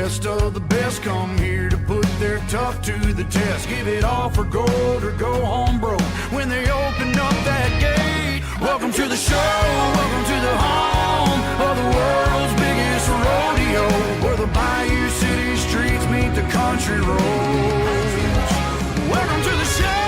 best of the best come here to put their tough to the test. Give it all for gold or go home broke when they open up that gate. Welcome to the show, welcome to the home of the world's biggest rodeo, where the Bayou City streets meet the country roads. Welcome to the show.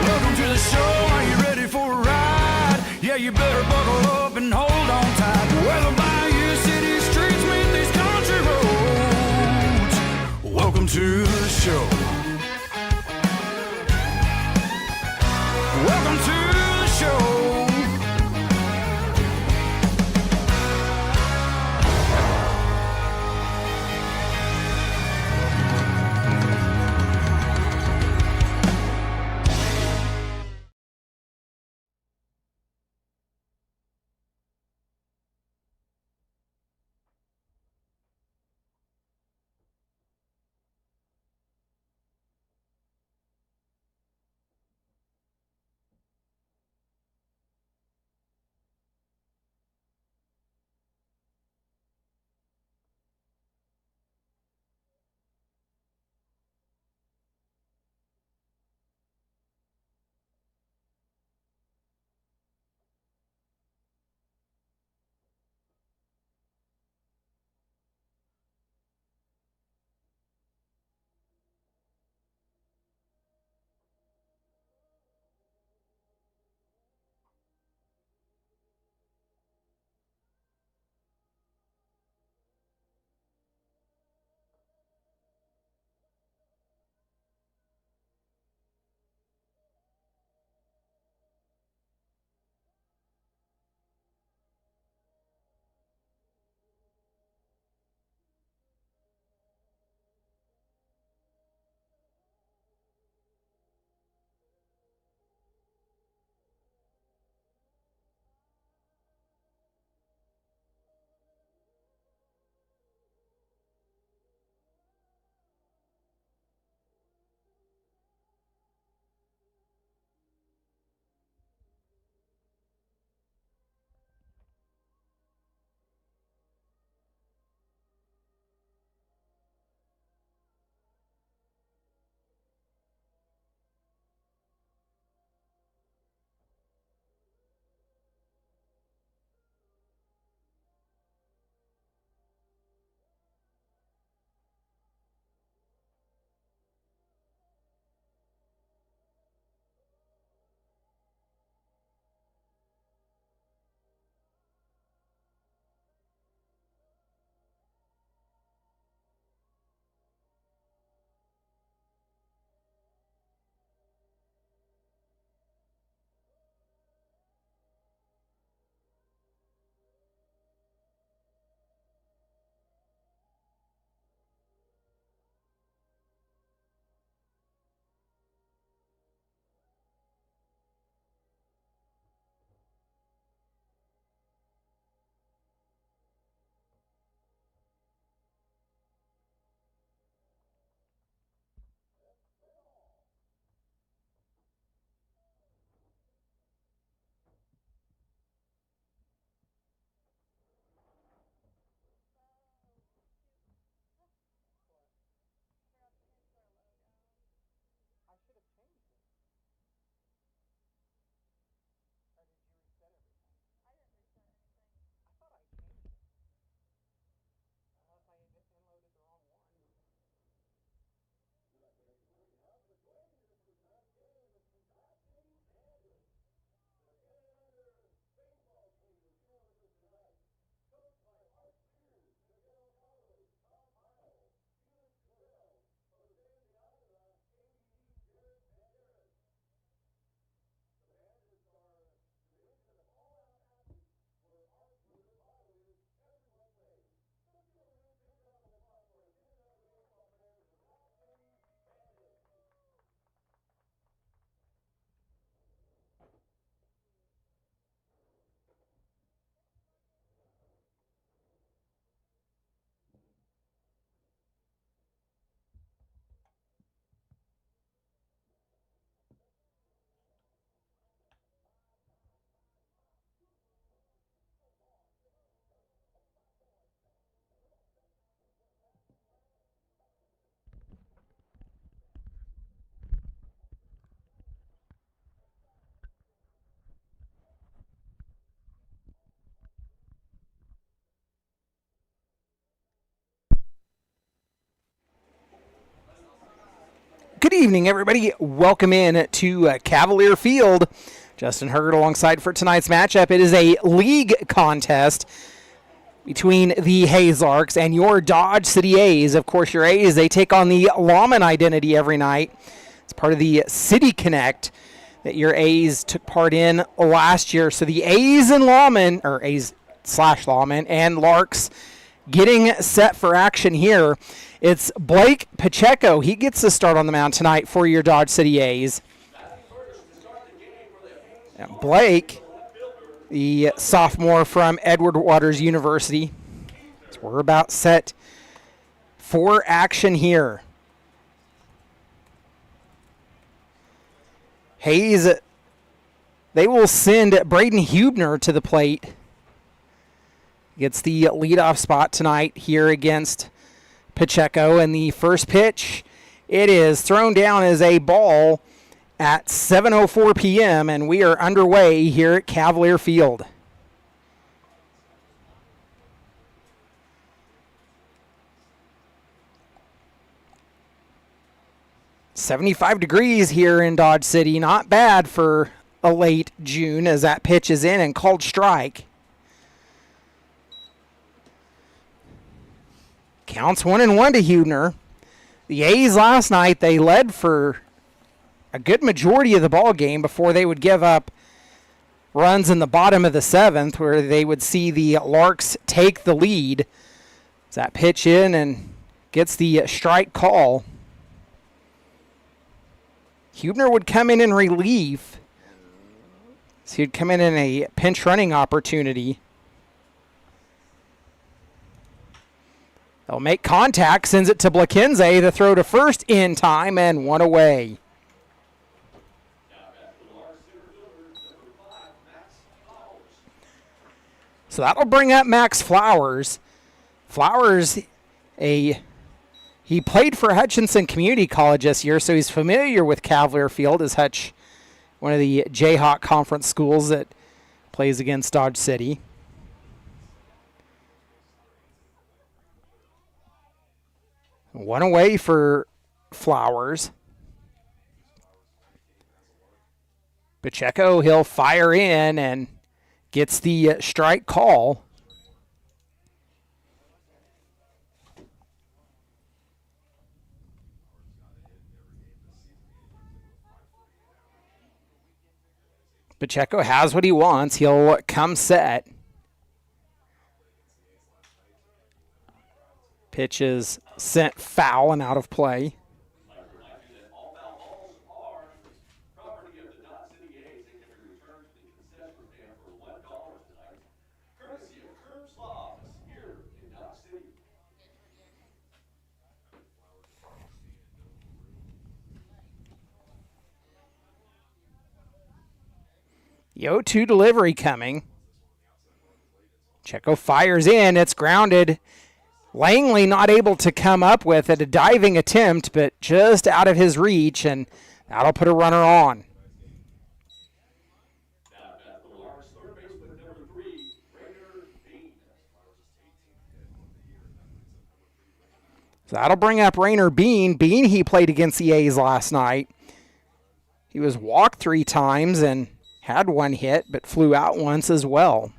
Welcome to the show. Are you ready for a ride? Yeah, you better buckle up and hold on tight. Where the Bayou City streets meet these country roads. Welcome to the show. Welcome to the show. Good evening, everybody. Welcome in to Cavalier Field. Justin Hergert alongside for tonight's matchup. It is a league contest between the Hayes Larks and your Dodge City A's. Of course, your A's, they take on the Lawman identity every night. It's part of the City Connect that your A's took part in last year. So the A's and Lawman, or A's/Lawman and Larks getting set for action here. It's Blake Pacheco. He gets the start on the mound tonight for your Dodge City A's. Now Blake, the sophomore from Edward Waters University. So we're about set for action here. Hayes, they will send Braden Hubner to the plate. Gets the leadoff spot tonight here against Pacheco. And the first pitch, it is thrown down as a ball at 7:04 p.m. and we are underway here at Cavalier Field. "75 degrees here in Dodge City. Not bad for a late June as that pitch is in and called strike. Counts 1-1 to Hubner. The A's last night, they led for a good majority of the ball game before they would give up runs in the bottom of the seventh, where they would see the Larks take the lead. As that pitch in and gets the strike call. Hubner would come in relief. So he'd come in a pinch running opportunity. They'll make contact, sends it to Blakenze. The throw to first in time and one away. So that'll bring up Max Flowers. Flowers, he played for Hutchinson Community College this year, so he's familiar with Cavalier Field, as Hutch, one of the Jayhawk Conference schools that plays against Dodge City. One away for Flowers. Pacheco, he'll fire in and gets the strike call. Pacheco has what he wants. He'll come set. Pitch is sent foul and out of play. The 0-2 delivery coming. Pacheco fires in. It's grounded. Langley not able to come up with it. A diving attempt, but just out of his reach, and that'll put a runner on. So that'll bring up Rainer Bean. Bean, he played against the A's last night. He was walked 3 times and had 1 hit, but flew out once as well.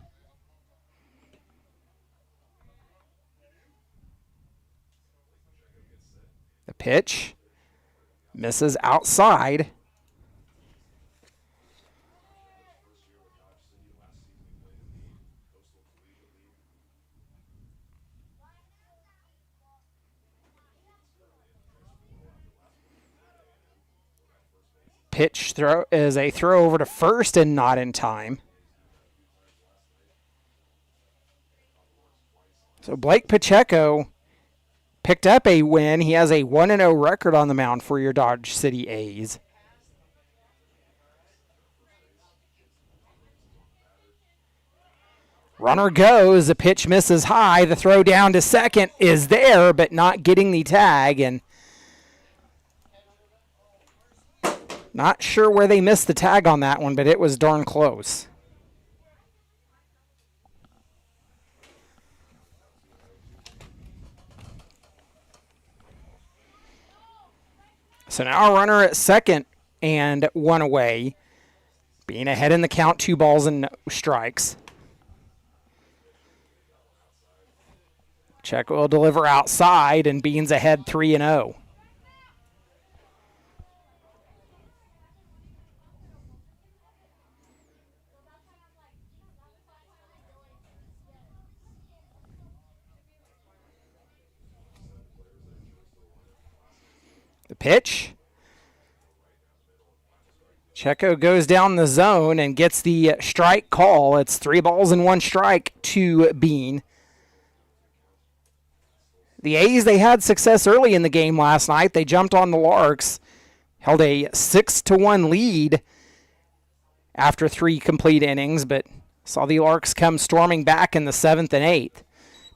The pitch misses outside. Pitch throw is a throw over to first and not in time. So Blake Pacheco picked up a win. He has a 1-0 record on the mound for your Dodge City A's. Runner goes. The pitch misses high. The throw down to second is there, but not getting the tag. And not sure where they missed the tag on that one, but it was darn close. So now a runner at second and one away. Being ahead in the count, 2 balls and no strikes. Check will deliver outside, and Bean's ahead 3-0. The pitch. Checo goes down the zone and gets the strike call. It's 3 balls and 1 strike to Bean. The A's, they had success early in the game last night. They jumped on the Larks, held a 6-1 lead after 3 complete innings, but saw the Larks come storming back in the 7th and 8th.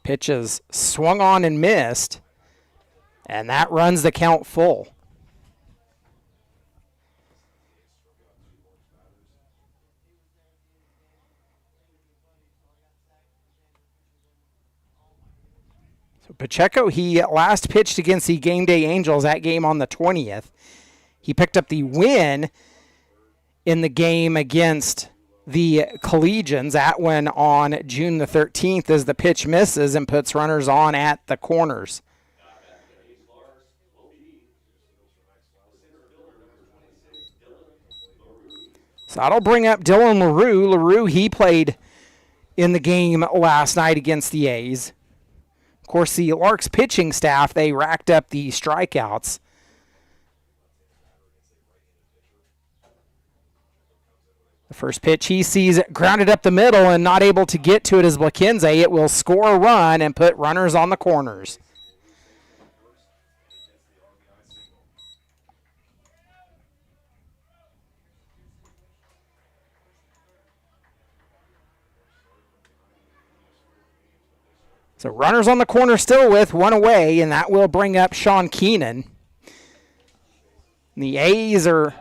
Pitches swung on and missed, and that runs the count full. So Pacheco, he last pitched against the Game Day Angels, that game on the 20th. He picked up the win in the game against the Collegians. That one on June the 13th as the pitch misses and puts runners on at the corners. So that'll bring up Dylan LaRue. LaRue, he played in the game last night against the A's. Of course, the Larks pitching staff, they racked up the strikeouts. The first pitch he sees grounded up the middle and not able to get to it as Blakenze. It will score a run and put runners on the corners. So runners on the corner still with 1 away, and that will bring up Sean Keenan. The A's are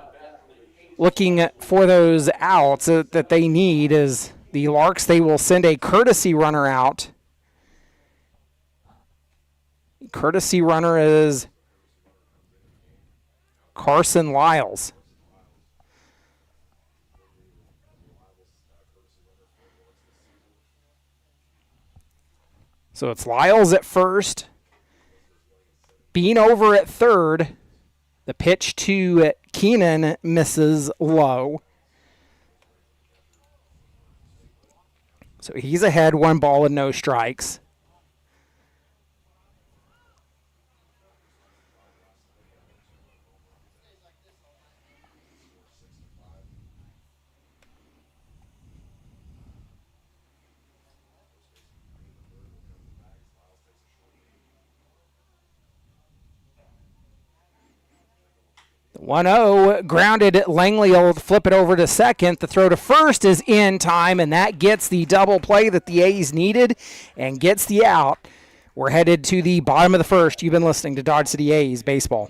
looking for those outs that they need. As the Larks, they will send a courtesy runner out. Courtesy runner is Carson Lyles. So it's Lyles at first, Bean over at third. The pitch to Keenan misses low. So he's ahead, 1 ball and no strikes. The 1-0 grounded. Langley will flip it over to second. The throw to first is in time, and that gets the double play that the A's needed and gets the out. We're headed to the bottom of the first. You've been listening to Dodge City A's Baseball.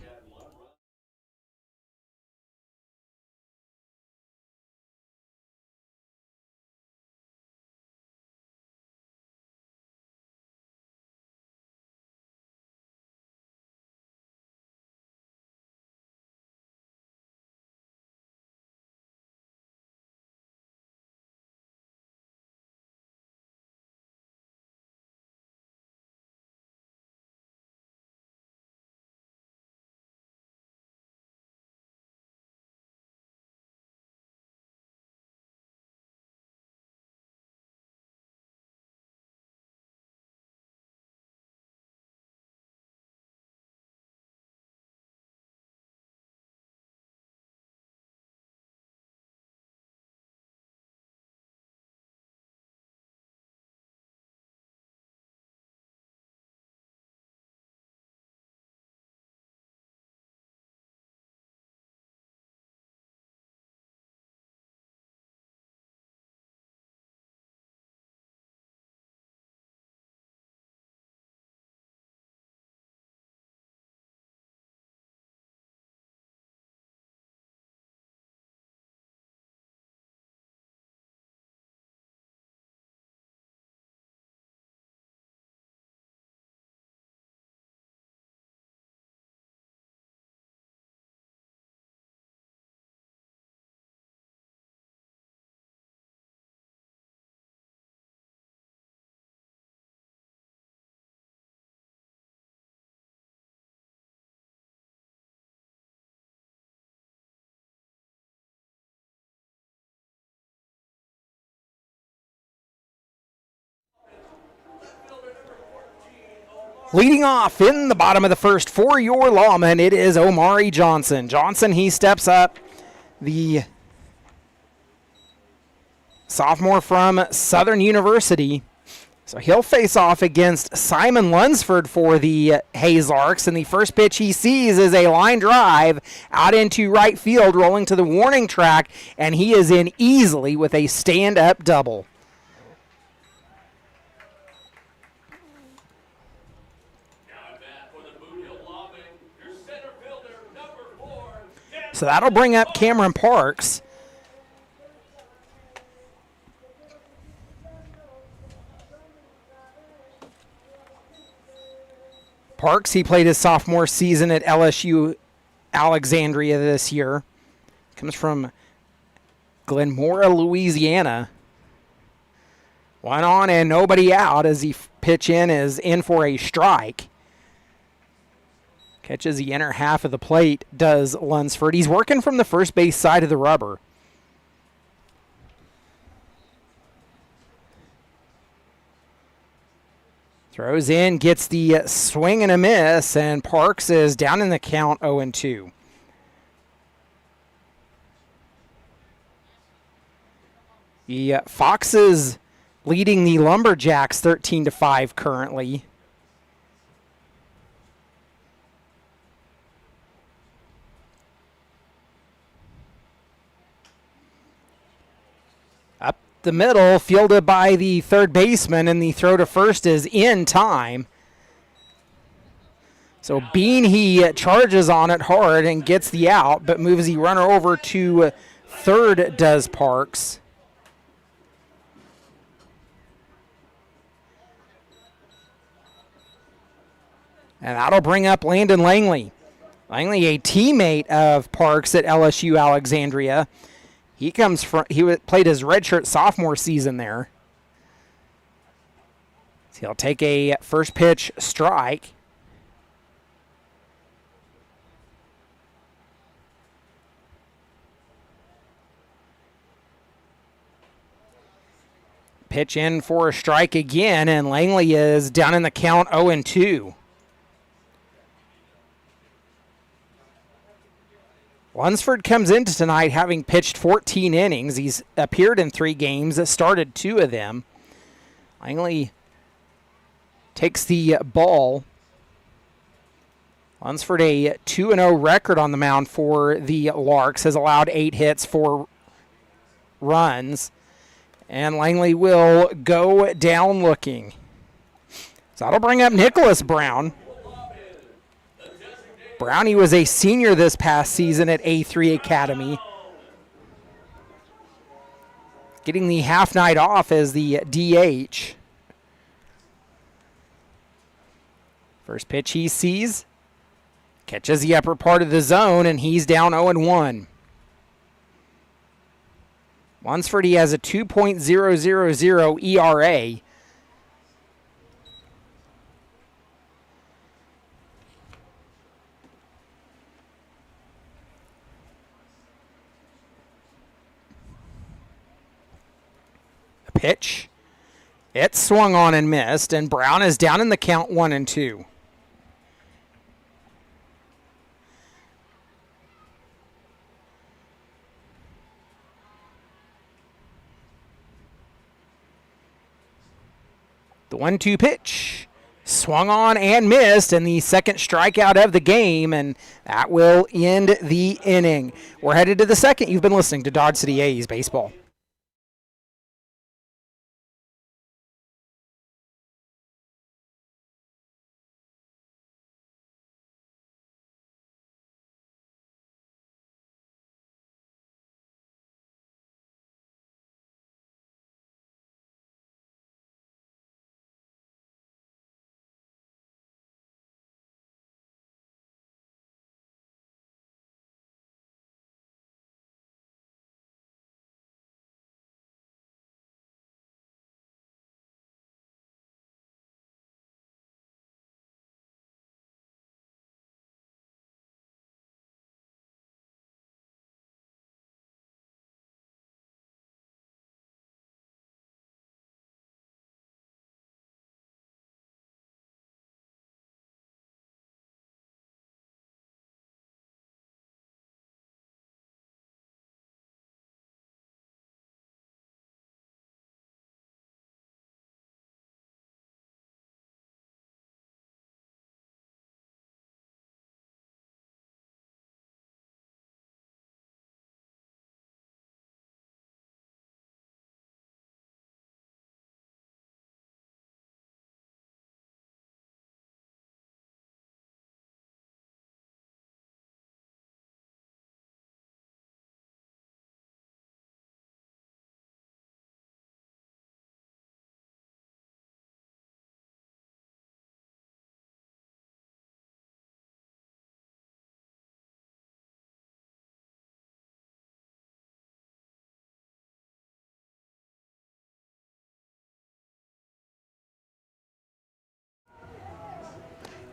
Leading off in the bottom of the first for your Lawman, it is Omari Johnson. Johnson, he steps up, the sophomore from Southern University. So he'll face off against Simon Lunsford for the Hayes Larks, and the first pitch he sees is a line drive out into right field, rolling to the warning track, and he is in easily with a stand-up double. So that'll bring up Cameron Parks. Parks, he played his sophomore season at LSU Alexandria this year. Comes from Glenmora, Louisiana. One on and nobody out as he pitch is in for a strike. Catches the inner half of the plate, does Lunsford. He's working from the first base side of the rubber. Throws in, gets the swing and a miss, and Parks is down in the count 0-2. The Foxes leading the Lumberjacks 13-5 currently. Up the middle, fielded by the third baseman, and the throw to first is in time. So Bean, he charges on it hard and gets the out, but moves the runner over to third, does Parks. And that'll bring up Landon Langley. Langley, a teammate of Parks at LSU Alexandria. He played his redshirt sophomore season there. So he'll take a first pitch strike. Pitch in for a strike again, and Langley is down in the count 0-2. Lunsford comes into tonight having pitched 14 innings. He's appeared in 3 games, started 2 of them. Langley takes the ball. Lunsford, a 2-0 record on the mound for the Larks, has allowed 8 hits, 4 runs. And Langley will go down looking. So that'll bring up Nicholas Brown. Brownie was a senior this past season at A3 Academy. Getting the half night off as the DH. First pitch he sees. Catches the upper part of the zone, and he's down 0-1. Lunsford, he has a 2.000 ERA. Pitch. It swung on and missed, and Brown is down in the count 1-2. The 1-2 pitch swung on and missed, and the second strikeout of the game, and that will end the inning. We're headed to the second. You've been listening to Dodge City A's Baseball.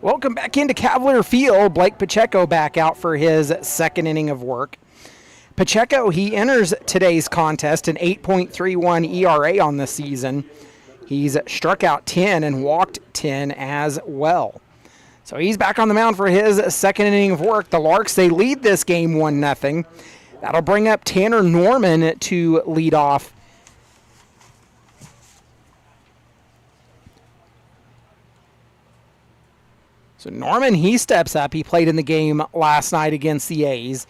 Welcome back into Cavalier Field. Blake Pacheco back out for his second inning of work. Pacheco, he enters today's contest an 8.31 ERA on the season. He's struck out 10 and walked 10 as well. So he's back on the mound for his second inning of work. The Larks, they lead this game 1-0. That'll bring up Tanner Norman to lead off. So Norman, he steps up. He played in the game last night against the A's.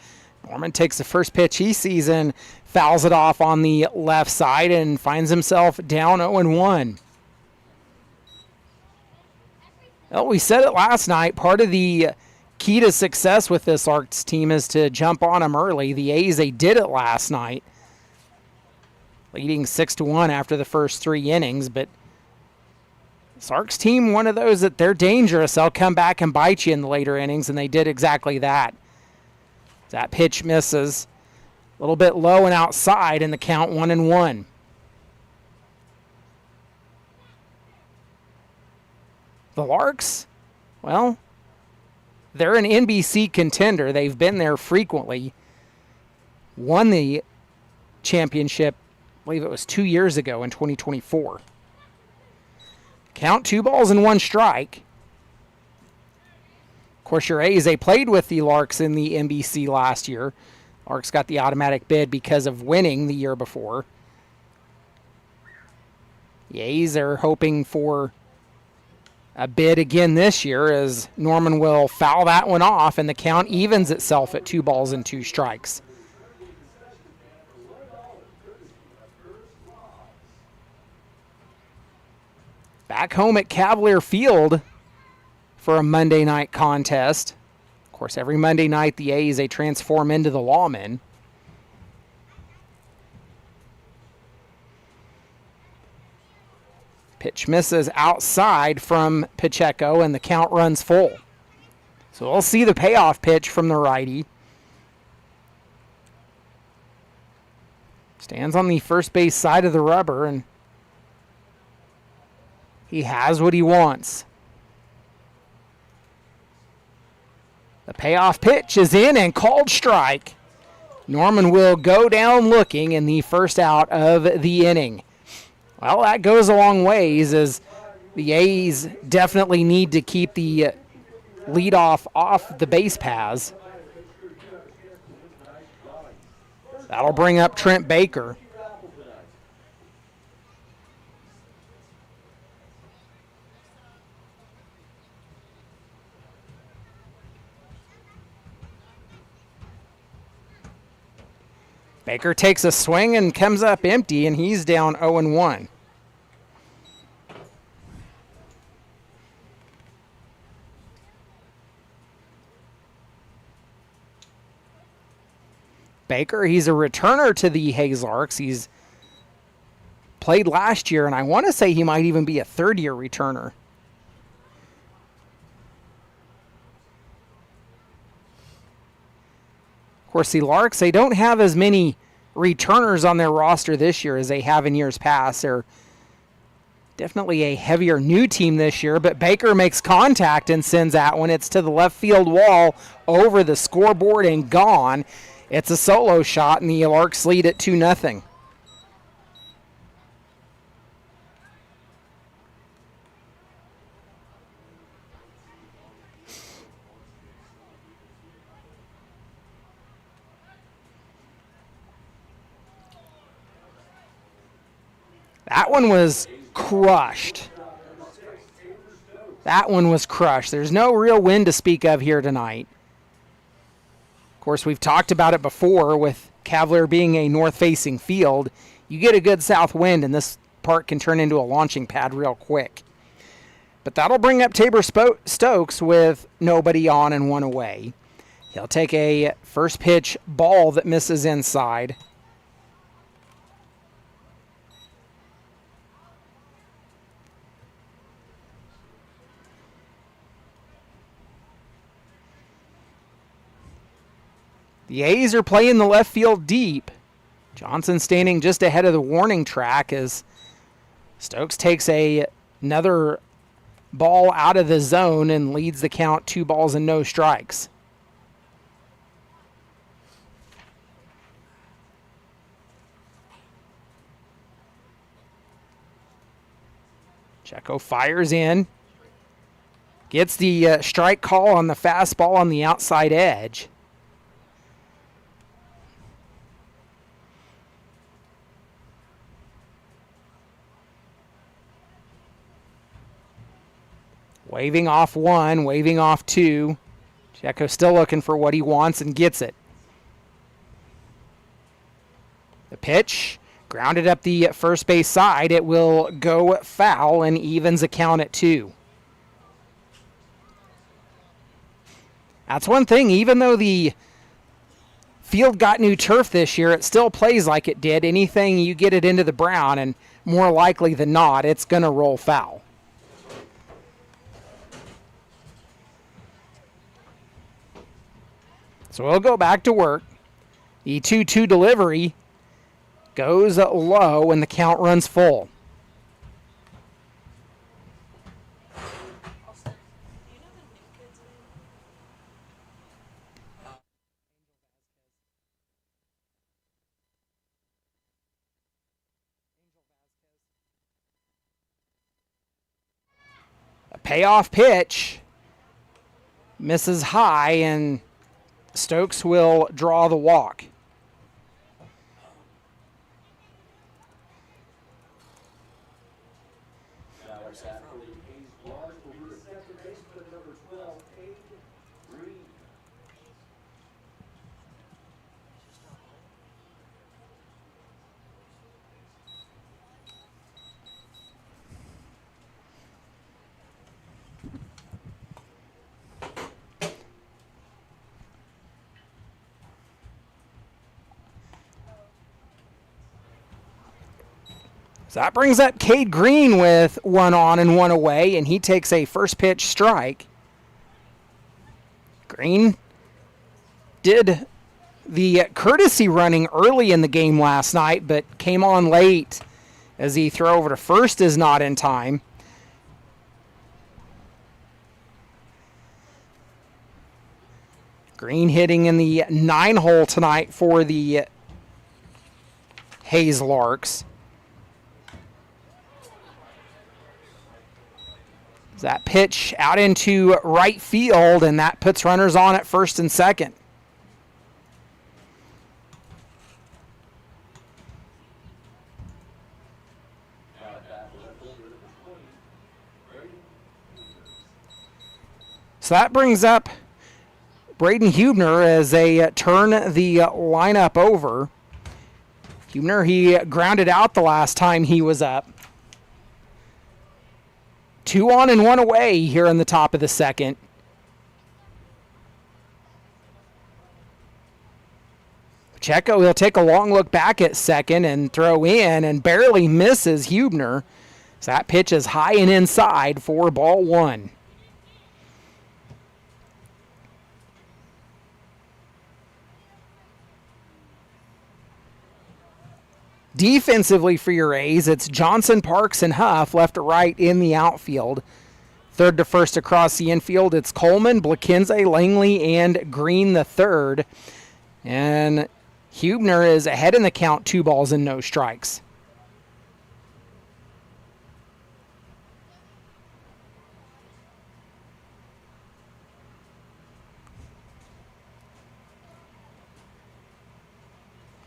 Norman takes the first pitch he sees and fouls it off on the left side and finds himself down 0-1. Well, we said it last night. Part of the key to success with this Larks team is to jump on them early. The A's, they did it last night, leading 6-1 after the first 3 innings, but this Larks team, one of those that they're dangerous. They'll come back and bite you in the later innings, and they did exactly that. That pitch misses. A little bit low and outside, and the count 1-1. The Larks, well, they're an NBC contender. They've been there frequently. Won the championship, I believe it was 2 years ago in 2024. Count 2-1 strike. Of course, your A's, they played with the Larks in the NBC last year. Larks got the automatic bid because of winning the year before. The A's are hoping for a bid again this year as Norman will foul that one off and the count evens itself at 2-2 strikes. Back home at Cavalier Field for a Monday night contest. Of course, every Monday night the A's, they transform into the Lawmen. Pitch misses outside from Pacheco, and the count runs full. So we'll see the payoff pitch from the righty. Stands on the first base side of the rubber, and he has what he wants. The payoff pitch is in and called strike. Norman will go down looking in the first out of the inning. Well, that goes a long ways as the A's definitely need to keep the leadoff off the base paths. That'll bring up Trent Baker. Baker takes a swing and comes up empty, and he's down 0-1. Baker, he's a returner to the Hayes Larks. He's played last year, and I want to say he might even be a third-year returner. Of course, the Larks, they don't have as many returners on their roster this year as they have in years past. They're definitely a heavier new team this year, but Baker makes contact and sends that one. It's to the left field wall, over the scoreboard and gone. It's a solo shot, and the Larks lead at 2-0. That one was crushed. That one was crushed. There's no real wind to speak of here tonight. Of course, we've talked about it before with Cavalier being a north-facing field. You get a good south wind, and this part can turn into a launching pad real quick. But that'll bring up Tabor Stokes with nobody on and one away. He'll take a first pitch ball that misses inside. The A's are playing the left field deep. Johnson standing just ahead of the warning track as Stokes takes another ball out of the zone and leads the count 2 balls and no strikes. Checo fires in. Gets the strike call on the fastball on the outside edge. Waving off 1, waving off 2. Checo still looking for what he wants and gets it. The pitch, grounded up the first base side. It will go foul and evens the count at 2. That's one thing, even though the field got new turf this year, it still plays like it did. Anything you get it into the brown, and more likely than not, it's going to roll foul. So we'll go back to work. The 2-2 delivery goes low and the count runs full. A payoff pitch misses high, and Stokes will draw the walk. So that brings up Cade Green with 1 on and 1 away, and he takes a first pitch strike. Green did the courtesy running early in the game last night, but came on late as the throw over to first is not in time. Green hitting in the 9-hole tonight for the Hayes Larks. That pitch out into right field, and that puts runners on at first and second. So that brings up Braden Hubner as they turn the lineup over. Hubner, he grounded out the last time he was up. 2 on and 1 away here in the top of the second. Checo will take a long look back at second and throw in, and barely misses Hubner. So that pitch is high and inside for ball 1. Defensively for your A's, it's Johnson, Parks, and Huff left to right in the outfield. Third to first across the infield, it's Coleman, Blakenze, Langley, and Green the third. And Hubner is ahead in the count, 2 balls and no strikes.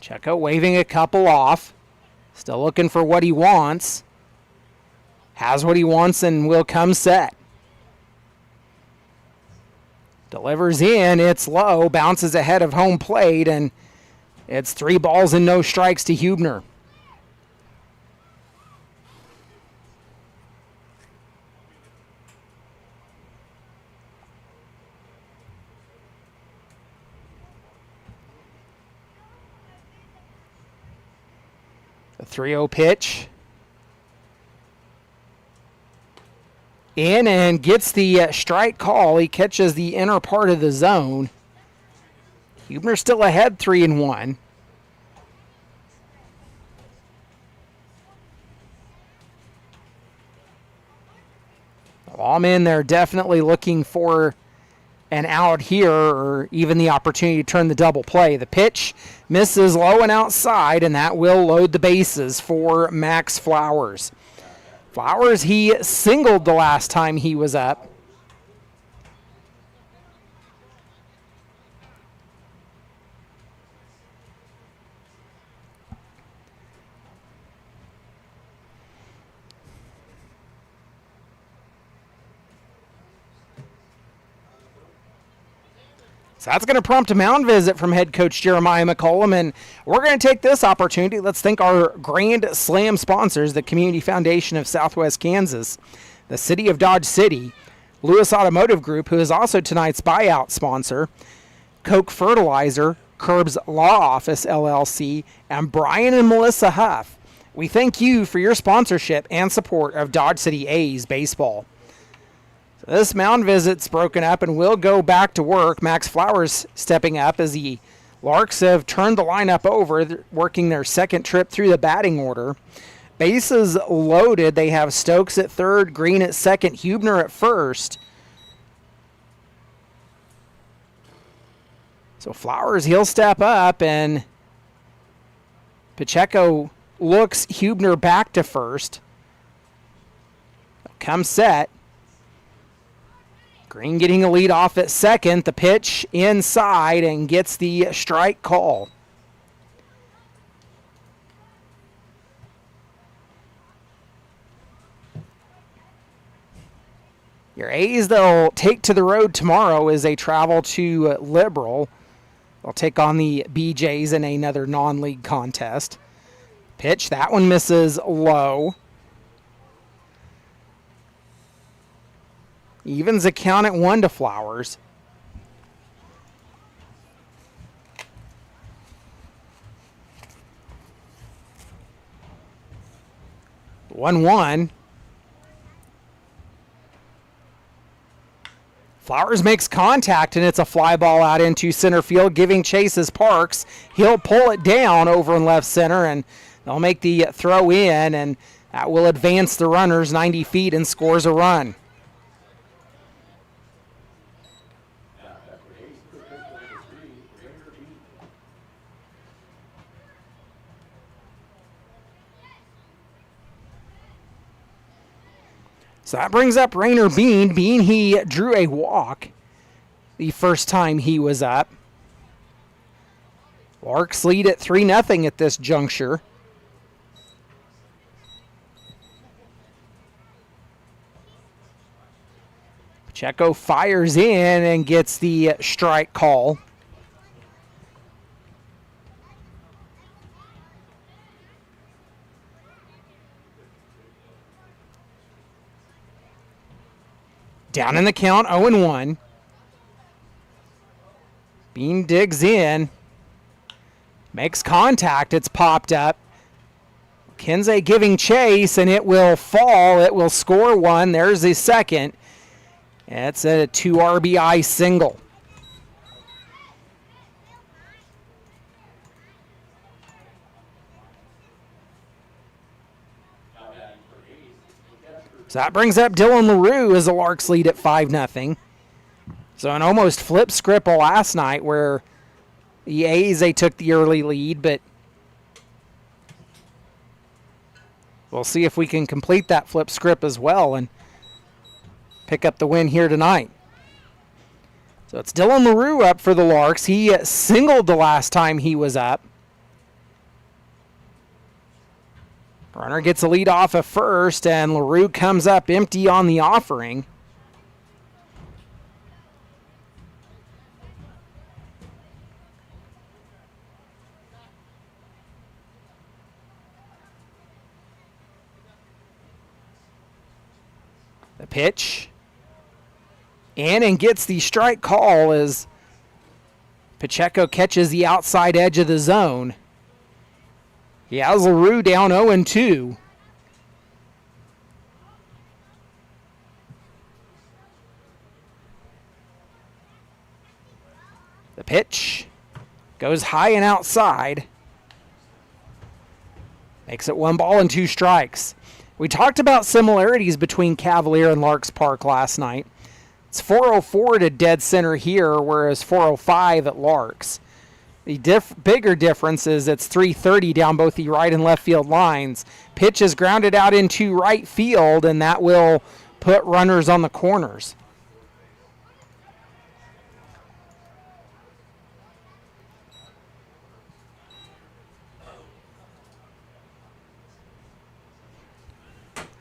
Checo waving a couple off. Still looking for what he wants. Has what he wants and will come set. Delivers in, it's low, bounces ahead of home plate, and it's 3 balls and no strikes to Hubner. The 3-0 pitch. In and gets the strike call. He catches the inner part of the zone. Hubner still ahead 3-1. Lawmen, they're definitely looking for an out here or even the opportunity to turn the double play. The pitch misses low and outside, and that will load the bases for Max Flowers. Flowers, he singled the last time he was up. So that's going to prompt a mound visit from head coach Jeremiah McCollum, and we're going to take this opportunity. Let's thank our Grand Slam sponsors, the Community Foundation of Southwest Kansas, the City of Dodge City, Lewis Automotive Group, who is also tonight's buyout sponsor, Koch Fertilizer, Curbs Law Office, LLC, and Brian and Melissa Huff. We thank you for your sponsorship and support of Dodge City A's baseball. So this mound visit's broken up and will go back to work. Max Flowers stepping up as the Larks have turned the lineup over, working their second trip through the batting order. Bases loaded. They have Stokes at third, Green at second, Hubner at first. So Flowers, he'll step up, and Pacheco looks Hubner back to first. Come set. Green getting a lead off at second. The pitch inside and gets the strike call. Your A's they'll take to the road tomorrow as they travel to Liberal. They'll take on the BJs in another non-league contest. Pitch, that one misses low. Evens the count at 1 to Flowers. One. Flowers makes contact, and it's a fly ball out into center field, giving chase as Parks. He'll pull it down over in left center, and they'll make the throw in, and that will advance the runners 90 feet and scores a run. So that brings up Rainer Bean. Bean, he drew a walk the first time he was up. Larks lead at 3-0 at this juncture. Pacheco fires in and gets the strike call. Down in the count, 0-1. Bean digs in. Makes contact. It's popped up. Kinsey giving chase, and it will fall. It will score one. There's the second. It's a 2 RBI single. So that brings up Dylan LaRue as the Larks lead at 5-0. So an almost flip script last night where the A's, they took the early lead, but we'll see if we can complete that flip script as well and pick up the win here tonight. So it's Dylan LaRue up for the Larks. He singled the last time he was up. Runner gets a lead off at first, and LaRue comes up empty on the offering. The pitch. In and gets the strike call as Pacheco catches the outside edge of the zone. He has LaRue down 0-2. The pitch goes high and outside. Makes it 1 ball and 2 strikes. We talked about similarities between Cavalier and Larks Park last night. It's 404 to dead center here, whereas 405 at Larks. The bigger difference is it's 330 down both the right and left field lines. Pitch is grounded out into right field, and that will put runners on the corners.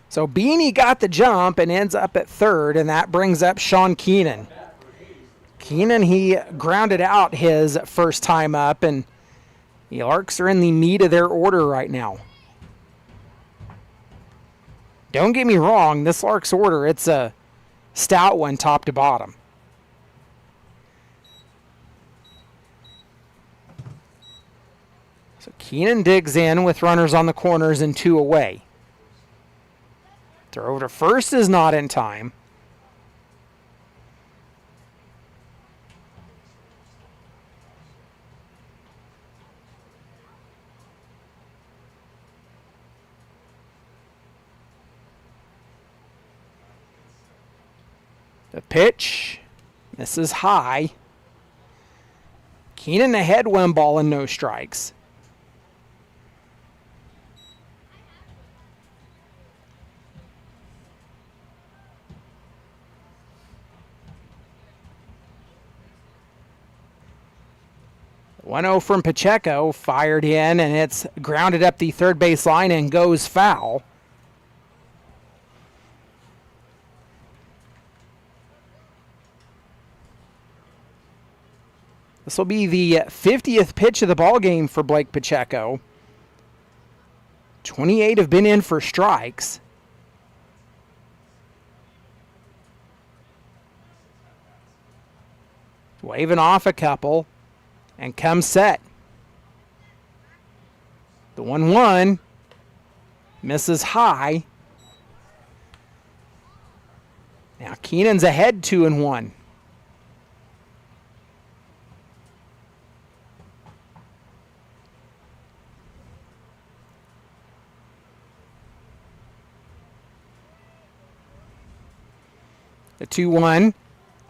So Beanie got the jump and ends up at third, and that brings up Sean Keenan. Keenan, he grounded out his first time up, and the Larks are in the meat of their order right now. Don't get me wrong, this Larks order, it's a stout one top to bottom. So Keenan digs in with runners on the corners and 2 away. Throw over to first is not in time. The pitch misses high. Keenan ahead, 1 ball and no strikes. The 1-0 from Pacheco, fired in, and it's grounded up the third base line and goes foul. This will be the 50th pitch of the ball game for Blake Pacheco. 28 have been in for strikes. Waving off a couple and comes set. The 1-1 misses high. Now Keenan's ahead 2-1. The 2-1.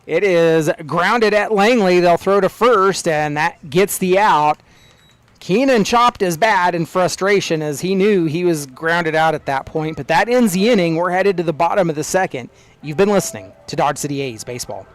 It is grounded at Langley. They'll throw to first, and that gets the out. Keenan chopped his bat in frustration as he knew he was grounded out at that point, but that ends the inning. We're headed to the bottom of the second. You've been listening to Dodge City A's Baseball.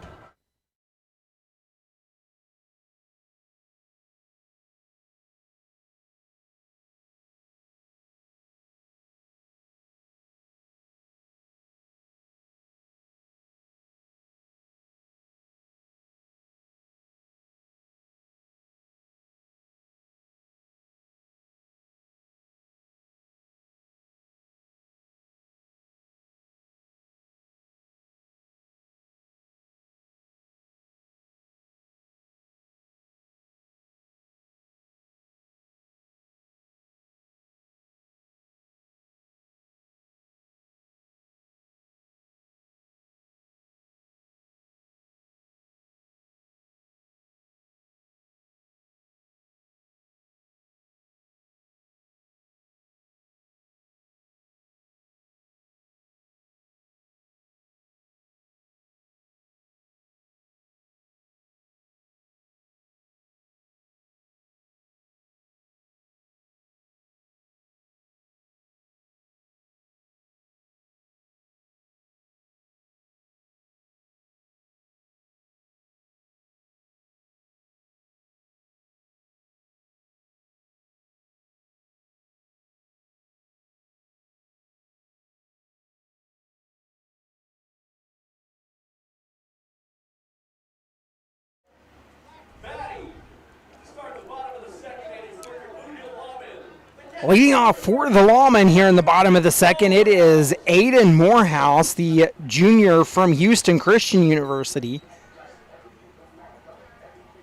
Leading off for the Lawman here in the bottom of the second, it is Aiden Morehouse, the junior from Houston Christian University.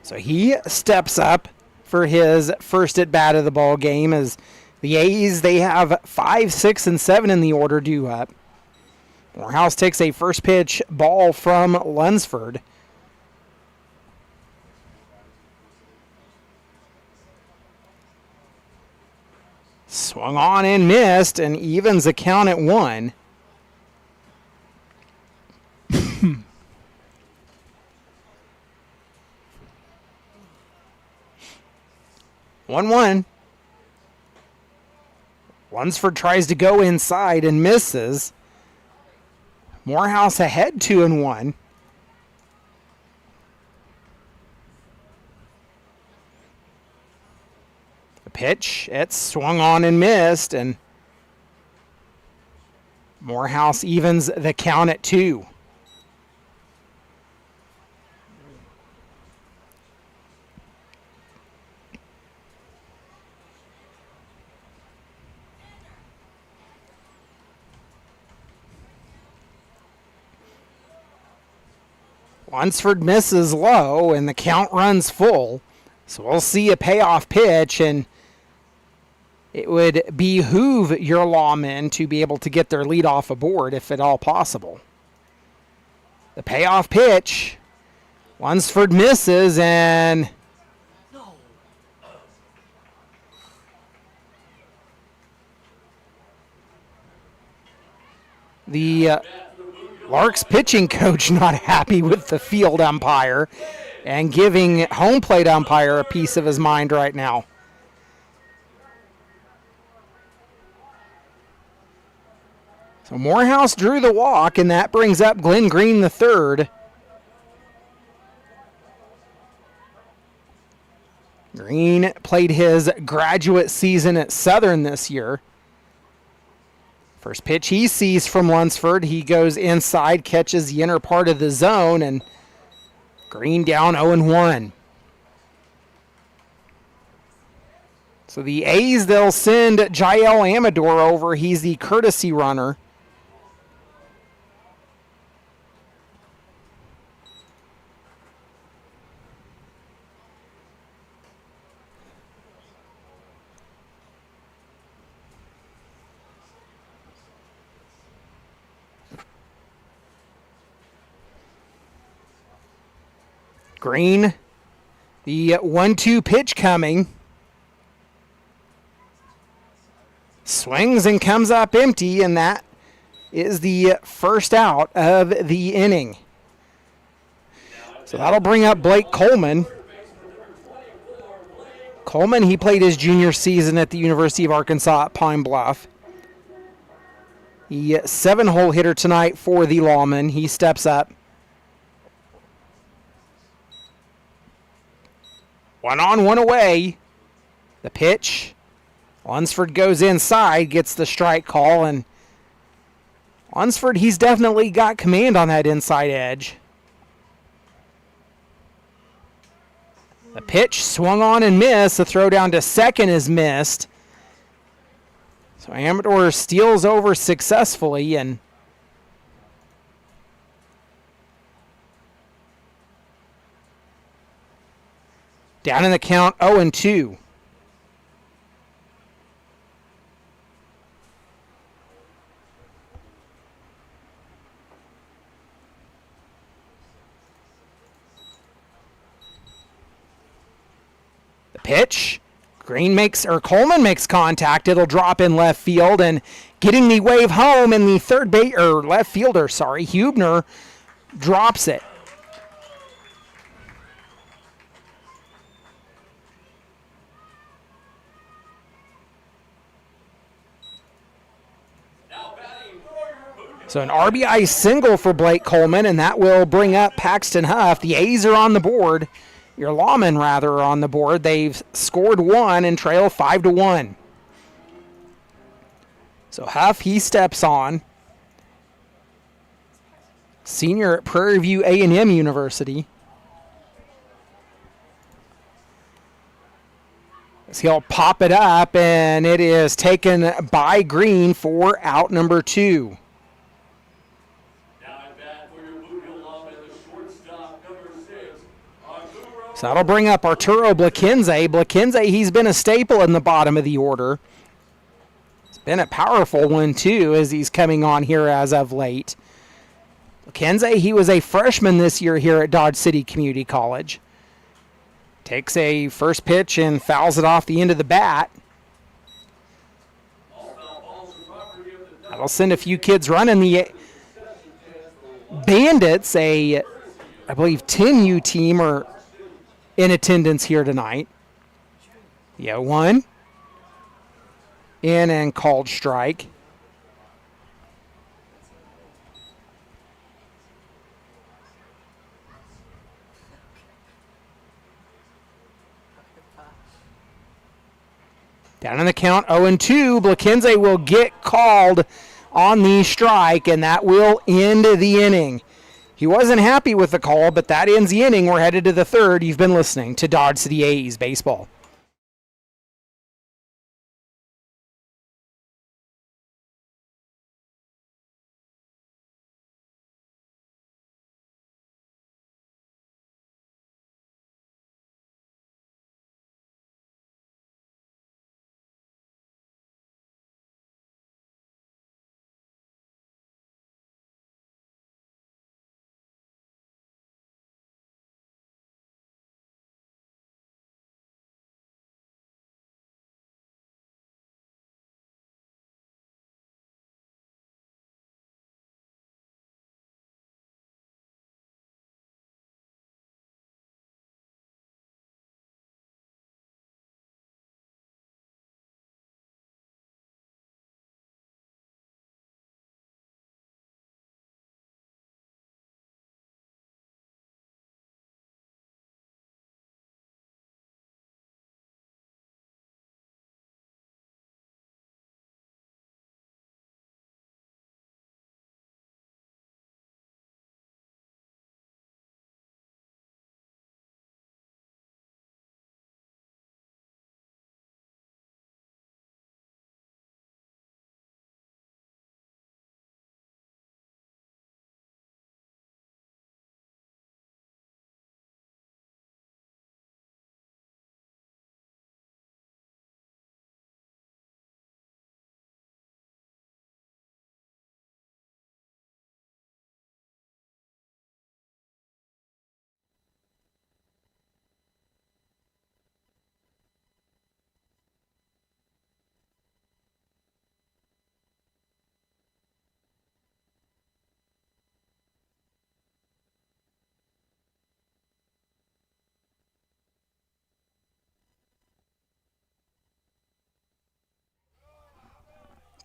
So he steps up for his first at-bat of the ball game as the A's, they have 5, 6, and 7 in the order due up. Morehouse takes a first pitch ball from Lunsford. Swung on and missed, and evens the count at 1. One. Lunsford tries to go inside and misses. Morehouse ahead 2-1. The pitch, it's swung on and missed, and Morehouse evens the count at 2. Lunsford misses low, and the count runs full. So we'll see a payoff pitch, and it would behoove your lawmen to be able to get their lead off aboard if at all possible. The payoff pitch. Lunsford misses, and the Larks pitching coach not happy with the field umpire and giving home plate umpire a piece of his mind right now. So Morehouse drew the walk, and that brings up Glenn Green III. Green played his graduate season at Southern this year. First pitch he sees from Lunsford. He goes inside, catches the inner part of the zone, and Green down 0-1. So the A's, they'll send Jael Amador over. He's the courtesy runner. Green, the 1-2 pitch coming. Swings and comes up empty, and that is the first out of the inning. So that'll bring up Blake Coleman. Coleman, he played his junior season at the University of Arkansas at Pine Bluff. The 7-hole hitter tonight for the Lawmen. He steps up. 1 on, 1 away. The pitch. Lunsford goes inside, gets the strike call, and Lunsford, he's definitely got command on that inside edge. The pitch swung on and missed. The throw down to second is missed. So Amador steals over successfully, and down in the count, 0-2. The pitch. Coleman makes contact. It'll drop in left field, and getting the wave home, and the left fielder, Hubner, drops it. So an RBI single for Blake Coleman, and that will bring up Paxton Huff. The A's are on the board. Your Lawmen, rather, are on the board. They've scored 1 and trail 5-1. So Huff, he steps on. Senior at Prairie View A&M University. So he'll pop it up, and it is taken by Green for out number 2. So that'll bring up Arturo Blaquenze. Blaquenze, he's been a staple in the bottom of the order. It's been a powerful one, too, as he's coming on here as of late. Blaquenze, he was a freshman this year here at Dodge City Community College. Takes a first pitch and fouls it off the end of the bat. That'll send a few kids running. The Bandits, I believe 10U team, are in attendance here tonight. Yeah, 1 in and called strike. Down in the count, 0-2. Blakenze will get called on the strike, and that will end the inning. He wasn't happy with the call, but that ends the inning. We're headed to the third. You've been listening to Dodge City A's Baseball.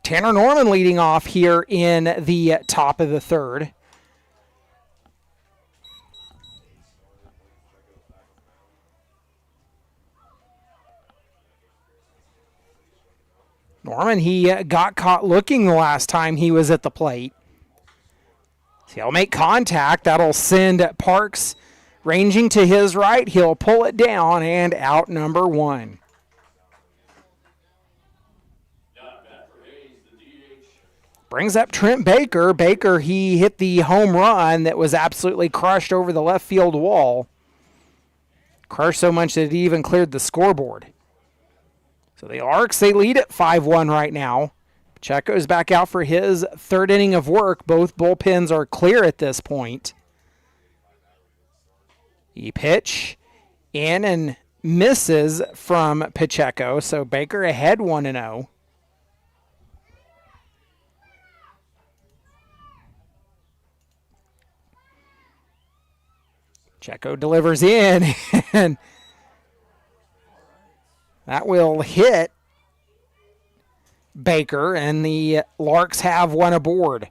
Tanner Norman leading off here in the top of the third. Norman, he got caught looking the last time he was at the plate. So he'll make contact. That'll send Parks ranging to his right. He'll pull it down and out number 1. Brings up Trent Baker. Baker, he hit the home run that was absolutely crushed over the left field wall. Crushed so much that it even cleared the scoreboard. So the Larks, they lead at 5-1 right now. Pacheco's back out for his third inning of work. Both bullpens are clear at this point. He pitch in and misses from Pacheco. So Baker ahead 1-0. Pacheco delivers in, and that will hit Baker, and the Larks have one aboard.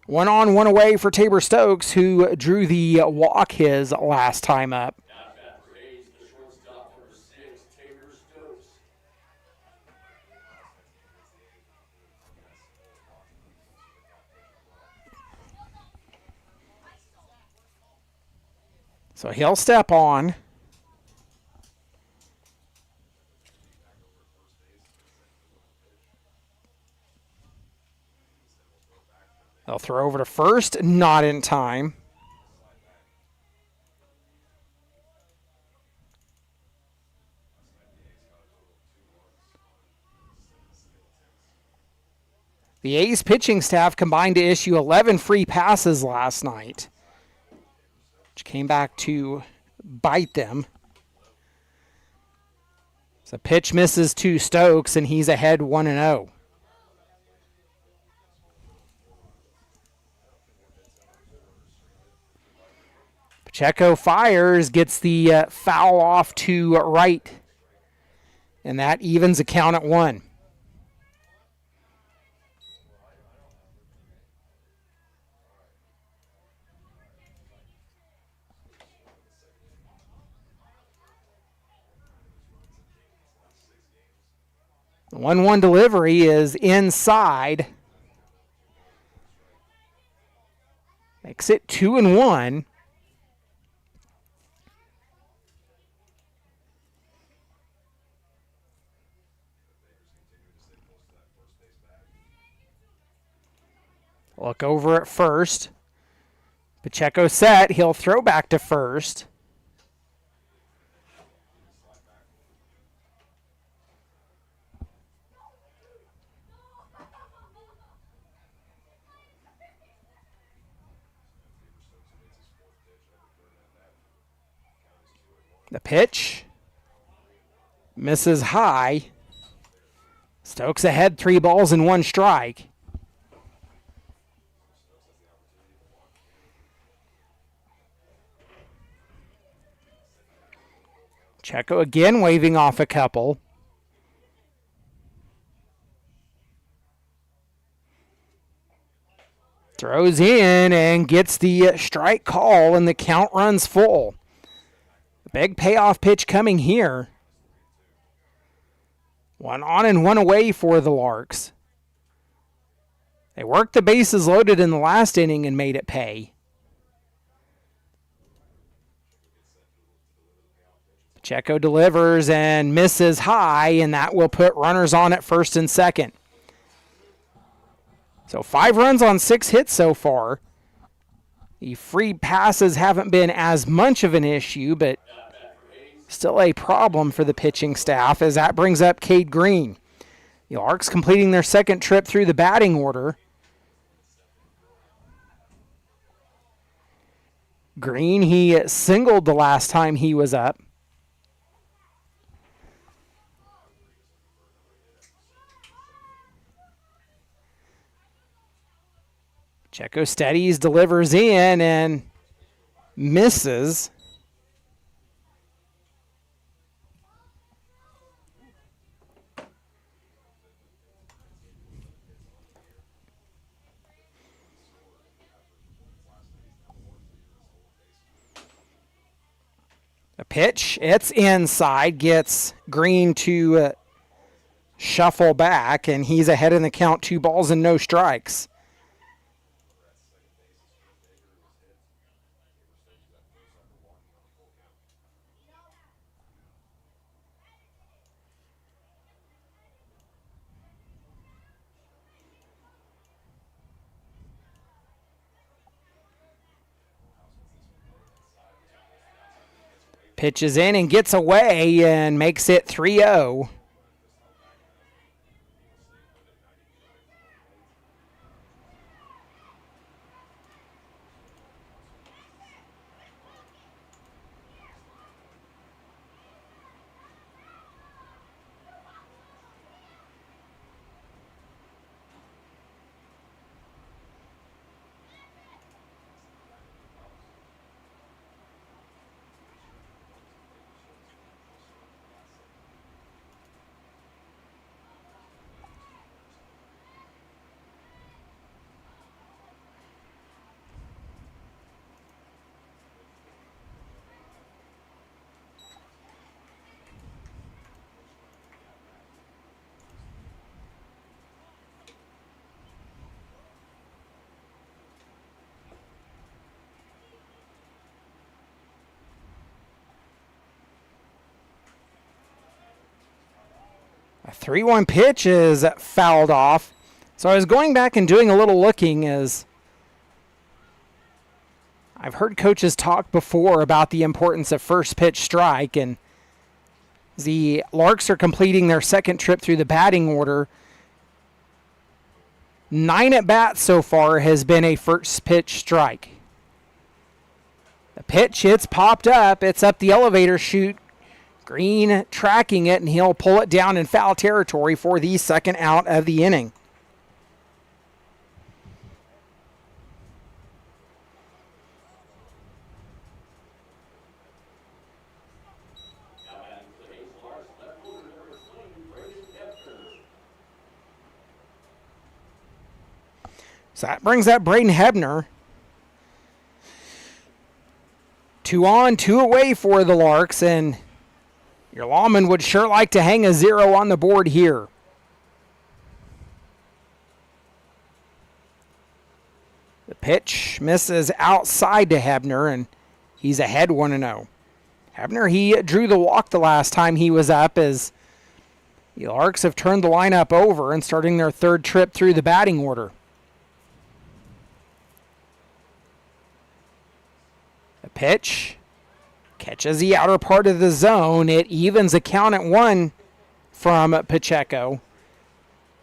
1 on, 1 away for Tabor Stokes, who drew the walk his last time up. So he'll step on. They'll throw over to first, not in time. The A's pitching staff combined to issue 11 free passes last night, which came back to bite them. So pitch misses to Stokes, and he's ahead 1-0. Pacheco fires, gets the foul off to right, and that evens the count at 1. The 1-1 delivery is inside. Makes it 2-1. Look over at first. Pacheco set. He'll throw back to first. The pitch misses high. Stokes ahead, 3 balls and 1 strike. Pacheco again waving off a couple. Throws in and gets the strike call, and the count runs full. Big payoff pitch coming here. 1 on and 1 away for the Larks. They worked the bases loaded in the last inning and made it pay. Pacheco delivers and misses high, and that will put runners on at first and second. So 5 runs on 6 hits so far. The free passes haven't been as much of an issue, but still a problem for the pitching staff, as that brings up Cade Green. The Larks completing their second trip through the batting order. Green, he singled the last time he was up. Pacheco steadies, delivers in, and misses. A pitch, it's inside, gets Green to shuffle back, and he's ahead in the count, 2 balls and no strikes. Pitches in and gets away and makes it 3-0. A 3-1 pitch is fouled off. So I was going back and doing a little looking, as I've heard coaches talk before about the importance of first pitch strike, and the Larks are completing their second trip through the batting order. 9 at-bats so far has been a first pitch strike. The pitch, it's popped up. It's up the elevator chute. Green tracking it, and he'll pull it down in foul territory for the second out of the inning. So that brings up Braden Hebner. 2 on, 2 away for the Larks, and your Lawman would sure like to hang a 0 on the board here. The pitch misses outside to Hebner, and he's ahead 1-0. Hebner, he drew the walk the last time he was up, as the Larks have turned the lineup over and starting their third trip through the batting order. The pitch catches the outer part of the zone. It evens a count at 1 from Pacheco.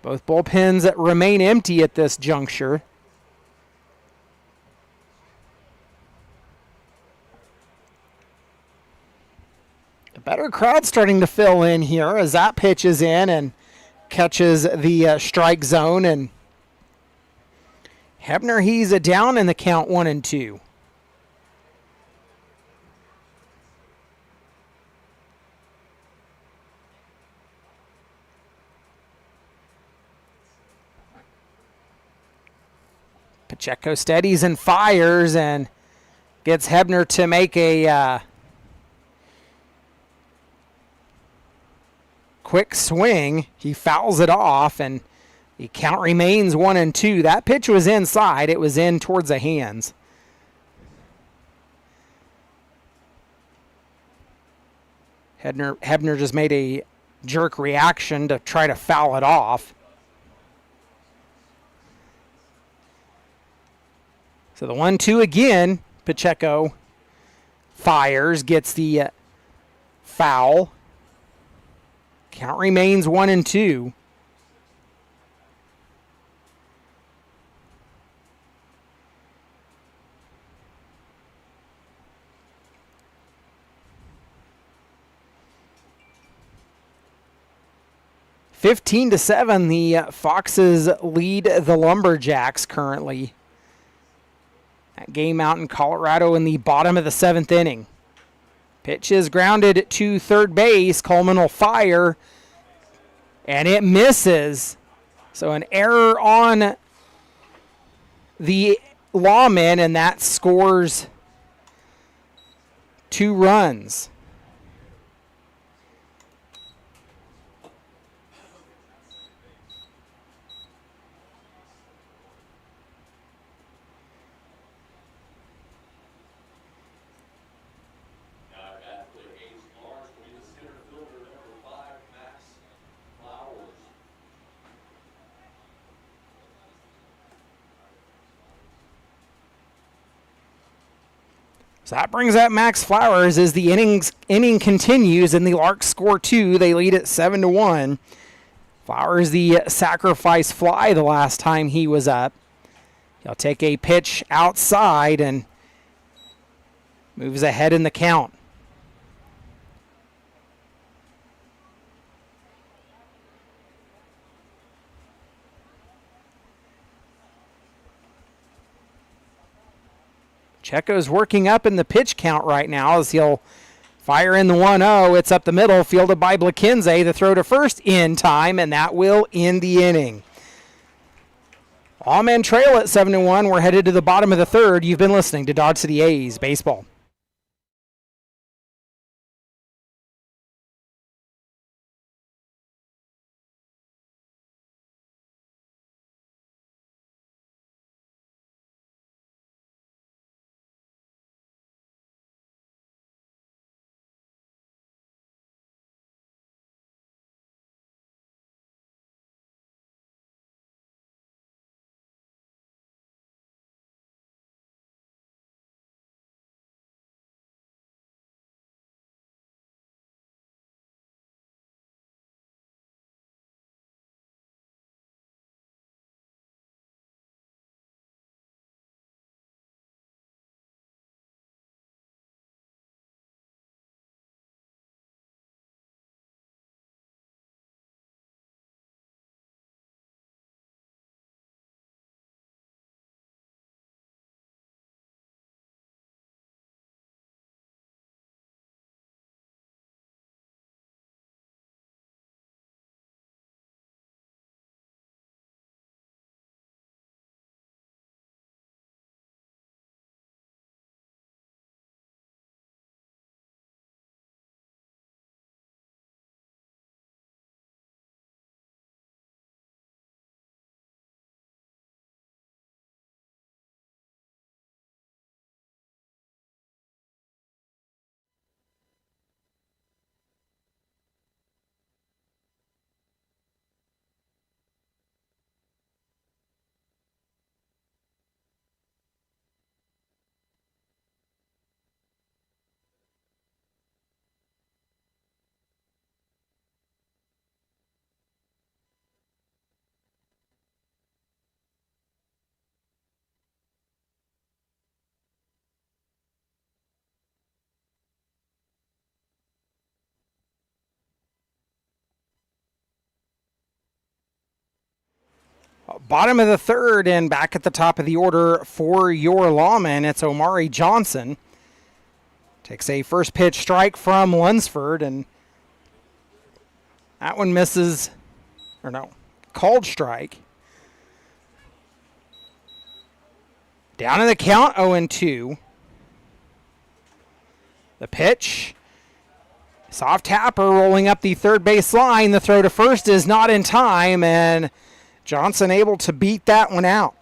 Both bullpens remain empty at this juncture. A better crowd starting to fill in here as that pitch is in and catches the strike zone. And Hebner, he's down in the count 1-2. Pacheco steadies and fires and gets Hebner to make a quick swing. He fouls it off, and the count remains 1-2. That pitch was inside. It was in towards the hands. Hebner just made a jerk reaction to try to foul it off. So the 1-2 again. Pacheco fires, gets the foul. Count remains 1-2. (15-7), the Foxes lead the Lumberjacks currently. That game out in Colorado in the bottom of the 7th inning. Pitch is grounded to third base. Coleman will fire, and it misses. So an error on the Lawman, and that scores 2 runs. So that brings up Max Flowers as the inning continues, and the Larks score 2. They lead it 7-1. Flowers the sacrifice fly the last time he was up. He'll take a pitch outside and moves ahead in the count. Checo's working up in the pitch count right now as he'll fire in the 1-0. It's up the middle, fielded by Blakenze. The throw to first in time, and that will end the inning. All men trail at 7-1. We're headed to the bottom of the third. You've been listening to Dodge City A's Baseball. Bottom of the third, and back at the top of the order for your Lawman, it's Omari Johnson. Takes a first pitch strike from Lunsford, and that one misses, or no, called strike. Down in the count, 0-2. The pitch. Soft tapper rolling up the third base line. The throw to first is not in time, and Johnson able to beat that one out.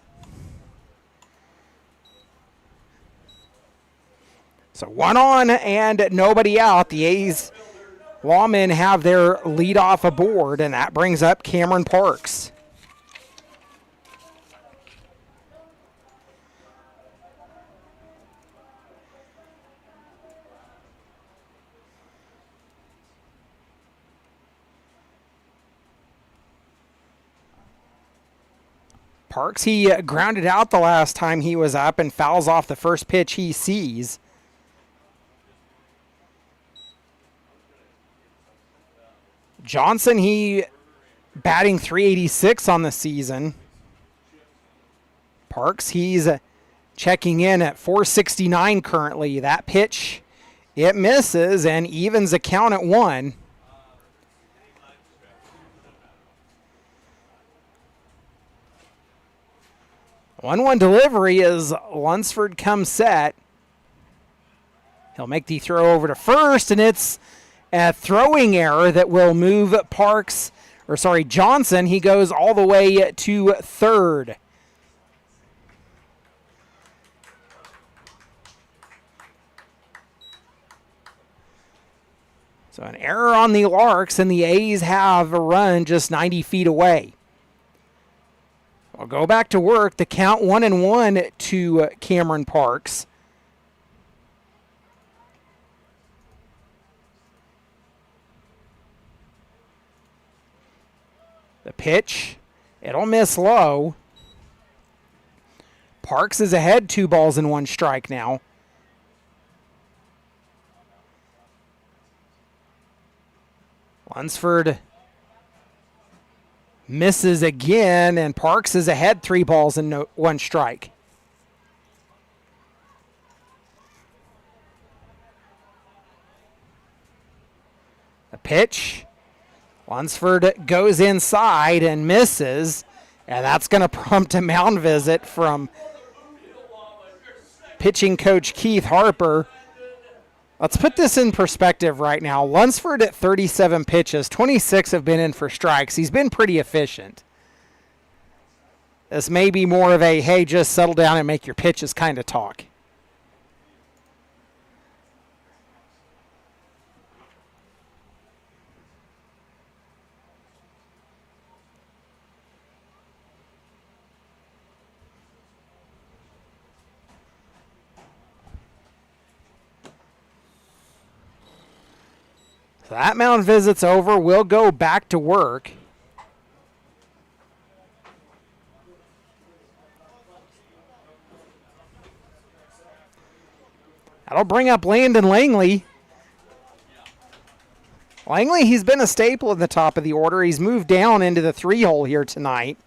So 1 on and nobody out. The A's Lawmen have their leadoff aboard, and that brings up Cameron Parks. Parks, he grounded out the last time he was up and fouls off the first pitch he sees. Johnson, he batting .386 on the season. Parks, he's checking in at .469 currently. That pitch, it misses and evens the count at 1. One delivery as Lunsford comes set. He'll make the throw over to first, and it's a throwing error that will move Johnson. He goes all the way to third. So an error on the Larks, and the A's have a run just 90 feet away. We'll go back to work. The count 1-1 to Cameron Parks. The pitch, it'll miss low. Parks is ahead, 2 balls and 1 strike now. Lunsford misses again, and Parks is ahead, 3 balls and 1 strike. The pitch. Lunsford goes inside and misses, and that's going to prompt a mound visit from pitching coach Keith Harper. Let's put this in perspective right now. Lunsford at 37 pitches, 26 have been in for strikes. He's been pretty efficient. This may be more of a, hey, just settle down and make your pitches kind of talk. So that mound visit's over. We'll go back to work. That'll bring up Landon Langley. Langley, he's been a staple at the top of the order. He's moved down into the 3-hole here tonight.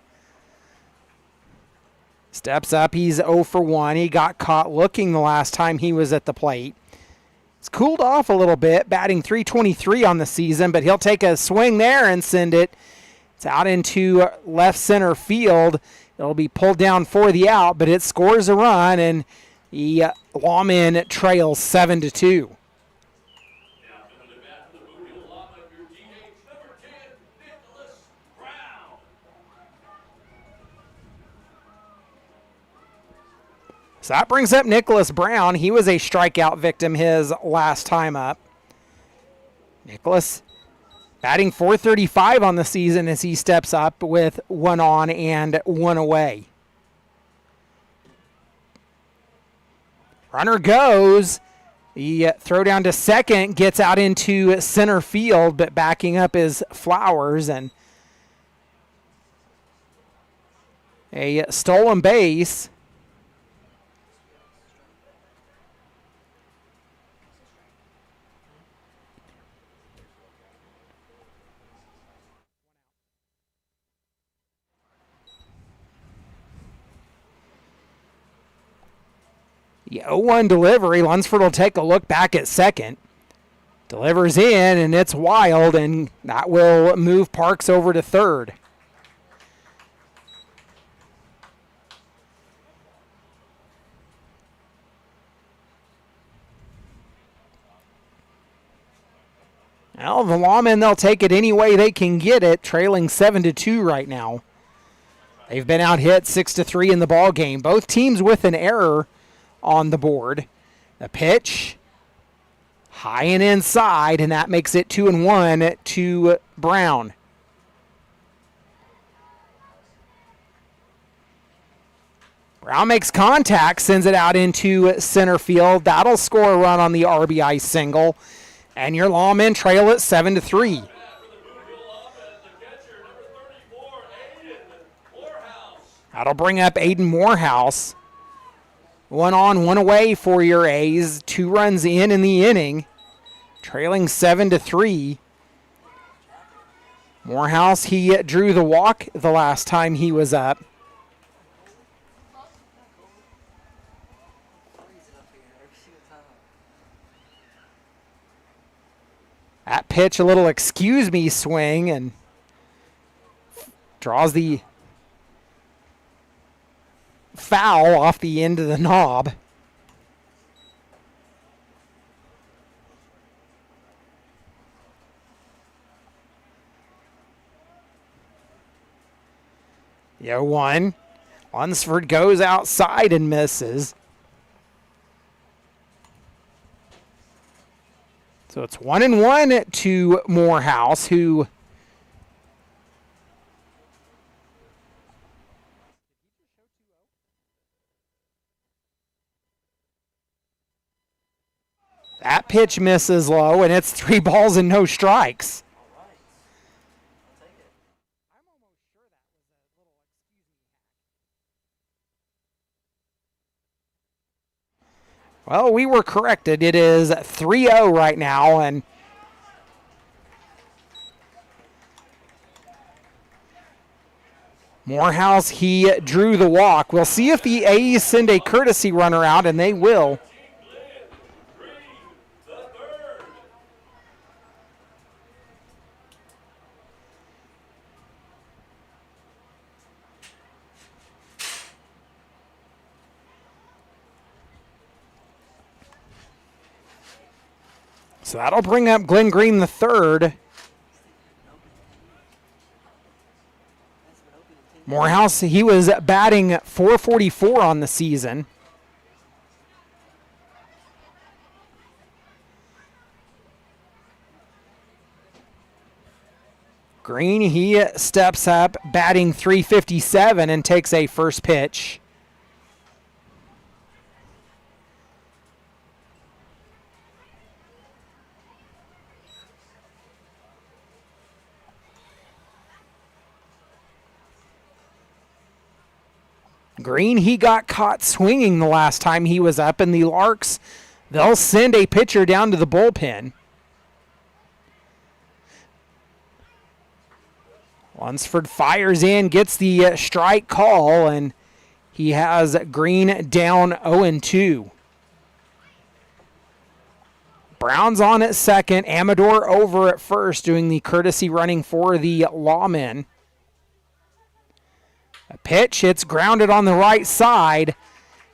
Steps up. He's 0 for 1. He got caught looking the last time he was at the plate. It's cooled off a little bit, batting .323 on the season, but he'll take a swing there and send it. It's out into left center field. It'll be pulled down for the out, but it scores a run, and the Lawmen trails 7-2. So that brings up Nicholas Brown. He was a strikeout victim his last time up. Nicholas batting .435 on the season as he steps up with 1 on and 1 away. Runner goes. The throw down to second gets out into center field, but backing up is Flowers, and a stolen base. The 0-1 delivery. Lunsford will take a look back at second. Delivers in, and it's wild, and that will move Parks over to third. Well, the Lawmen, they'll take it any way they can get it, trailing 7-2 right now. They've been out hit 6-3 in the ball game. Both teams with an error on the board. The pitch, high and inside, and that makes it 2-1 to Brown. Brown makes contact, sends it out into center field. That'll score a run on the RBI single. And your Lawmen trail at 7-3. That'll bring up Aiden Morehouse. 1 on, 1 away for your A's. 2 runs in the inning. Trailing 7-3. Morehouse, he drew the walk the last time he was up. That pitch, a little excuse me swing, and draws the foul off the end of the knob. The 0-1. Lunsford goes outside and misses. So it's 1-1 to Morehouse, who that pitch misses low, and it's 3 balls and no strikes. Well, we were corrected. It is 3-0 right now, and Morehouse, he drew the walk. We'll see if the A's send a courtesy runner out, and they will. So that'll bring up Glenn Green the third. Morehouse, he was batting .444 on the season. Green, he steps up, batting .357 and takes a first pitch. Green, he got caught swinging the last time he was up, and the Larks, they'll send a pitcher down to the bullpen. Lunsford fires in, gets the strike call, and he has Green down 0-2. Brown's on at second, Amador over at first, doing the courtesy running for the Lawmen. A pitch, it's grounded on the right side,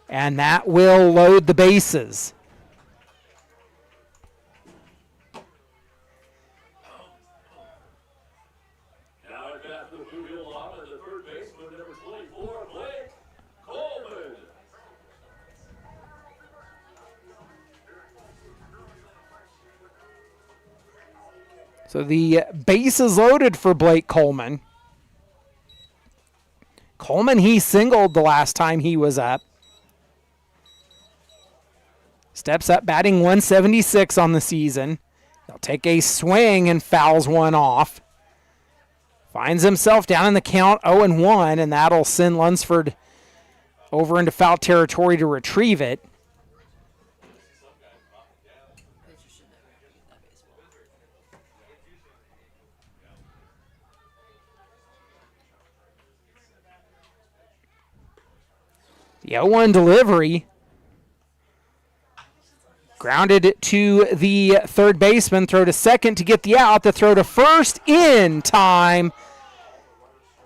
and that will load the bases. Now at bat for the Blue Hill Lawmen, the third baseman, number 24, Blake Coleman. So the base is loaded for Blake Coleman. Coleman, he singled the last time he was up. Steps up, batting .176 on the season. He'll take a swing and fouls one off. Finds himself down in the count 0-1, and that'll send Lunsford over into foul territory to retrieve it. The 0-1 delivery. Grounded to the third baseman. Throw to second to get the out. The throw to first in time.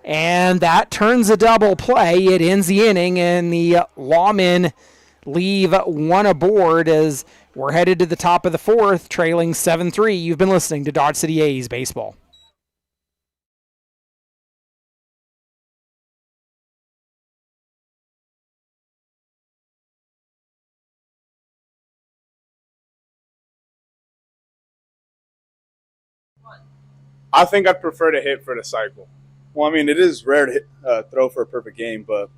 And that turns a double play. It ends the inning, and the Lawmen leave one aboard as we're headed to the top of the fourth, trailing 7-3. You've been listening to Dodge City A's Baseball. I think I'd prefer to hit for the cycle. Well, I mean, it is rare to throw for a perfect game, but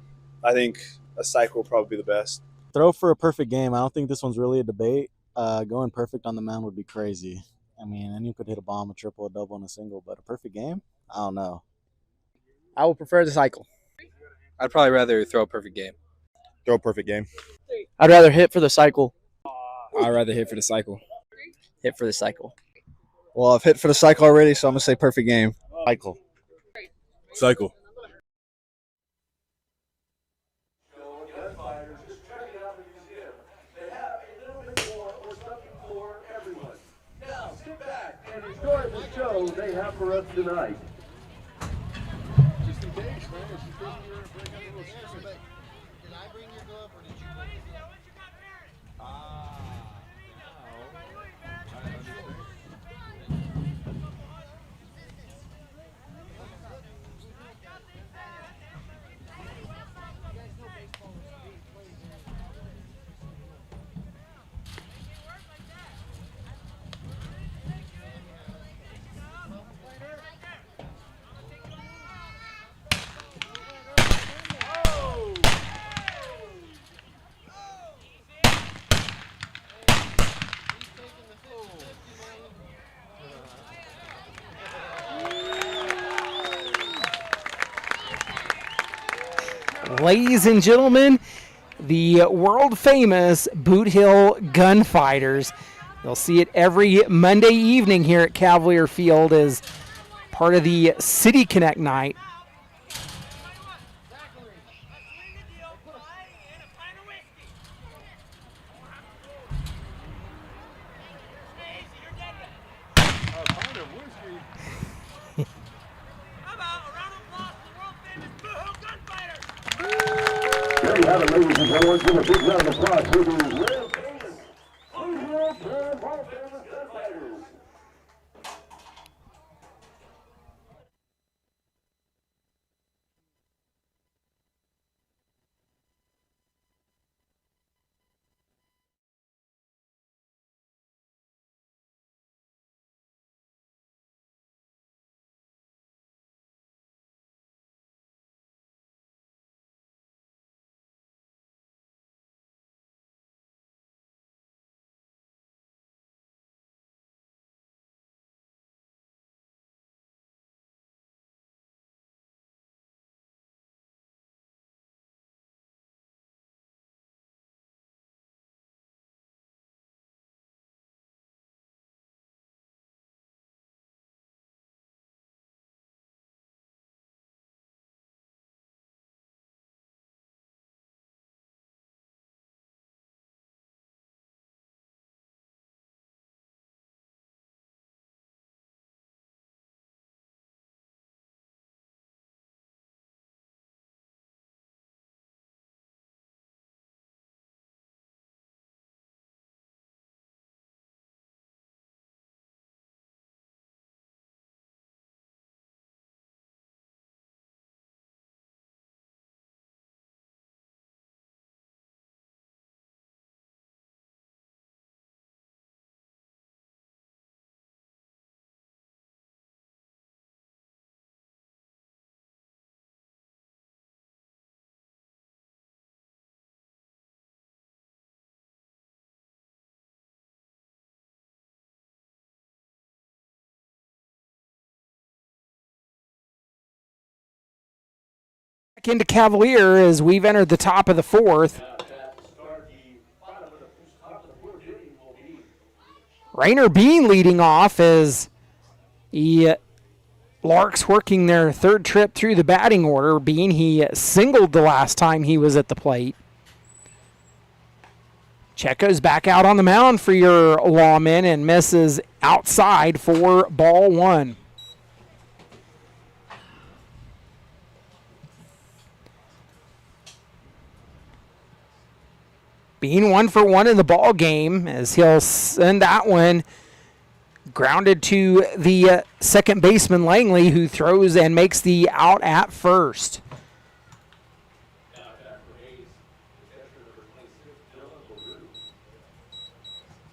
I think a cycle would probably be the best. Throw for a perfect game. I don't think this one's really a debate. Going perfect on the mound would be crazy. I mean, and you could hit a bomb, a triple, a double, and a single, but a perfect game? I don't know. I would prefer the cycle. I'd probably rather throw a perfect game. Throw a perfect game. I'd rather hit for the cycle. I'd rather hit for the cycle. Hit for the cycle. Well, I've hit for the cycle already, so I'm going to say perfect game. Cycle. Cycle. Now sit back and enjoy the show they have for us tonight. Just in case, man. It's just bring your bring a little system. Did I bring your glove or did you bring it? Ladies and gentlemen, the world-famous Boot Hill Gunfighters. You'll see it every Monday evening here at Cavalier Field as part of the City Connect night. There you have it, ladies and gentlemen. Give a big round of applause to the world famous world famous Gunfighters. Back into Cavalier as we've entered the top of the fourth. Rainer Bean leading off as the Larks working their third trip through the batting order. Bean, he singled the last time he was at the plate. Checo's back out on the mound for your Lawmen and misses outside for ball one. Being 1-for-1 in the ball game as he'll send that one grounded to the second baseman Langley, who throws and makes the out at first.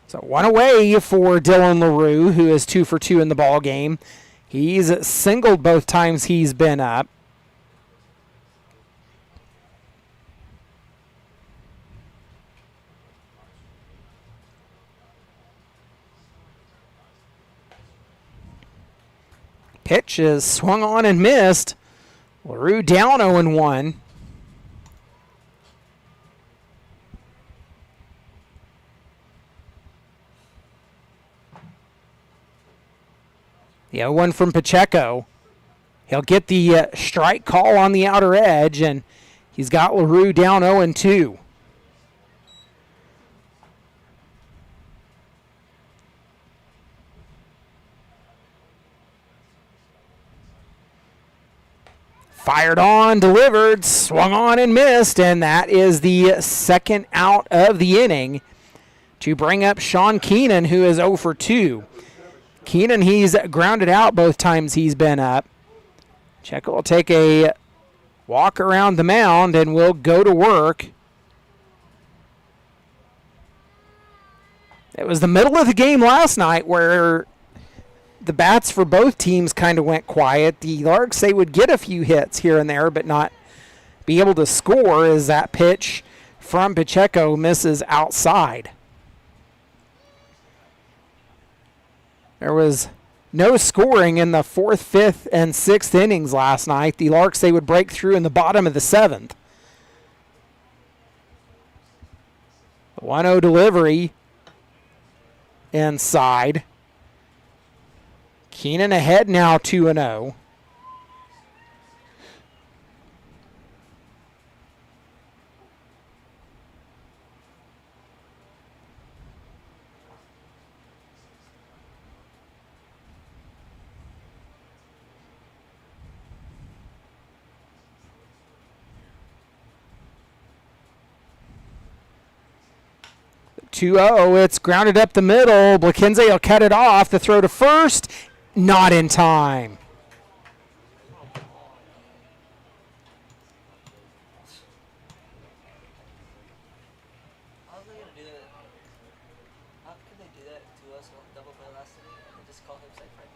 So one away for Dylan LaRue, who is 2-for-2 in the ball game. He's singled both times he's been up. Pitch is swung on and missed. LaRue down 0-1. The 0-1 from Pacheco. He'll get the strike call on the outer edge, and he's got LaRue down 0-2. Fired on, delivered, swung on and missed, and that is the second out of the inning to bring up Sean Keenan, who is 0-for-2. Keenan, he's grounded out both times he's been up. Checo will take a walk around the mound and will go to work. It was the middle of the game last night where the bats for both teams kind of went quiet. The Larks, they would get a few hits here and there, but not be able to score as that pitch from Pacheco misses outside. There was no scoring in the 4th, 5th, and 6th innings last night. The Larks, they would break through in the bottom of the 7th. The 1-0 delivery inside. Keenan ahead now 2-0. The 2-0, it's grounded up the middle. Blakenze will cut it off. The throw to first, not in time. How are they gonna do that? How could they do that to us on double play last inning and just call him safe right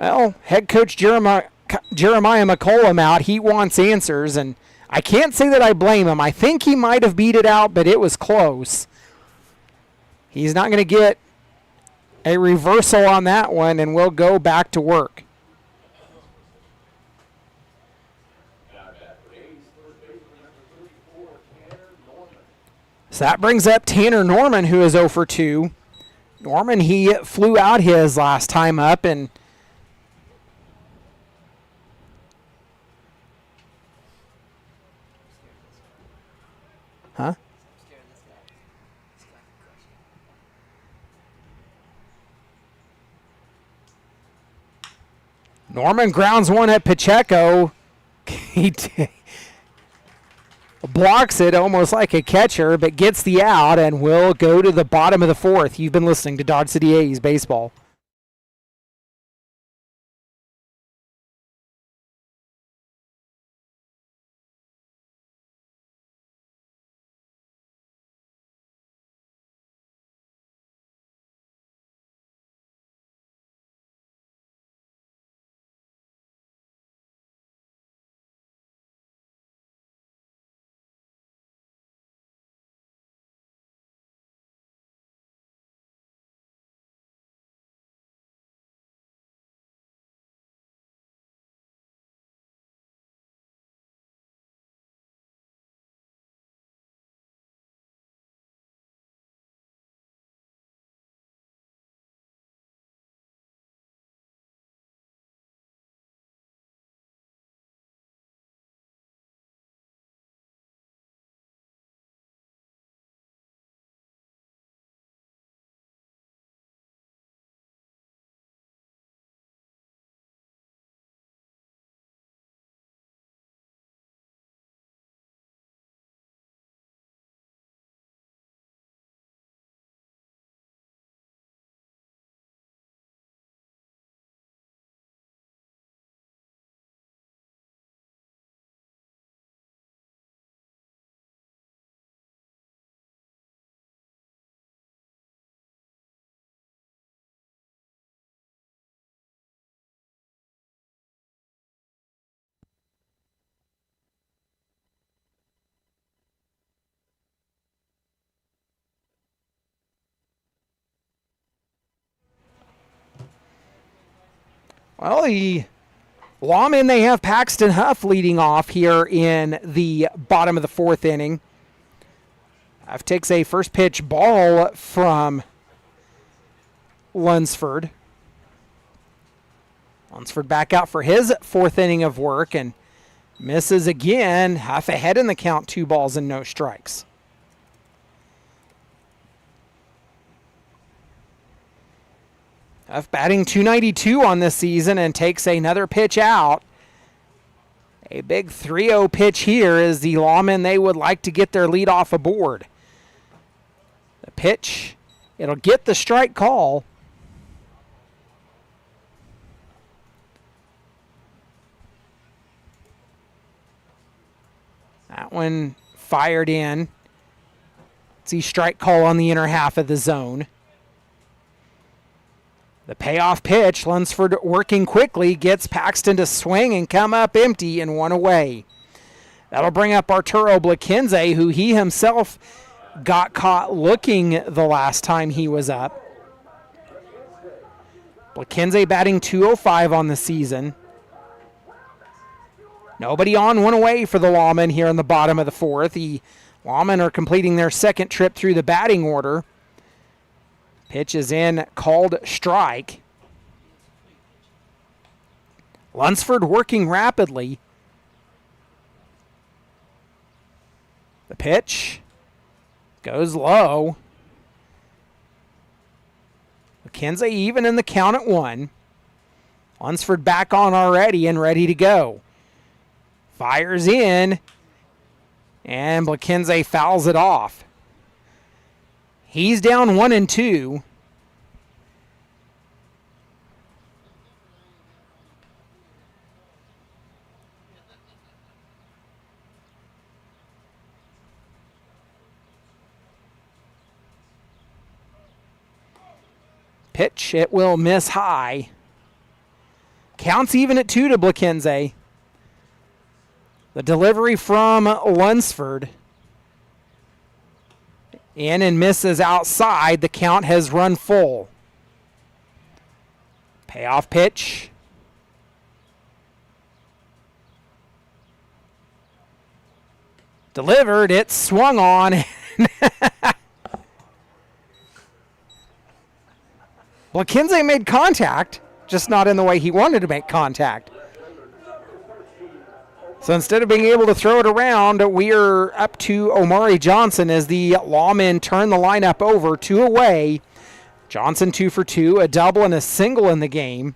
there? Well, head coach Jeremiah McCollum out. He wants answers, and I can't say that I blame him. I think he might have beat it out, but it was close. He's not going to get a reversal on that one, and we'll go back to work. So that brings up Tanner Norman, who is 0-for-2. Norman, he flew out his last time up, and huh? Norman grounds one at Pacheco. He blocks it almost like a catcher, but gets the out and will go to the bottom of the 4th. You've been listening to Dodge City A's Baseball. Well, the Lawmen, they have Paxton Huff leading off here in the bottom of the fourth inning. Huff takes a first pitch ball from Lunsford. Lunsford back out for his fourth inning of work and misses again. Huff ahead in the count, 2 balls and no strikes. Huff batting .292 on this season and takes another pitch out. A big 3-0 pitch here as the Lawmen, they would like to get their lead off aboard. The pitch, it'll get the strike call. That one fired in. See strike call on the inner half of the zone. The payoff pitch, Lunsford working quickly, gets Paxton to swing and come up empty and 1 away. That'll bring up Arturo Blakenze, who he himself got caught looking the last time he was up. Blakenze batting .205 on the season. Nobody on, 1 away for the Lawmen here in the bottom of the fourth. The Lawmen are completing their second trip through the batting order. Pitch is in, called strike. Lunsford working rapidly. The pitch goes low. McKenzie even in the count at 1. Lunsford back on already and ready to go. Fires in, and McKenzie fouls it off. He's down 1-2. Pitch, it will miss high. Counts even at 2 to Blakenze. The delivery from Lunsford. In and misses outside. The count has run full. Payoff pitch. Delivered. It swung on. Blakenze made contact, just not in the way he wanted to make contact. So instead of being able to throw it around, we are up to Omari Johnson as the Lawmen turn the lineup over, 2 away. Johnson 2 for 2, a double and a single in the game.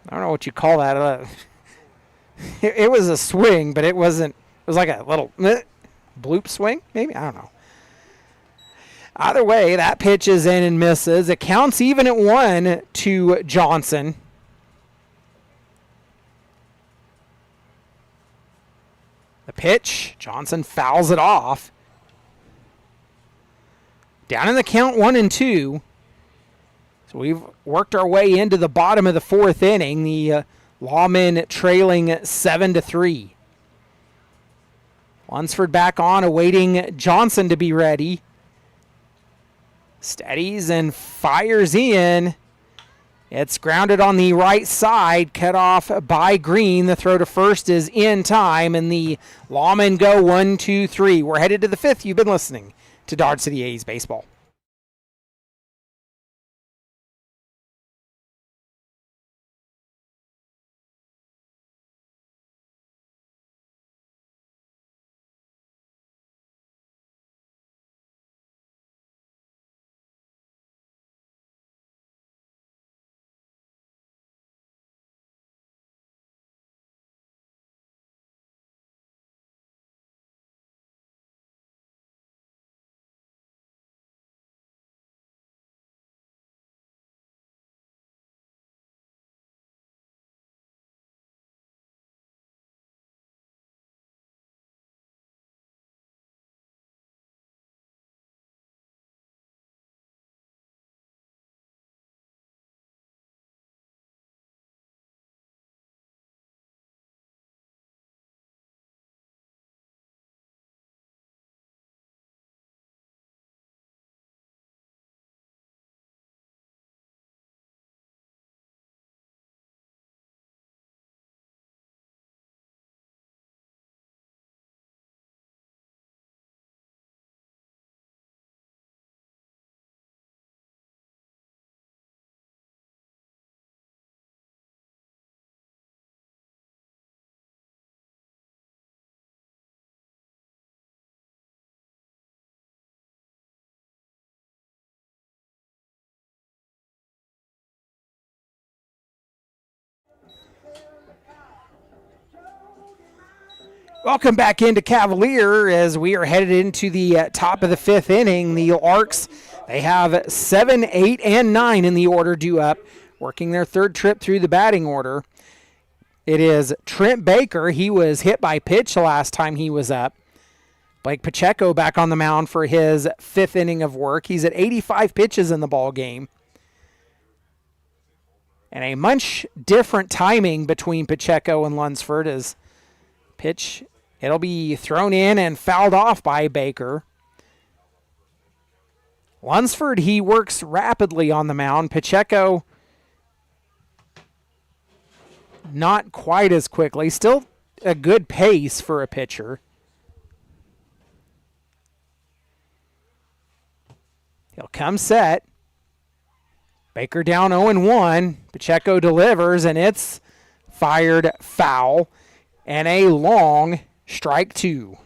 I don't know what you call that. It was a swing, but it wasn't. It was like a little bloop swing, maybe? I don't know. Either way, that pitch is in and misses. It counts even at 1 to Johnson. The pitch, Johnson fouls it off. Down in the count, 1-2. So we've worked our way into the bottom of the fourth inning. The Lawmen trailing 7-3. Lunsford back on, awaiting Johnson to be ready. Steadies and fires in. It's grounded on the right side, cut off by Green. The throw to first is in time, and the Lawmen go 1-2-3. We're headed to the fifth. You've been listening to Dodge City A's Baseball. Welcome back into Cavalier as we are headed into the top of the 5th inning. The Larks, they have 7, 8, and 9 in the order due up, working their third trip through the batting order. It is Trent Baker. He was hit by pitch the last time he was up. Blake Pacheco back on the mound for his 5th inning of work. He's at 85 pitches in the ball game. And a much different timing between Pacheco and Lunsford as pitch, it'll be thrown in and fouled off by Baker. Lunsford, he works rapidly on the mound. Pacheco, not quite as quickly. Still a good pace for a pitcher. He'll come set. Baker down 0-1. Pacheco delivers, and it's fired foul. And a long strike 2.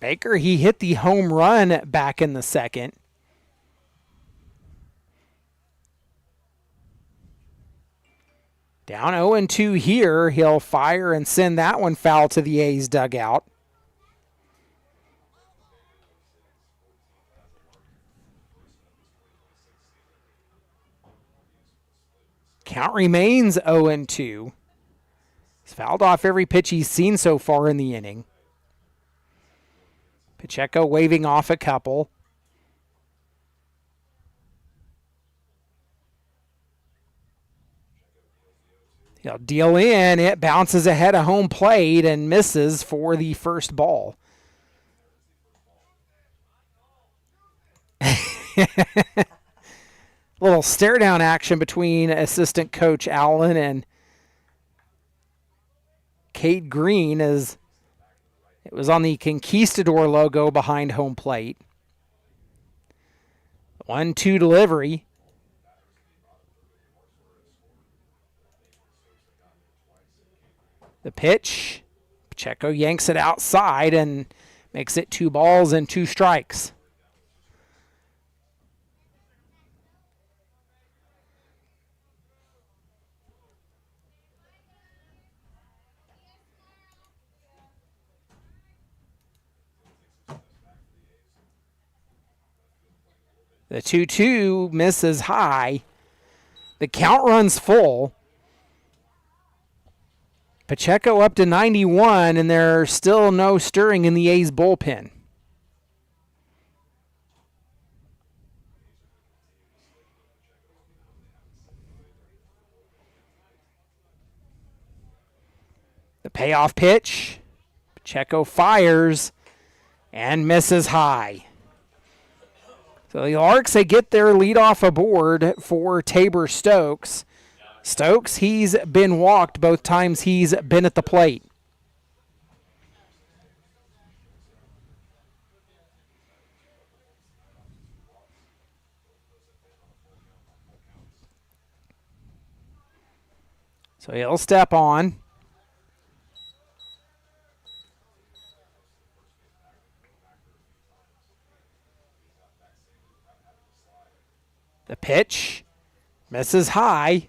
Baker, he hit the home run back in the 2nd. Down 0-2 here. He'll fire and send that one foul to the A's dugout. Count remains 0-2. He's fouled off every pitch he's seen so far in the inning. Pacheco waving off a couple. He'll deal in. It bounces ahead of home plate and misses for the first ball. Little stare down action between assistant coach Allen and Cade Green as it was on the Conquistador logo behind home plate. 1-2 delivery. The pitch. Pacheco yanks it outside and makes it 2 balls and 2 strikes. The 2-2 misses high. The count runs full. Pacheco up to 91, and there's still no stirring in the A's bullpen. The payoff pitch. Pacheco fires and misses high. So the Larks, they get their leadoff aboard for Tabor Stokes. Stokes, he's been walked both times he's been at the plate. So he'll step on. The pitch misses high.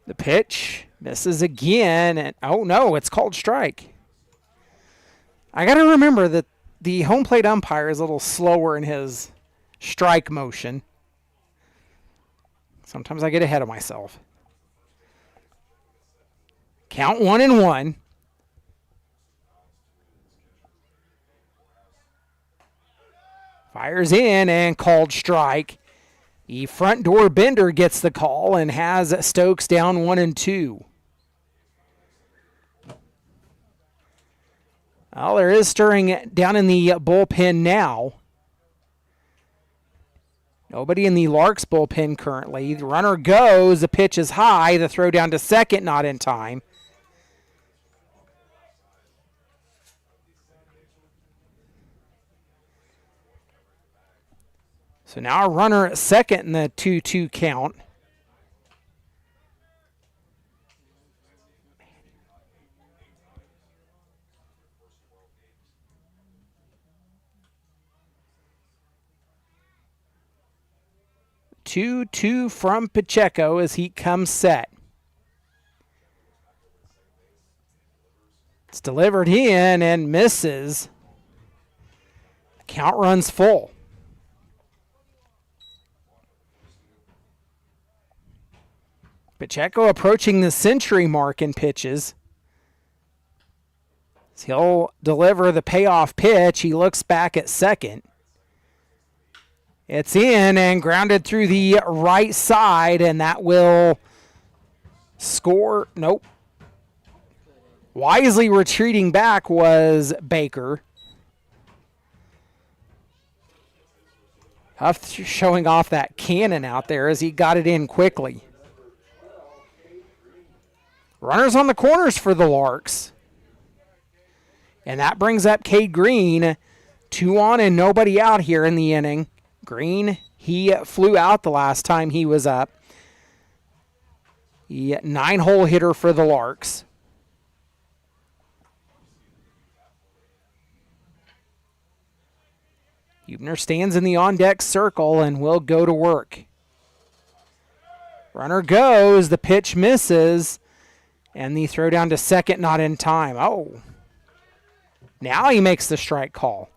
The pitch misses again, and oh no, it's called strike. I got to remember that the home plate umpire is a little slower in his strike motion. Sometimes I get ahead of myself. Count 1-1. Fires in and called strike. The front door bender gets the call and has Stokes down 1-2. Well, there is stirring down in the bullpen now. Nobody in the Larks bullpen currently. The runner goes. The pitch is high. The throw down to second, not in time. So now a runner at second in the 2-2 count. Two from Pacheco as he comes set. It's delivered in and misses. Count runs full. Pacheco approaching the century mark in pitches. He'll deliver the payoff pitch. He looks back at second. It's in and grounded through the right side, and that will score. Nope. Wisely retreating back was Baker. Huff showing off that cannon out there as he got it in quickly. Runners on the corners for the Larks. And that brings up Cade Green. 2 on and nobody out here in the inning. Green, he flew out the last time he was up. He 9-hole hitter for the Larks. Huebner stands in the on-deck circle and will go to work. Runner goes, the pitch misses, and the throw down to second not in time. Oh, now he makes the strike call.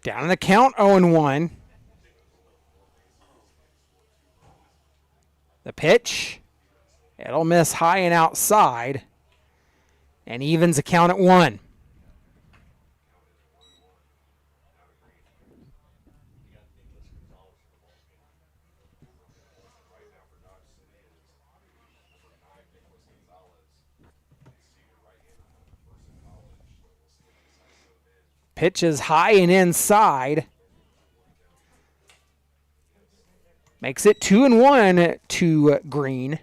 Down in the count, 0-1. The pitch, it'll miss high and outside, and evens the count at 1. Pitch is high and inside. Makes it 2-1 to Green.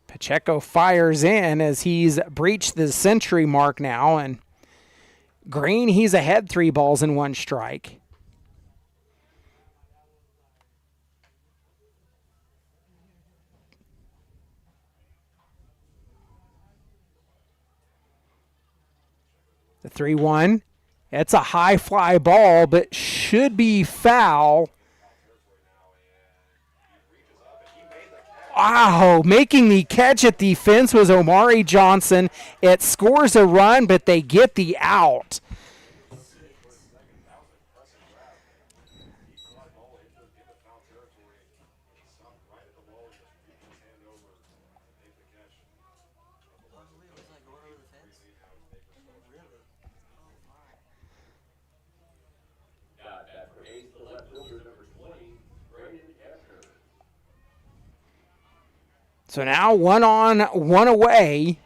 Pacheco fires in as he's breached the century mark now, and Green, he's ahead 3 balls and 1 strike. The 3-1. It's a high fly ball, but should be foul. Wow, making the catch at the fence was Omari Johnson. It scores a run, but they get the out. So now 1 on, 1 away.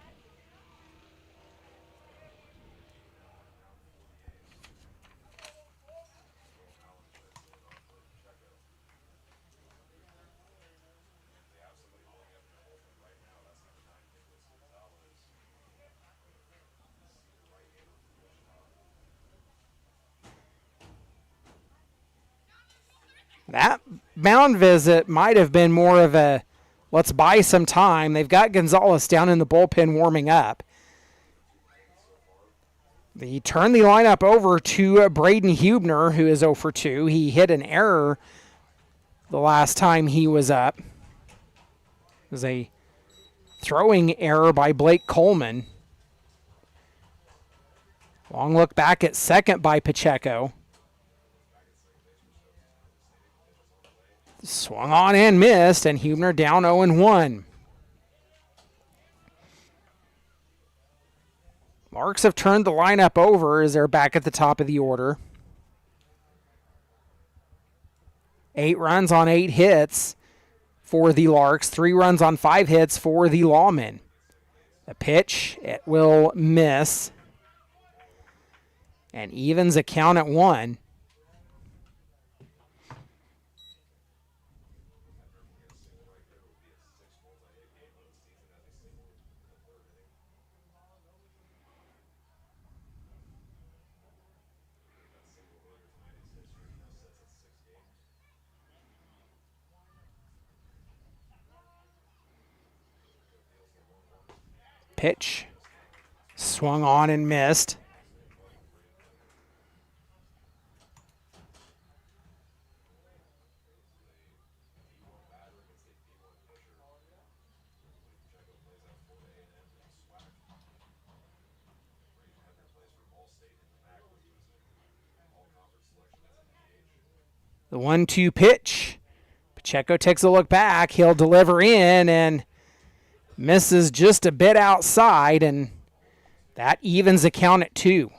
That mound visit might have been more of a let's buy some time. They've got Gonzalez down in the bullpen warming up. They turn the lineup over to Braden Huebner, who is 0 for 2. He hit an error the last time he was up. It was a throwing error by Blake Coleman. Long look back at second by Pacheco. Swung on and missed, and Huebner down 0-1. Larks have turned the lineup over as they're back at the top of the order. 8 runs on 8 hits for the Larks. 3 runs on 5 hits for the Lawmen. The pitch, it will miss. And evens a count at 1. Pitch swung on and missed. The 1-2 pitch. Pacheco takes a look back. He'll deliver in and misses just a bit outside, and that evens the count at 2.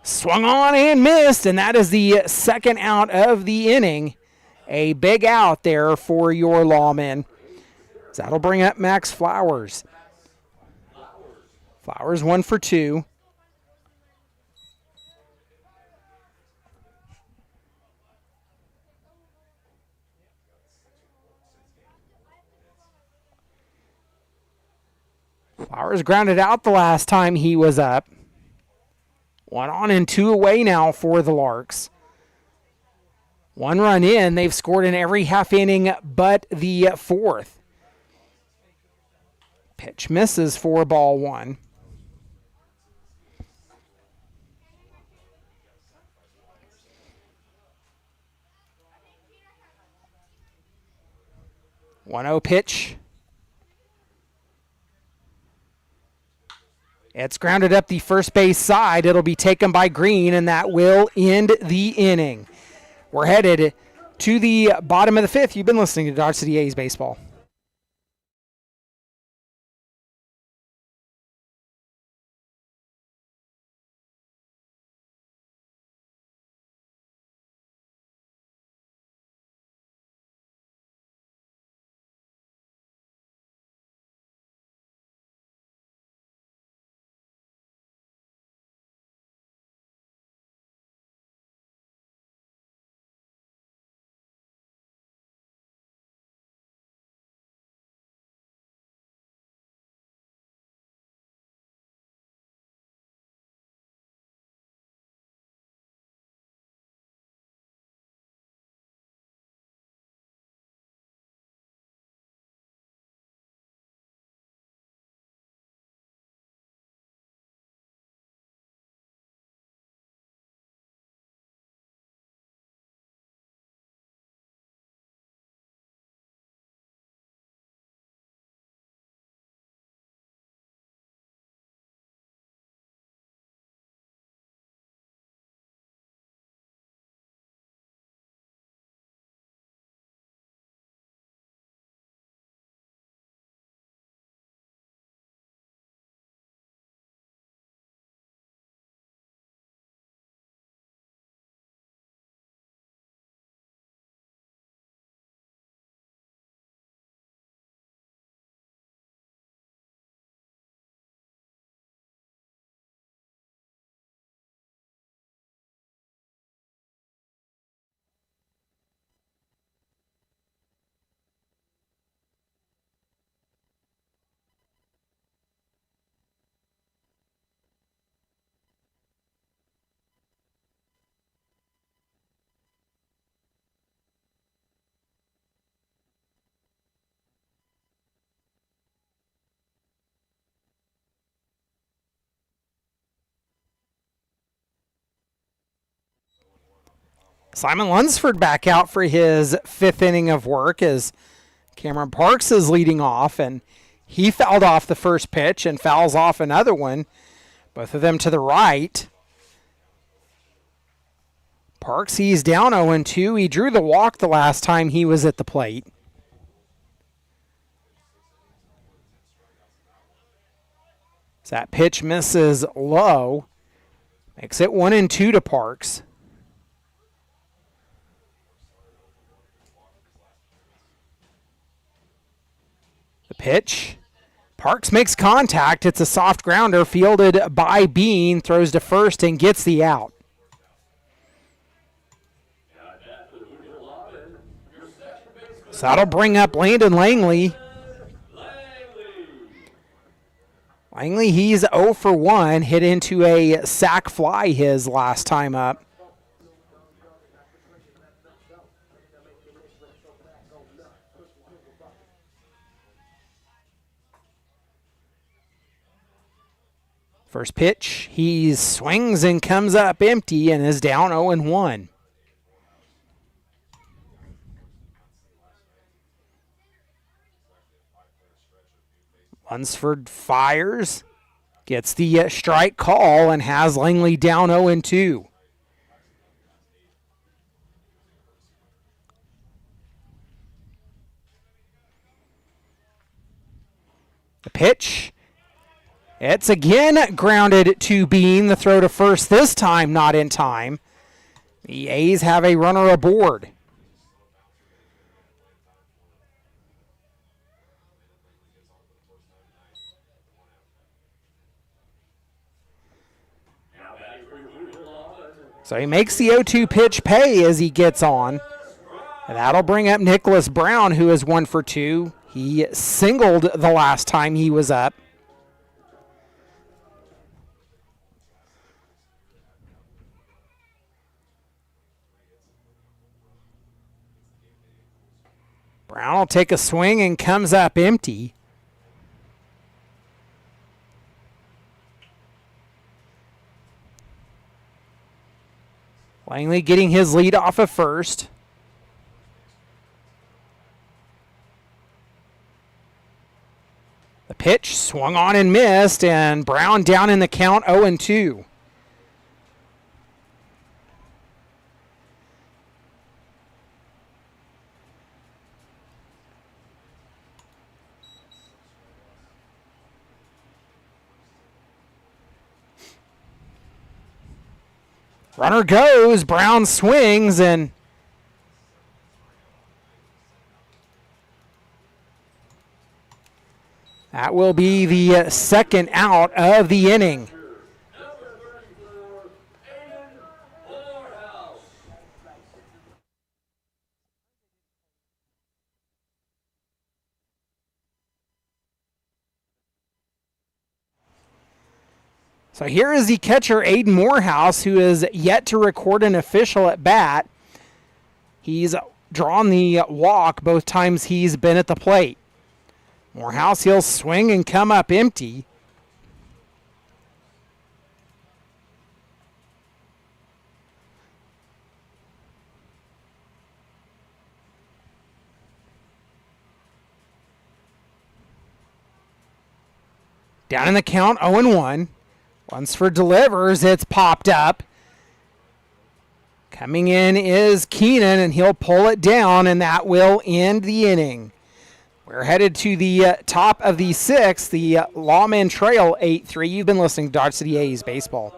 Swung on and missed, and that is the second out of the inning. A big out there for your Lawmen. So that'll bring up Max Flowers. Flowers 1 for 2. Flowers grounded out the last time he was up. 1 on and 2 away now for the Larks. 1 run in. They've scored in every half inning but the 4th. Pitch misses for ball 1. One-oh pitch. It's grounded up the first base side. It'll be taken by Green, and that will end the inning. We're headed to the bottom of the 5th. You've been listening to Dodge City A's Baseball. Simon Lunsford back out for his 5th inning of work as Cameron Parks is leading off, and He fouled off the first pitch and fouls off another one. Both of them to the right. Parks, he's down 0-2. He drew the walk the last time he was at the plate. So that pitch misses low. Makes it 1-2 to Parks. The pitch. Parks makes contact. It's a soft grounder fielded by Bean. Throws to first and gets the out. So that'll bring up Landon Langley. Langley, he's 0 for 1. Hit into a sac fly his last time up. First pitch, he swings and comes up empty and is down 0-1. Lunsford fires, gets the strike call, and has Langley down 0-2. The pitch. It's again grounded to Bean. The throw to first this time not in time. The A's have a runner aboard. So he makes the 0-2 pitch pay as he gets on. And that'll bring up Nicholas Brown, who is 1 for 2. He singled the last time he was up. Brown will take a swing and comes up empty. Langley getting his lead off of first. The pitch swung on and missed, and Brown down in the count 0-2. Runner goes, Brown swings, and that will be the second out of the inning. So here is the catcher, Aiden Morehouse, who is yet to record an official at bat. He's drawn the walk both times he's been at the plate. Morehouse, he'll swing and come up empty. Down in the count, 0-1. Lunsford delivers, it's popped up. Coming in is Keenan, and he'll pull it down, and that will end the inning. We're headed to the top of the sixth, the Lawman Trail 8-3. You've been listening to Dodge City A's Baseball.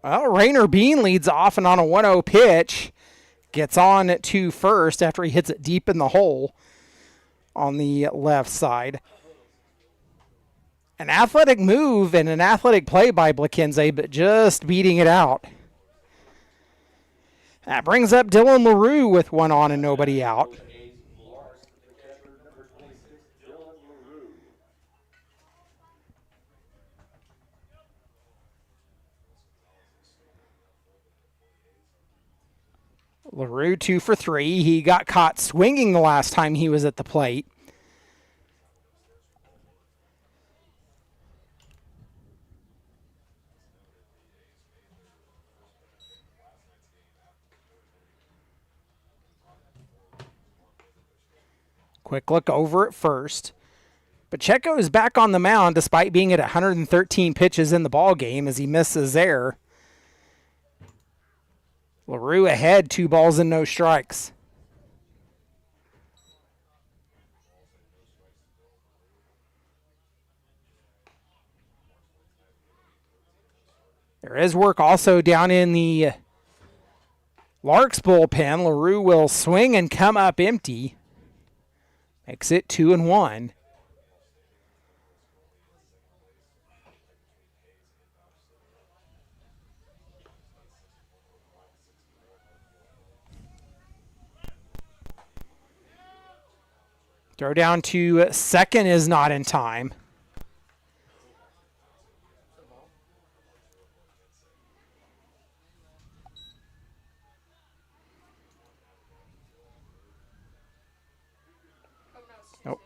Well, Rainer Bean leads off, and on a 1-0 pitch, gets on to first after he hits it deep in the hole on the left side. An athletic move and an athletic play by Blakenze, but just beating it out. That brings up Dylan LaRue with one on and nobody out. LaRue 2 for 3. He got caught swinging the last time he was at the plate. Quick look over at first. Pacheco is back on the mound despite being at 113 pitches in the ball game as he misses there. LaRue ahead, 2 balls and no strikes. There is work also down in the Larks bullpen. LaRue will swing and come up empty. Makes it 2-1. Throw down to second is not in time. Nope.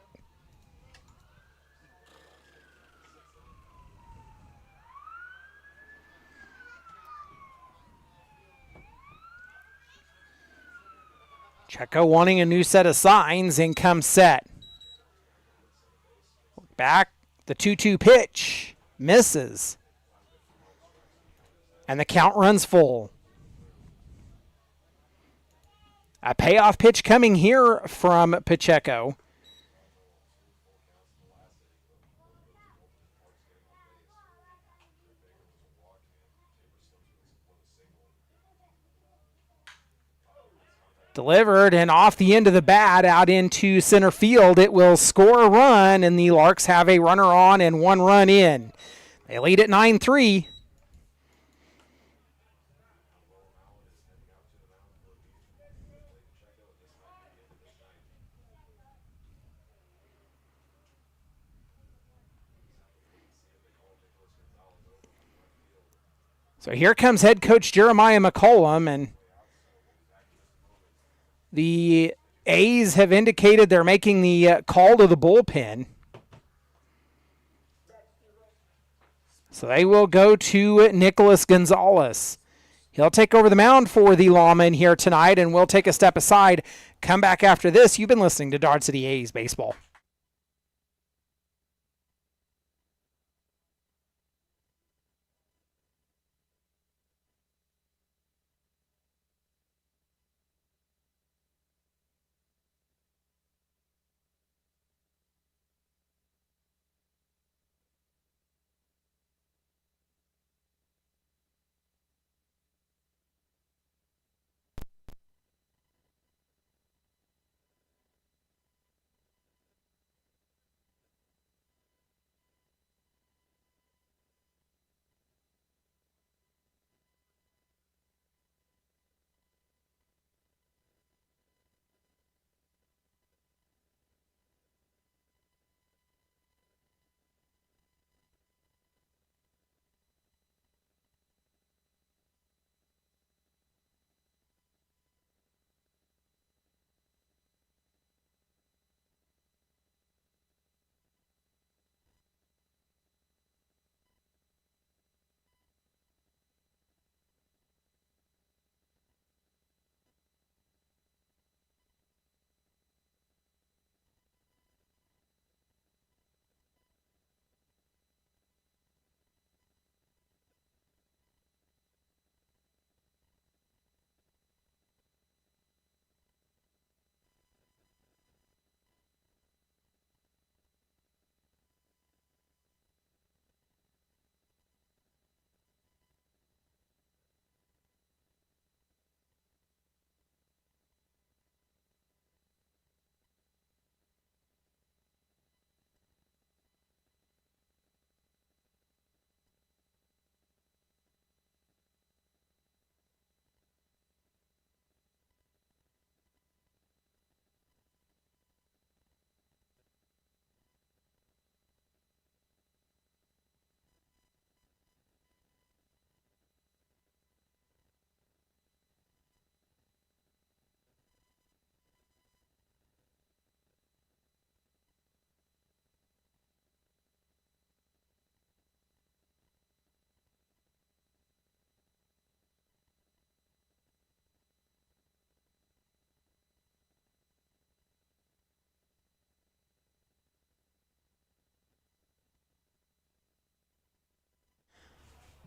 Checo wanting a new set of signs. In comes set. Back, the 2-2 pitch. Misses. And the count runs full. A payoff pitch coming here from Pacheco. Delivered and off the end of the bat out into center field. It will score a run, and the Larks have a runner on and 1 run in. They lead at 9-3. So here comes head coach Jeremiah McCollum, and the A's have indicated they're making the call to the bullpen. So they will go to Nicholas Gonzalez. He'll take over the mound for the Lawmen here tonight, and we'll take a step aside. Come back after this. You've been listening to Dart City A's Baseball.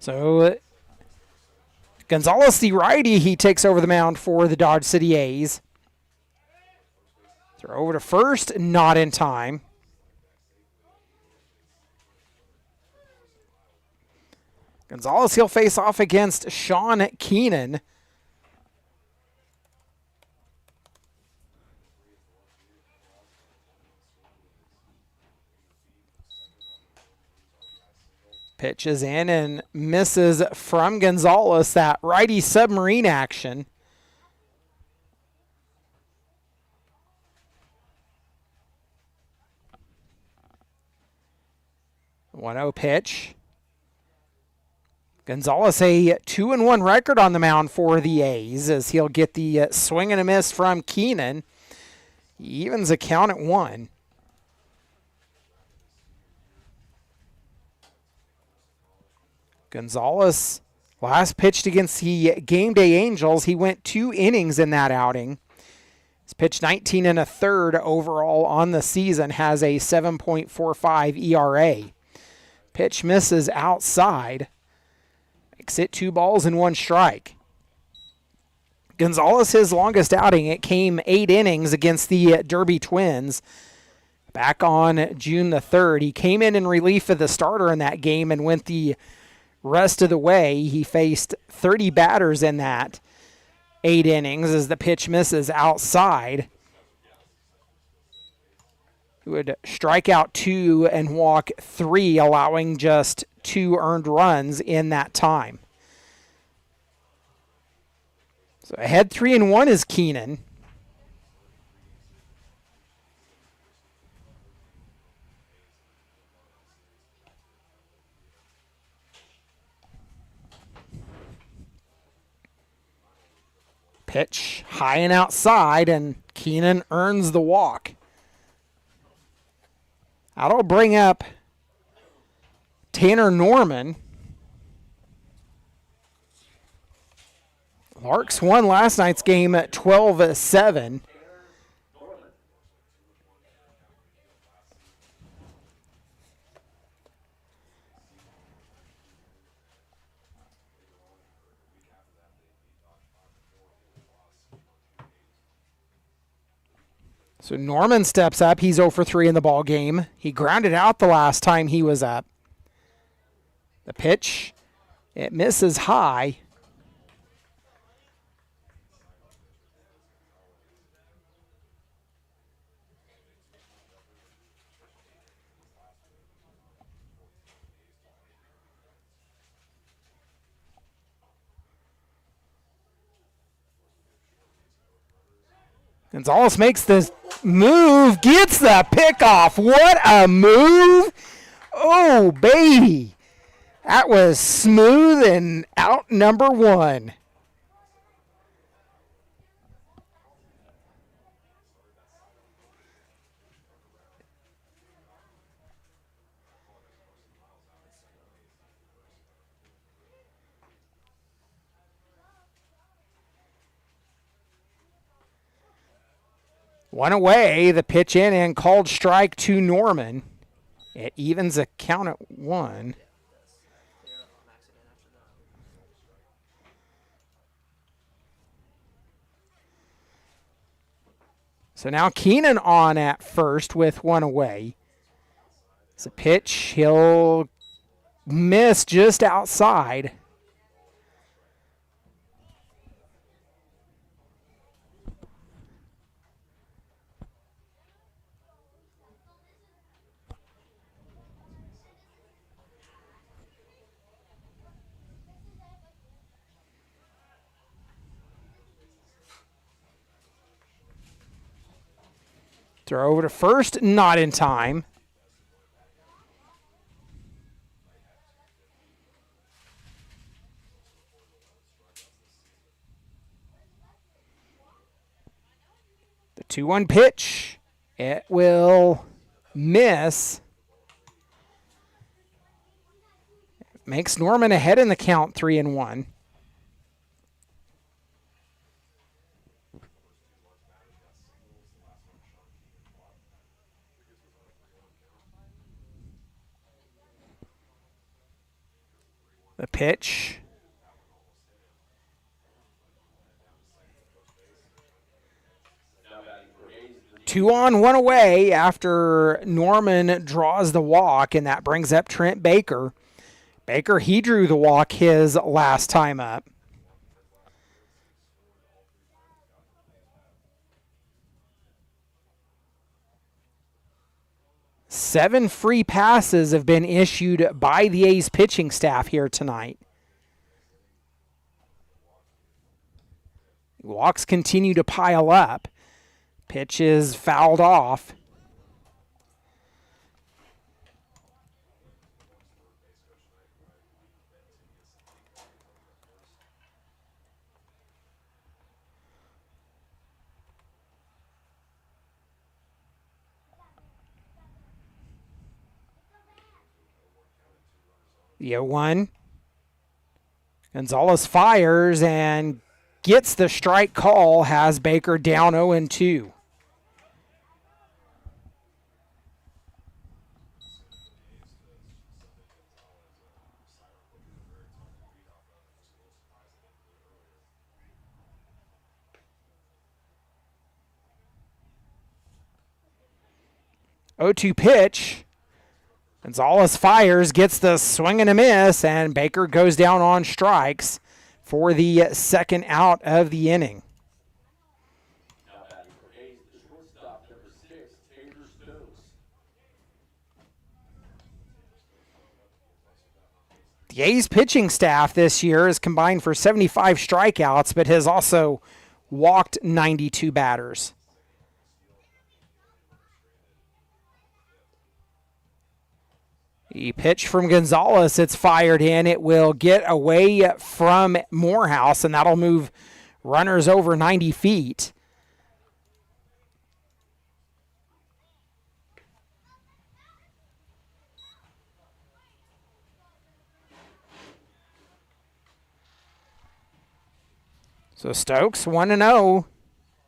So Gonzalez, the righty, he takes over the mound for the Dodge City A's. Throw over to first, not in time. Gonzalez, he'll face off against Sean Keenan. Pitches in and misses from Gonzalez, that righty submarine action. 1-0 pitch. Gonzalez, a 2-1 record on the mound for the A's as he'll get the swing and a miss from Keenan. He evens a count at 1. Gonzalez last pitched against the Game Day Angels. He went 2 innings in that outing. He's pitched 19 1/3 overall on the season, has a 7.45 ERA. Pitch misses outside. Makes it 2 balls and 1 strike. Gonzalez, his longest outing, it came 8 innings against the Derby Twins back on June the 3rd. He came in relief of the starter in that game and went the rest of the way. He faced 30 batters in that 8 innings as the pitch misses outside. He would strike out 2 and walk 3, allowing just 2 earned runs in that time. So ahead 3-1 is Keenan. Pitch high and outside, and Keenan earns the walk. That'll bring up Tanner Norman. Larks won last night's game at 12-7. So Norman steps up. He's 0 for 3 in the ball game. He grounded out the last time he was up. The pitch, it misses high. Gonzalez makes this move, gets the pickoff. What a move. Oh, baby. That was smooth and out number 1. One away, the pitch in and called strike to Norman. It evens a count at 1. So now Keenan on at first with 1 away. It's a pitch. He'll miss just outside. Throw over to first, not in time. The 2-1 pitch, it will miss. Makes Norman ahead in the count, 3-1. The pitch. Two on, one away after Norman draws the walk, and that brings up Trent Baker. Baker, he drew the walk his last time up. Seven free passes have been issued by the A's pitching staff here tonight. Walks continue to pile up. Pitch is fouled off. The 0-1. Gonzalez fires and gets the strike call, has Baker down 0-2. O2 pitch. Gonzalez fires, gets the swing and a miss, and Baker goes down on strikes for the second out of the inning. The A's pitching staff this year is combined for 75 strikeouts, but has also walked 92 batters. The pitch from Gonzalez, it's fired in. It will get away from Morehouse, and that'll move runners over 90 feet. So Stokes 1-0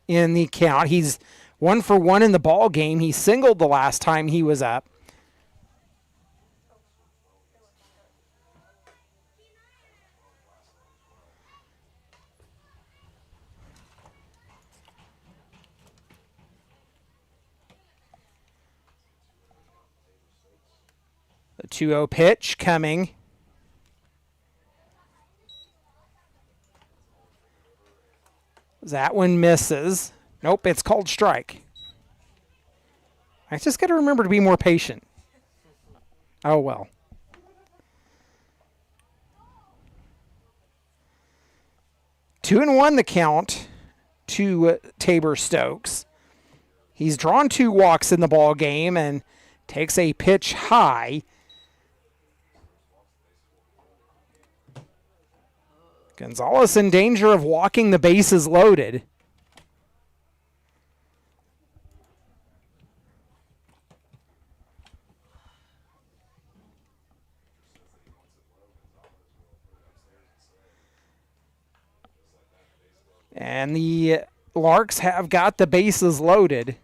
in the count. He's 1 for 1 in the ball game. He singled the last time he was up. The 2-0 pitch coming. That one misses. Nope, it's called strike. I just got to remember to be more patient. Oh, well. Two and one the count to Tabor Stokes. He's drawn 2 walks in the ball game and takes a pitch high. Gonzalez in danger of walking the bases loaded. And the Larks have got the bases loaded.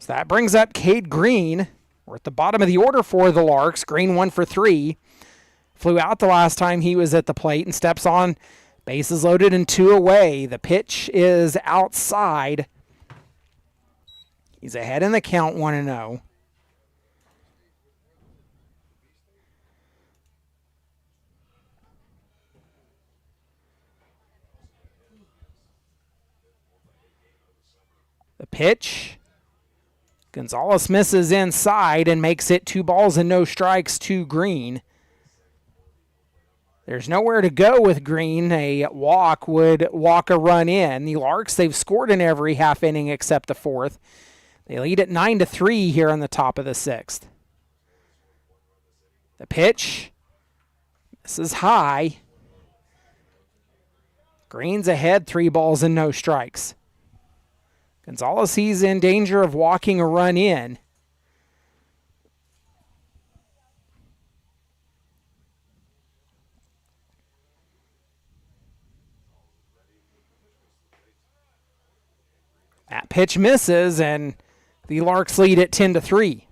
So that brings up Cade Green. We're at the bottom of the order for the Larks. Green 1 for 3. Flew out the last time he was at the plate and steps on. Bases loaded and 2 away. The pitch is outside. He's ahead in the count 1-0. The pitch. Gonzalez misses inside and makes it 2 balls and no strikes to Green. There's nowhere to go with Green. A walk would walk a run in. The Larks, they've scored in every half inning except the 4th. They lead at 9-3 here on the top of the 6th. The pitch. This is high. Green's ahead, 3 balls and no strikes. Gonzalez, he's in danger of walking a run in. That pitch misses, and the Larks lead at 10-3.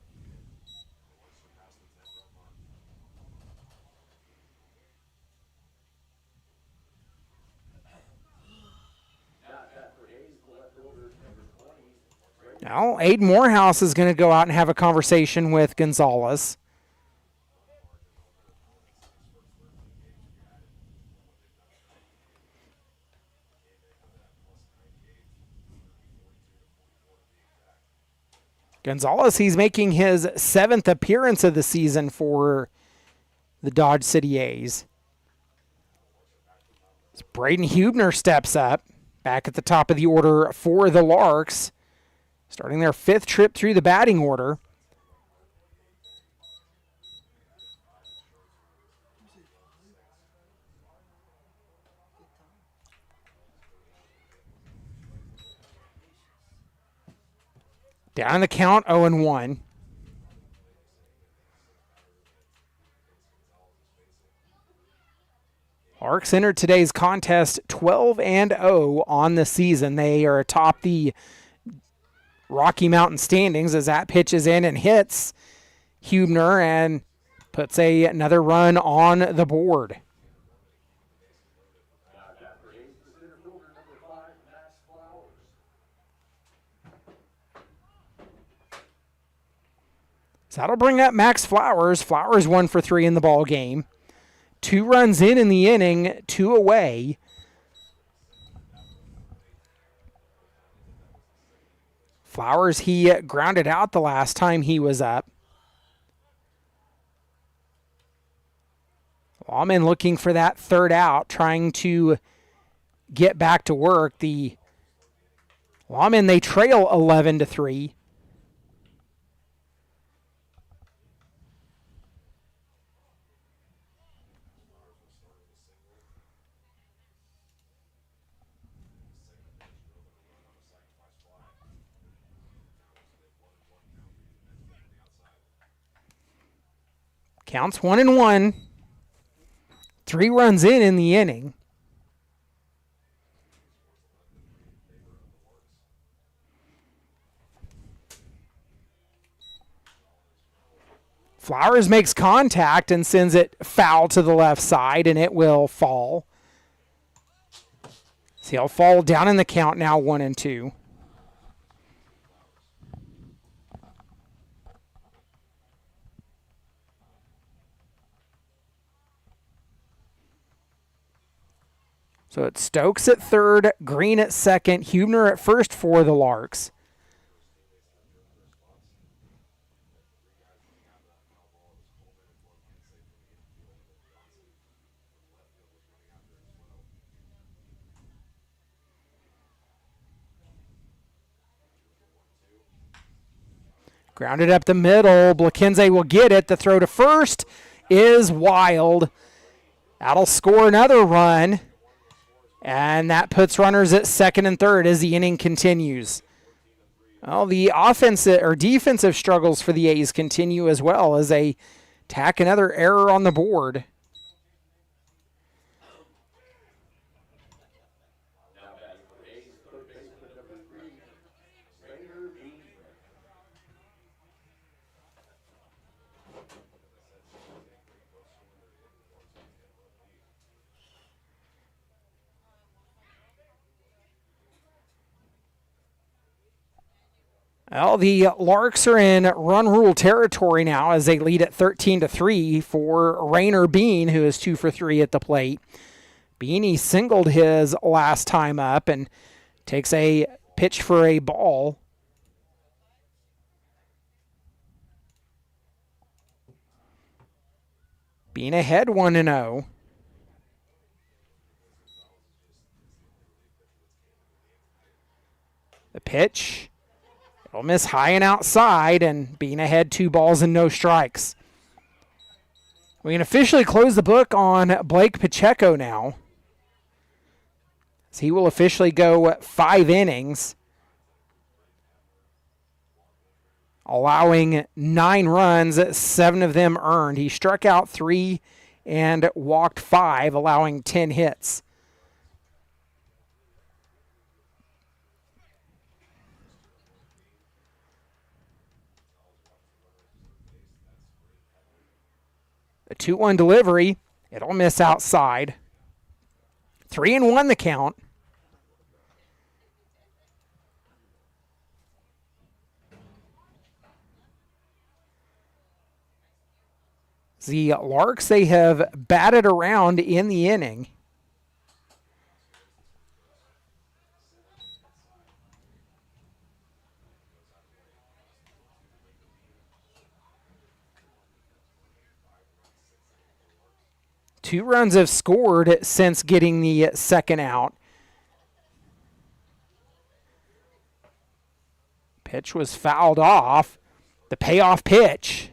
Now, Aiden Morehouse is going to go out and have a conversation with Gonzalez. Gonzalez, he's making his 7th appearance of the season for the Dodge City A's. As Braden Hubner steps up, back at the top of the order for the Larks, starting their 5th trip through the batting order. Down the count, 0-1. Larks entered today's contest 12-0 on the season. They are atop the Rocky Mountain standings as that pitches in and hits Hubner and puts another run on the board. So that'll bring up Max Flowers. Flowers 1 for 3 in the ball game. 2 runs in the inning, 2 away. Flowers, he grounded out the last time he was up. Lawman looking for that 3rd out, trying to get back to work. The Lawman, they trail 11-3. Counts 1-1. 3 runs in the inning. Flowers makes contact and sends it foul to the left side, and it will fall. So he'll fall down in the count now, 1-2. So it's Stokes at 3rd, Green at 2nd, Hubner at 1st for the Larks. Grounded up the middle. Blakenze will get it. The throw to first is wild. That'll score another run. And that puts runners at 2nd and 3rd as the inning continues. Well, the offensive or defensive struggles for the A's continue as well as they tack another error on the board. Well, the Larks are in run rule territory now as they lead at 13-3 for Rainer Bean, who is 2 for 3 at the plate. Beanie singled his last time up and takes a pitch for a ball. Bean ahead 1-0. The pitch. It'll miss high and outside, and Bean ahead 2 balls and no strikes. We can officially close the book on Blake Pacheco now, as he will officially go 5 innings, allowing 9 runs, 7 of them earned. He struck out 3 and walked 5, allowing 10 hits. A 2-1 delivery. It'll miss outside. 3-1 the count. The Larks, they have batted around in the inning. Two runs have scored since getting the second out. Pitch was fouled off. The payoff pitch.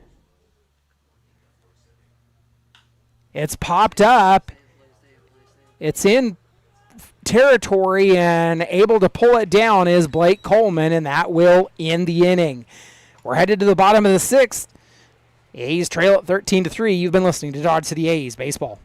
It's popped up. It's in territory, and able to pull it down is Blake Coleman, and that will end the inning. We're headed to the bottom of the sixth. A's trail at 13-3. You've been listening to Dodge City A's Baseball.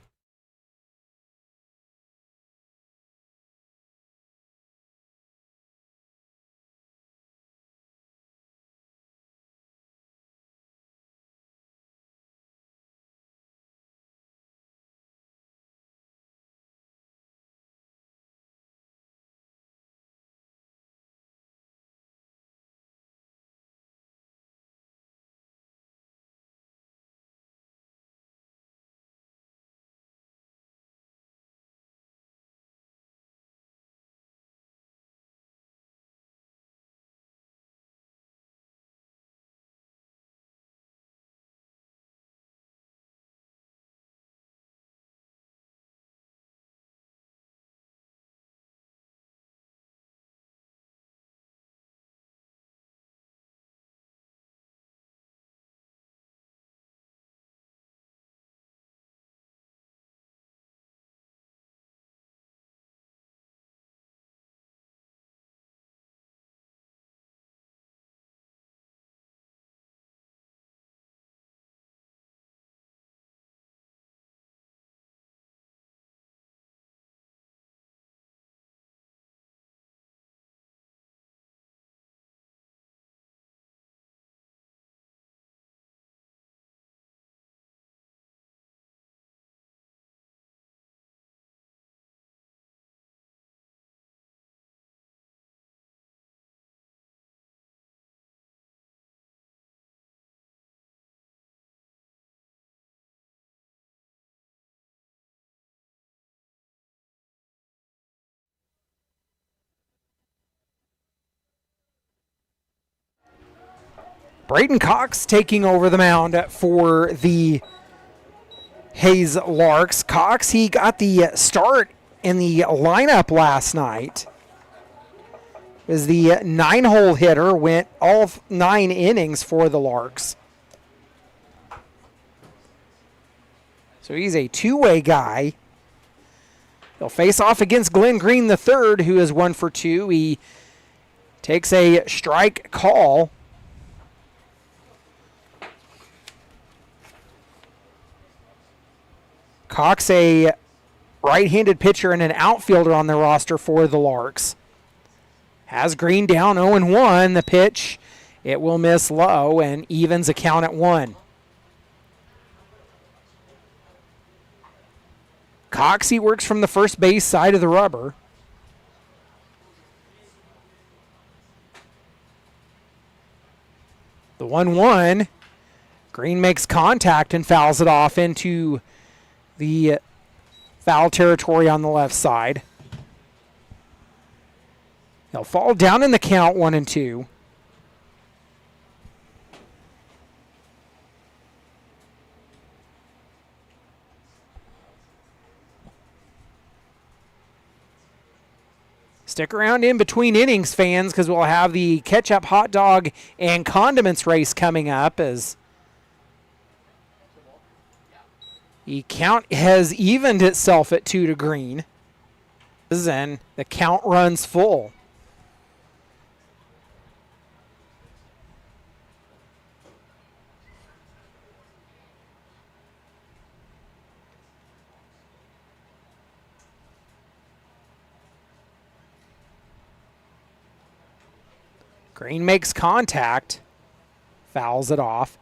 Braden Cox taking over the mound for the Hayes Larks. Cox, he got the start in the lineup last night. As the 9-hole hitter, went all 9 innings for the Larks. So he's a two-way guy. He'll face off against Glenn Green III, who is 1 for 2. He takes a strike call. Cox, a right-handed pitcher and an outfielder on the roster for the Larks. Has Green down 0-1. The pitch, it will miss low and evens a count at 1. Cox, he works from the first base side of the rubber. The 1-1. Green makes contact and fouls it off into the foul territory on the left side. He'll fall down in the count 1-2. Stick around in between innings, fans, because we'll have the ketchup, hot dog, and condiments race coming up as the count has evened itself at 2 to Green. And the count runs full. Green makes contact, fouls it off.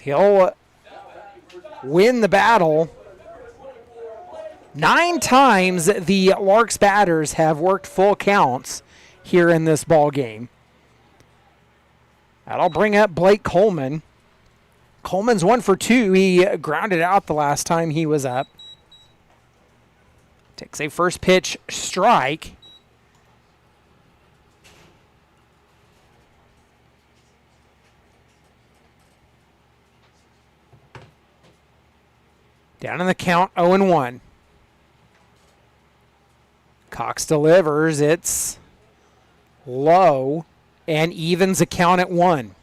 He'll win the battle. 9 times the Larks batters have worked full counts here in this ball game. That'll bring up Blake Coleman. Coleman's 1 for 2. He grounded out the last time he was up. Takes a first pitch strike. Down in the count, 0-1. Cox delivers. It's low and evens the count at 1.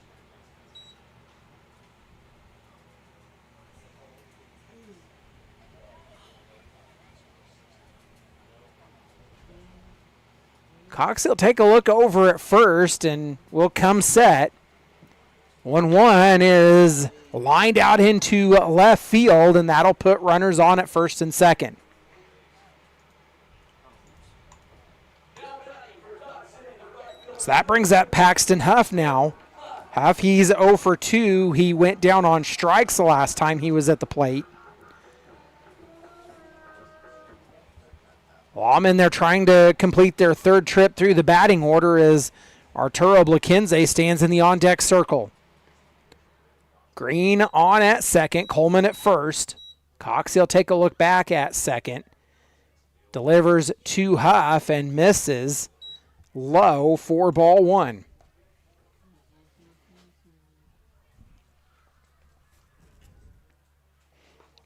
Cox will take a look over at first and will come set. 1-1 is lined out into left field, and that'll put runners on at first and second. So that brings up Paxton Huff now. Huff, he's 0 for 2. He went down on strikes the last time he was at the plate. Lawman, they're trying to complete their third trip through the batting order as Arturo Blaquinze stands in the on-deck circle. Green on at second, Coleman at first. Cox, he'll take a look back at second. Delivers to Huff and misses. Low for ball 1.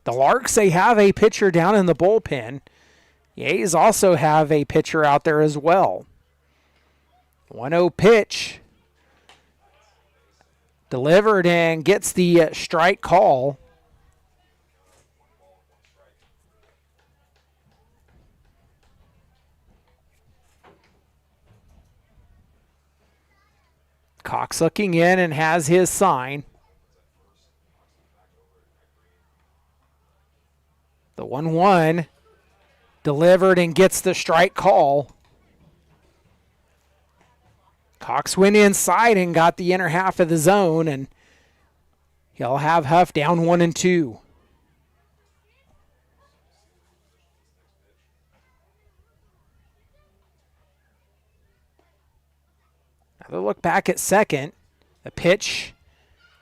The Larks, they have a pitcher down in the bullpen. The A's also have a pitcher out there as well. 1-0 pitch. Delivered and gets the strike call. Cox looking in and has his sign. The 1-1 delivered and gets the strike call. Cox went inside and got the inner half of the zone, and he'll have Huff down 1-2. Another look back at second. The pitch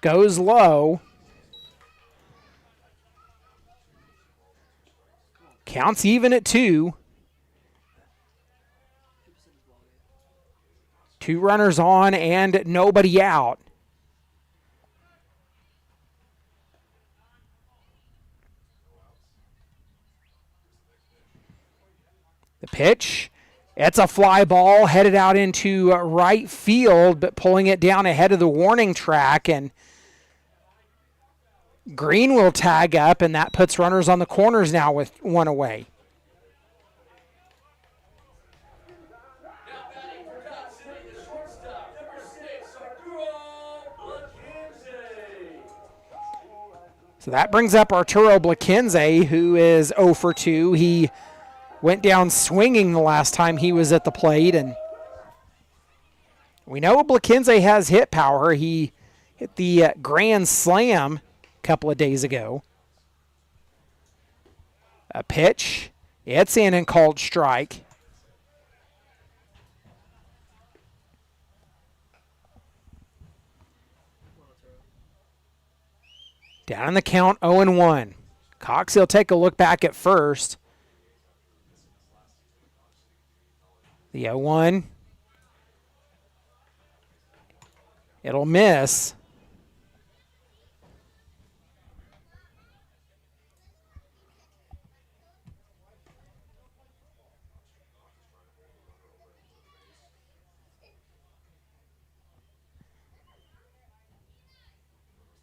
goes low. Counts even at 2. 2 runners on and nobody out. The pitch, it's a fly ball headed out into right field, but pulling it down ahead of the warning track, and Green will tag up, and that puts runners on the corners now with 1 away. So that brings up Arturo Blaquinze, who is 0 for 2. He went down swinging the last time he was at the plate, and we know Blaquinze has hit power. He hit the grand slam a couple of days ago. A pitch, it's in and called strike. Down in the count, 0-1. Cox, he'll take a look back at first. The 0-1. It'll miss.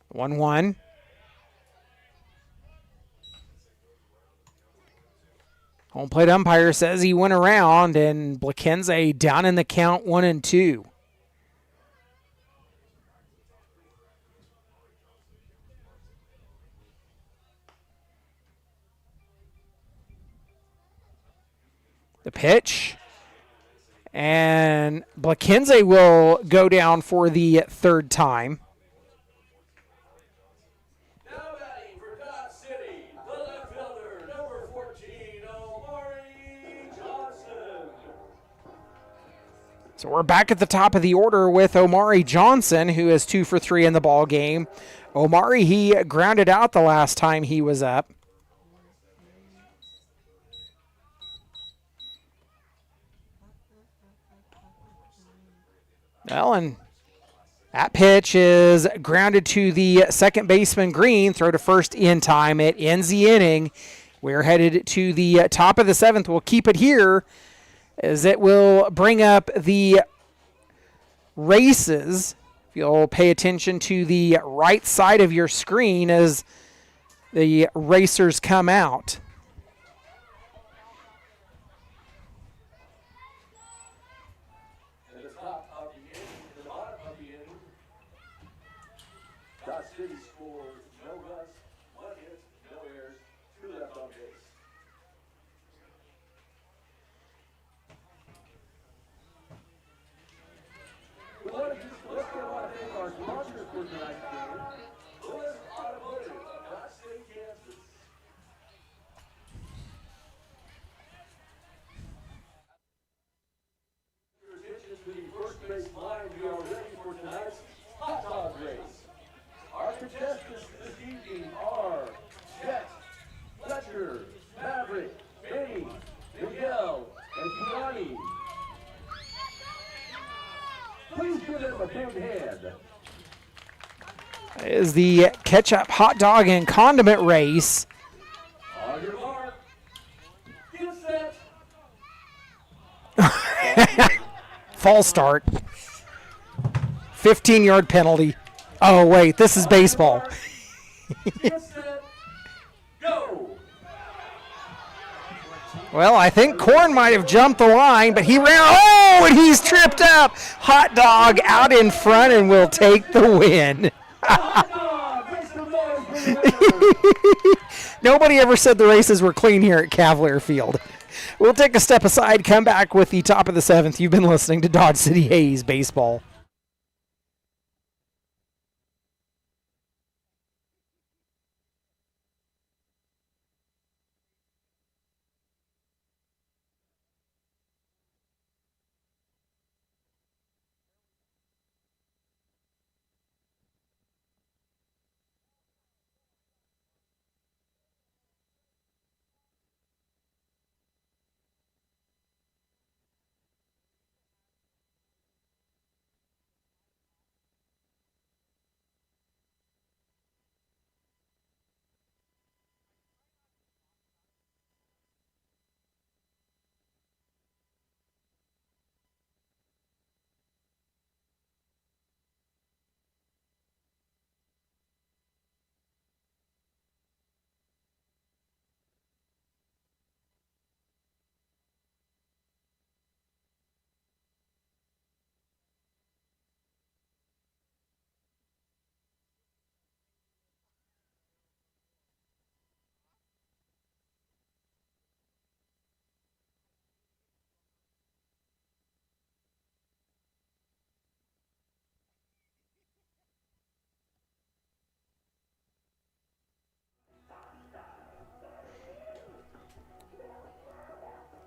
One. Home plate umpire says he went around, and Blaquinze down in the count, 1-2. The pitch, and Blaquinze will go down for the third time. So we're back at the top of the order with Omari Johnson, who is 2 for 3 in the ball game. Omari, he grounded out the last time he was up. Well, and that pitch is grounded to the second baseman Green. Throw to first in time. It ends the inning. We're headed to the top of the 7th. We'll keep it here as it will bring up the races. If you'll pay attention to the right side of your screen as the racers come out. At the top of the inning, to the bottom of the inning, Dodge City scores no runs, 1 hit, no errors, 2 left on base. We want to thank our sponsors for tonight's game. Lewis Automotive of Dodge City, Kansas. Your attention to the first base line. We are ready for tonight's hot dog race. Our contestants this evening are Jet, Fletcher, Maverick, Benny, Miguel, and Gianni. Please give them a big hand. Is the ketchup, hot dog, and condiment race. On your mark. Get set. False start. 15-yard penalty. Oh, wait, this is baseball. Get set. Go. Well, I think Korn might have jumped the line, but he ran. Oh, and he's tripped up. Hot dog out in front and will take the win. Hot dog. Make some noise for the winner. Nobody ever said the races were clean here at Cavalier Field. We'll take a step aside, come back with the top of the 7th. You've been listening to Dodge City Hayes Baseball.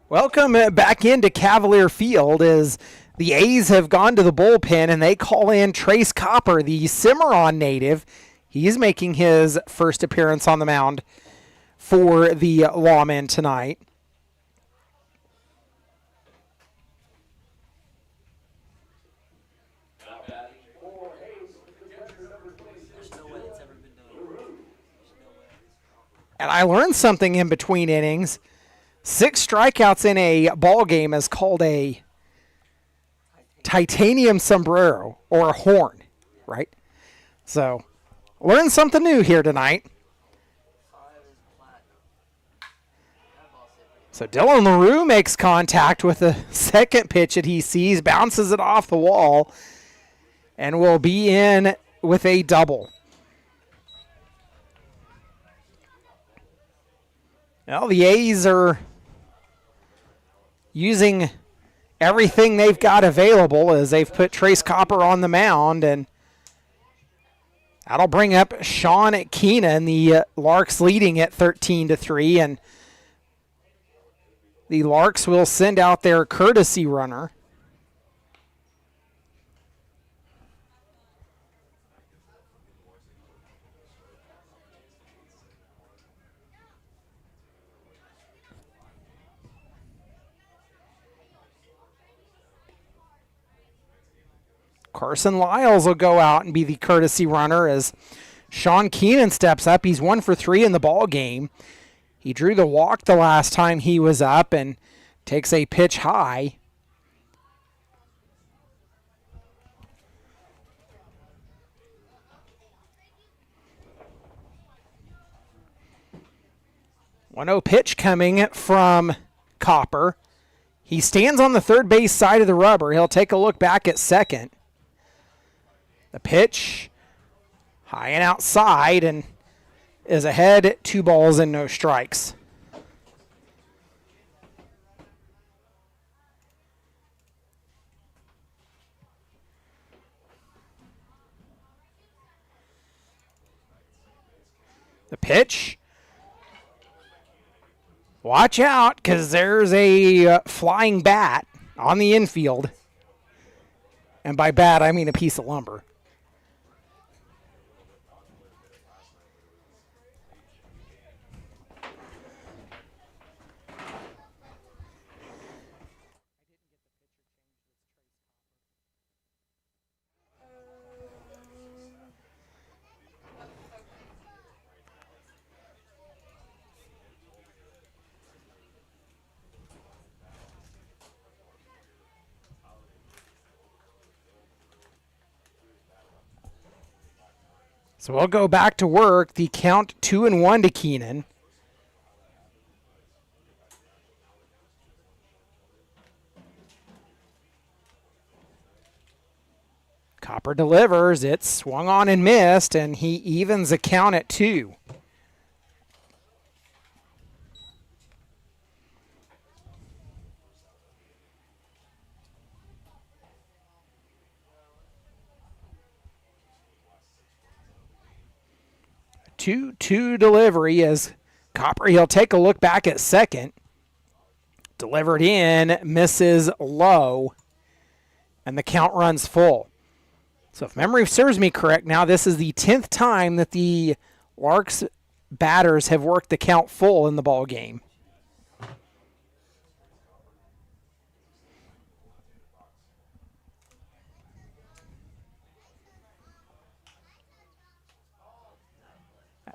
Welcome back into Cavalier Field as the A's have gone to the bullpen and they call in Trace Copper, the Cimarron native. He's making his first appearance on the mound for the Lawmen tonight. And I learned something in between innings. 6 strikeouts in a ball game is called a titanium sombrero or a horn, right? So, learn something new here tonight. So Dylan LaRue makes contact with the second pitch that he sees, bounces it off the wall, and will be in with a double. Well, the A's are using everything they've got available as they've put Trace Copper on the mound, and that'll bring up Sean Keenan, the Larks leading at 13-3, and the Larks will send out their courtesy runner. Carson Lyles will go out and be the courtesy runner as Sean Keenan steps up. He's 1 for 3 in the ball game. He drew the walk the last time he was up and takes a pitch high. One 0 pitch coming from Copper. He stands on the third base side of the rubber. He'll take a look back at second. The pitch high and outside and is ahead, 2 balls and no strikes. The pitch. Watch out, because there's a flying bat on the infield. And by bat, I mean a piece of lumber. So we'll go back to work. The count 2-1 to Keenan. Copper delivers. It's swung on and missed, and he evens the count at 2. Two delivery as Copper, he'll take a look back at second. Delivered in, misses low, and the count runs full. So if memory serves me correct, now this is the 10th time that the Larks batters have worked the count full in the ball game.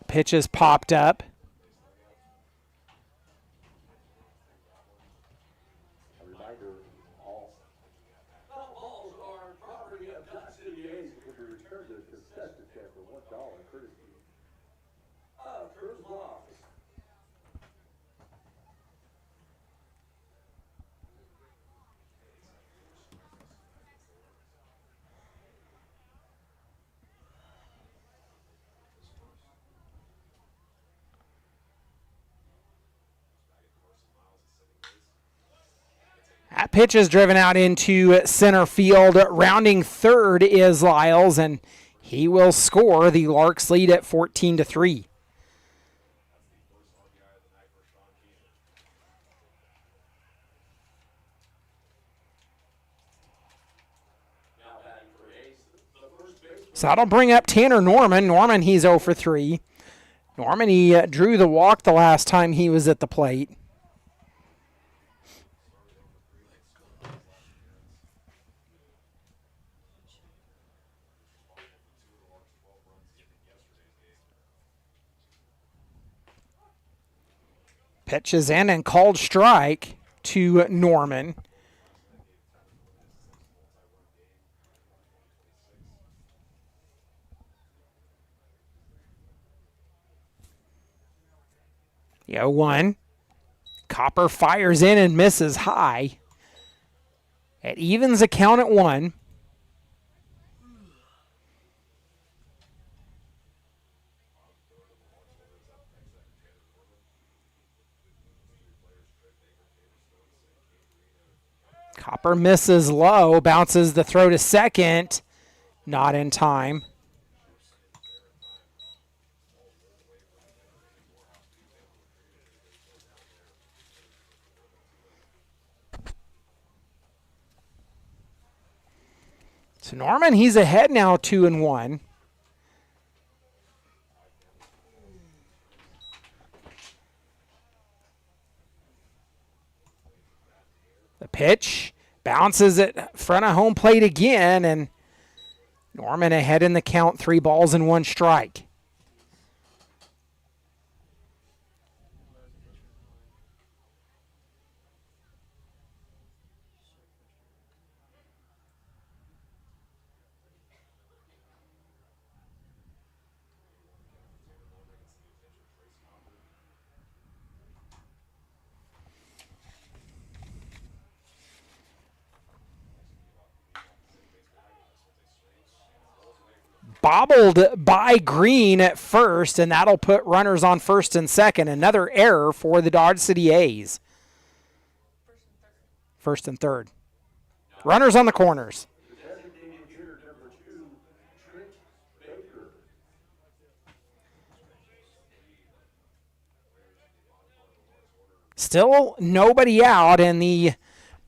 Pitch is popped up. A reminder, all balls are property of Johnson A's can be returned to the contestant check for $1 courtesy of Cruz Blocks. That pitch is driven out into center field. Rounding third is Lyles, and he will score. The Larks lead at 14-3. So that'll bring up Tanner Norman. Norman, he's 0 for 3. Norman, he drew the walk the last time he was at the plate. Pitches in and called strike to Norman. The 0-1. Copper fires in and misses high. It evens the count at 1. Copper misses low, bounces the throw to second. Not in time. So Norman, he's ahead now 2-1. The pitch bounces it front of home plate again, and Norman ahead in the count, 3 balls and 1 strike. Bobbled by Green at first, and that'll put runners on first and second. Another error for the Dodge City A's. First and third. Runners on the corners. Still nobody out in the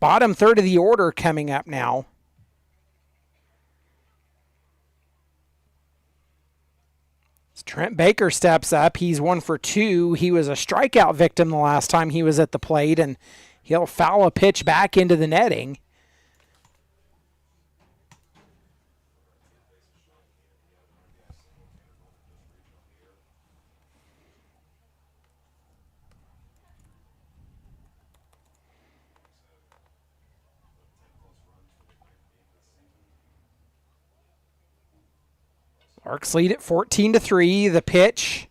bottom third of the order coming up now. As Trent Baker steps up. He's 1 for 2. He was a strikeout victim the last time he was at the plate, and he'll foul a pitch back into the netting. Larks lead at 14-3. The pitch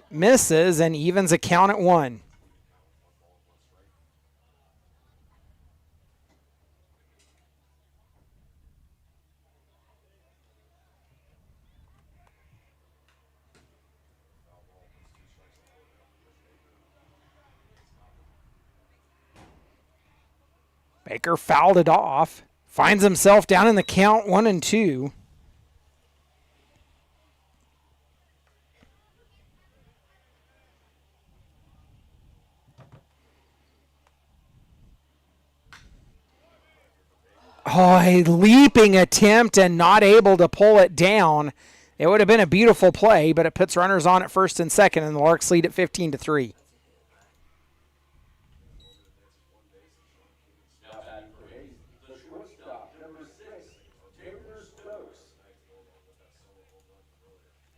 misses and evens a count at 1. Baker fouled it off. Finds himself down in the count, 1-2. Oh, a leaping attempt and not able to pull it down. It would have been a beautiful play, but it puts runners on at first and second, and the Larks lead at 15-3.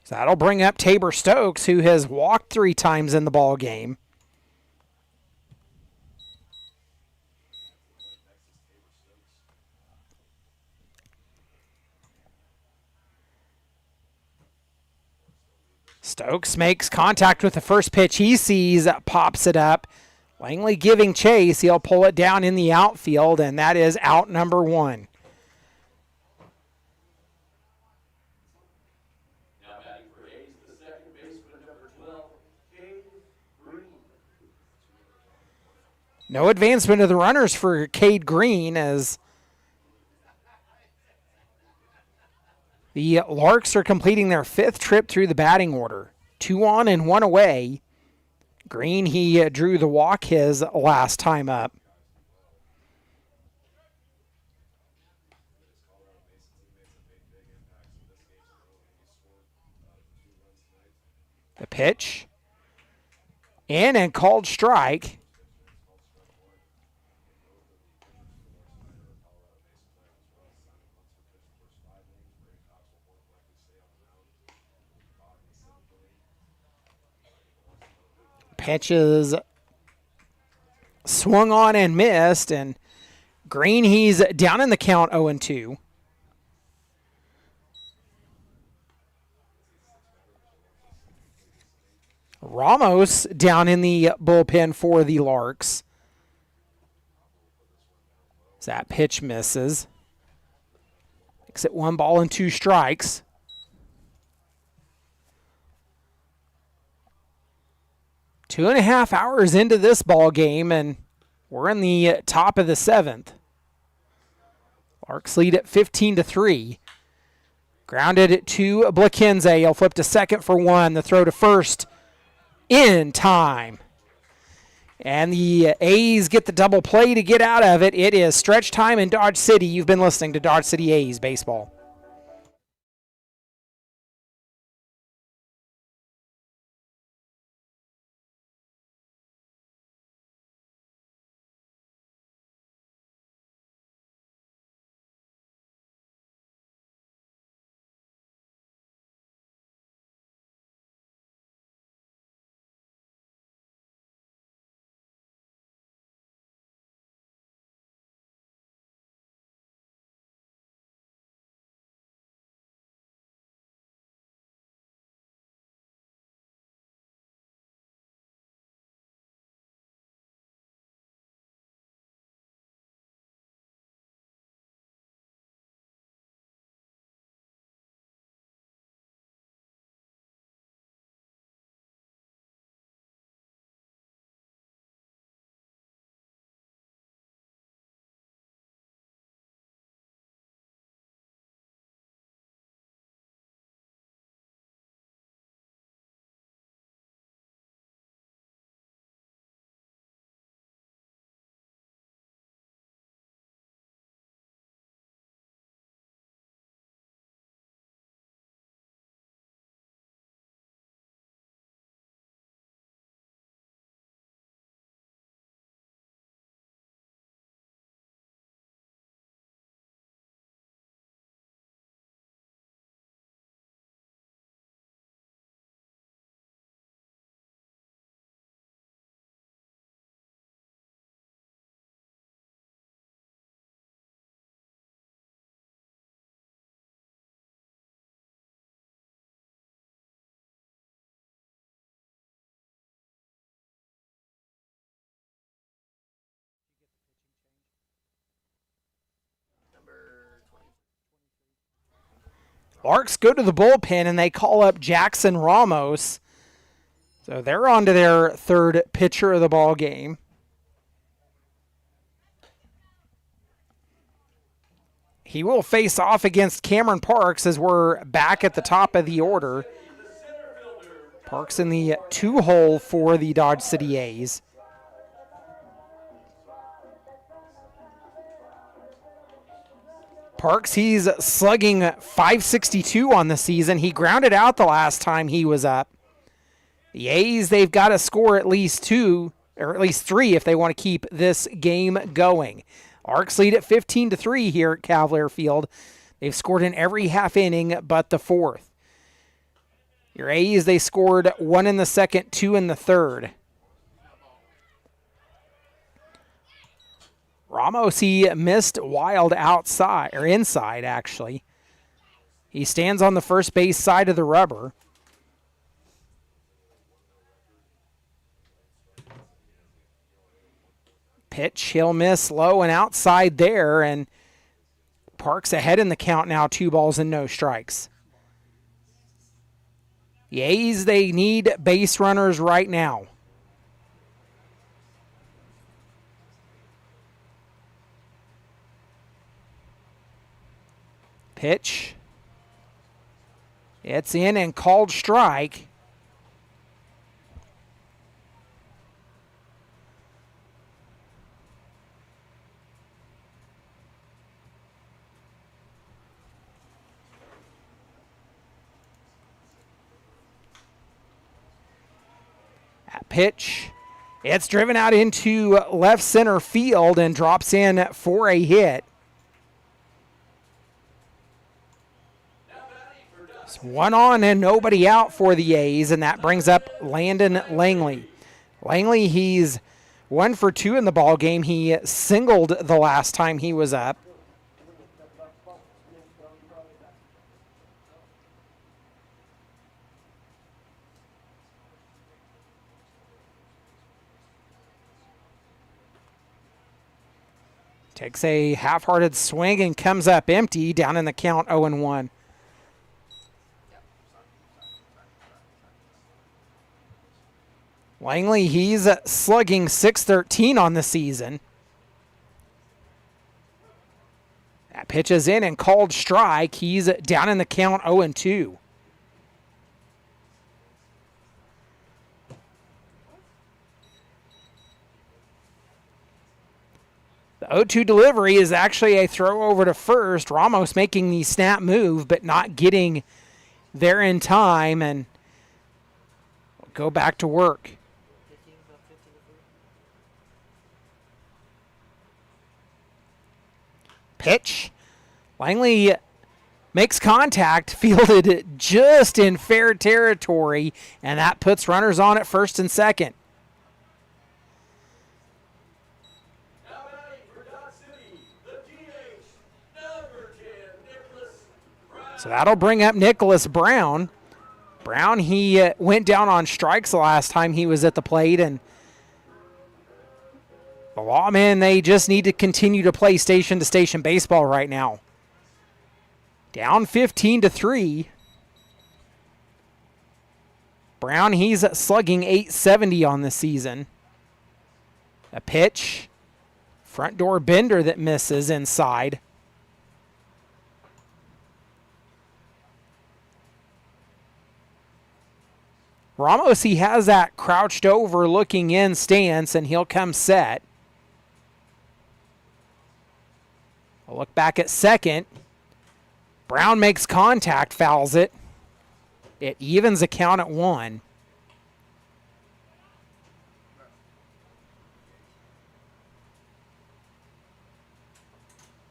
So that'll bring up Tabor Stokes, who has walked 3 times in the ball game. Stokes makes contact with the first pitch he sees, pops it up. Langley giving chase. He'll pull it down in the outfield, and that is out number 1. No advancement of the runners for Cade Green as the Larks are completing their 5th trip through the batting order. 2 on and 1 away. Green, he drew the walk his last time up. The pitch. In and called strike. Pitches swung on and missed, and Green, he's down in the count 0-2. Ramos down in the bullpen for the Larks. That pitch misses. Makes it 1 ball and 2 strikes. Two and a half hours into this ball game, and we're in the top of the 7th. Larks lead at 15-3. Grounded to Blakenze. He'll flip to second for 1. The throw to first in time. And the A's get the double play to get out of it. It is stretch time in Dodge City. You've been listening to Dodge City A's baseball. Larks go to the bullpen and they call up Jackson Ramos. So they're on to their third pitcher of the ball game. He will face off against Cameron Parks as we're back at the top of the order. Parks in the 2-hole for the Dodge City A's. Parks, he's slugging .562 on the season. He grounded out the last time he was up. The A's, they've got to score at least 2, or at least 3 if they want to keep this game going. Larks lead at 15-3 here at Cavalier Field. They've scored in every half inning but the 4th. Your A's, they scored 1 in the second, 2 in the third. Ramos, he missed wild outside, or inside actually. He stands on the first base side of the rubber. Pitch, he'll miss low and outside there, and Parks ahead in the count now, 2 balls and no strikes. The A's, they need base runners right now. Pitch. It's in and called strike. That pitch. It's driven out into left center field and drops in for a hit. It's 1 on and nobody out for the A's, and that brings up Landon Langley. Langley, he's 1 for 2 in the ball game. He singled the last time he was up. Takes a half-hearted swing and comes up empty, down in the count 0-1. Langley, he's slugging .613 on the season. That pitch is in and called strike. He's down in the count 0-2. The 0-2 delivery is actually a throw over to first. Ramos making the snap move, but not getting there in time, and we'll go back to work. Pitch. Langley makes contact, fielded just in fair territory, and that puts runners on at first and second. So that'll bring up Nicholas Brown. Brown, he went down on strikes the last time he was at the plate, and the Lawmen, they just need to continue to play station-to-station baseball right now. Down 15-3. Brown, he's slugging .870 on the season. A pitch. Front door bender that misses inside. Ramos, he has that crouched over looking in stance, and he'll come set. A look back at second. Brown makes contact, fouls it. It evens the count at 1.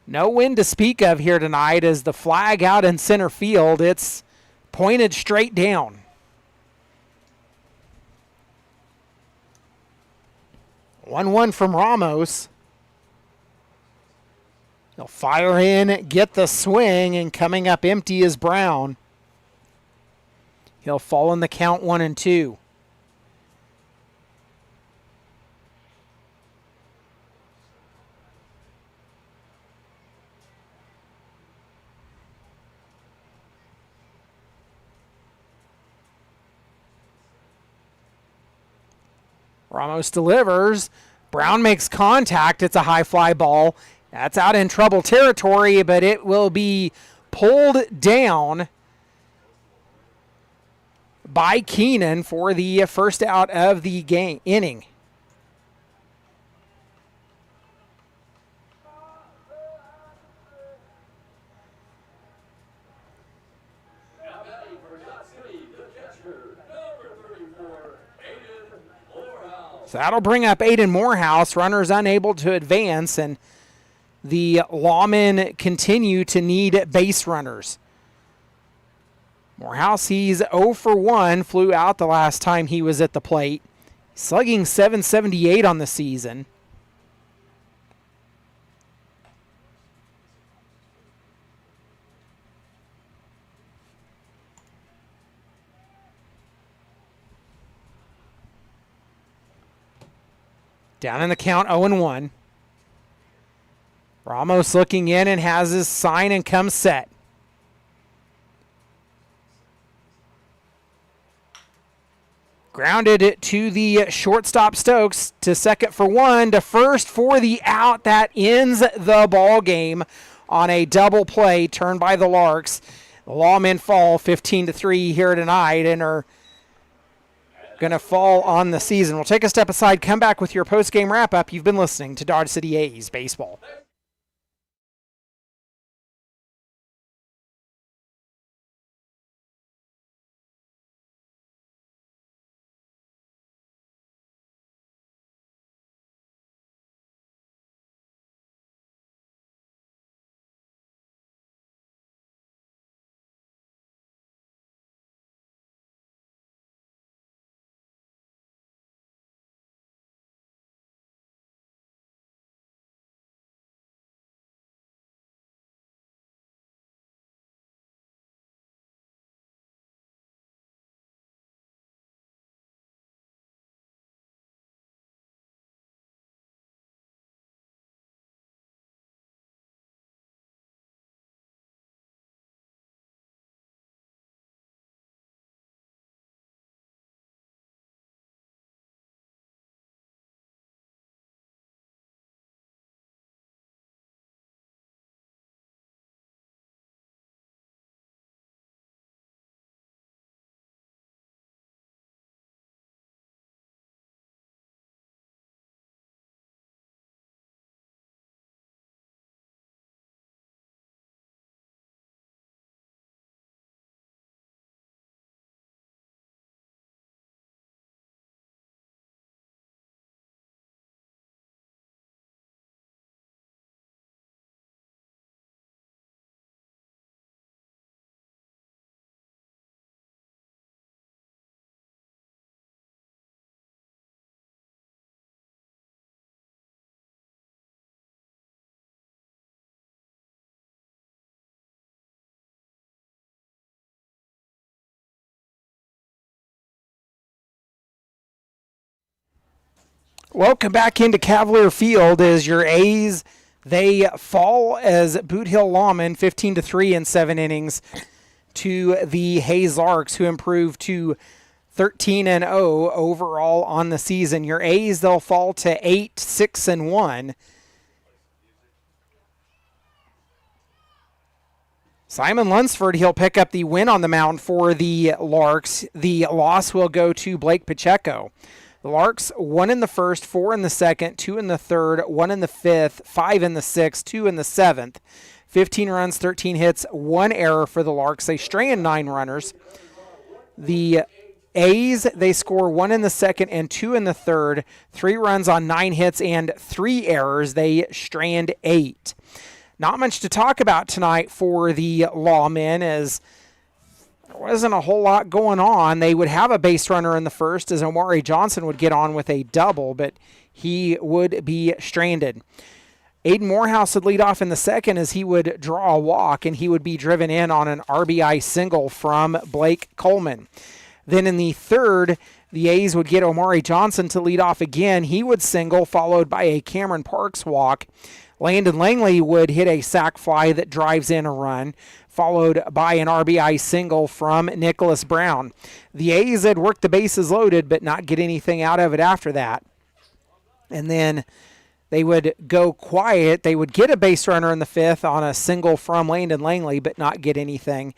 No wind to speak of here tonight as the flag out in center field. It's pointed straight down. 1-1 from Ramos. He'll fire in, get the swing, and coming up empty is Brown. He'll fall in the count 1-2. Ramos delivers. Brown makes contact. It's a high fly ball. That's out in trouble territory, but it will be pulled down by Keenan for the first out of the game inning. So that'll bring up Aiden Morehouse. Runners unable to advance, and the Lawmen continue to need base runners. Morehouse, he's 0 for 1, flew out the last time he was at the plate. Slugging .778 on the season. Down in the count, 0-1. Ramos looking in and has his sign and comes set. Grounded to the shortstop Stokes, to second for 1, to first for the out. That ends the ball game on a double play turned by the Larks. The Lawmen fall 15-3 here tonight and are going to fall on the season. We'll take a step aside, come back with your post-game wrap-up. You've been listening to Dodge City A's Baseball. Welcome back into Cavalier Field as your A's, they fall as Boot Hill Lawmen 15-3 in 7 innings to the Hayes Larks, who improved to 13-0 overall on the season. Your A's, they'll fall to 8-6-1. Simon Lunsford, he'll pick up the win on the mound for the Larks. The loss will go to Blake Pacheco. The Larks, 1 in the first, 4 in the second, 2 in the third, 1 in the fifth, 5 in the sixth, 2 in the seventh. 15 runs, 13 hits, 1 error for the Larks. They strand 9 runners. The A's, they score 1 in the second and 2 in the third, 3 runs on 9 hits and 3 errors. They strand 8. Not much to talk about tonight for the Lawmen, as there wasn't a whole lot going on. They would have a base runner in the first as Omari Johnson would get on with a double, but he would be stranded. Aiden Morehouse would lead off in the second as he would draw a walk, and he would be driven in on an RBI single from Blake Coleman. Then in the third, the A's would get Omari Johnson to lead off again. He would single, followed by a Cameron Parks walk. Landon Langley would hit a sac fly that drives in a run, followed by an RBI single from Nicholas Brown. The A's had worked the bases loaded, but not get anything out of it after that. And then they would go quiet. They would get a base runner in the 5th on a single from Landon Langley, but not get anything.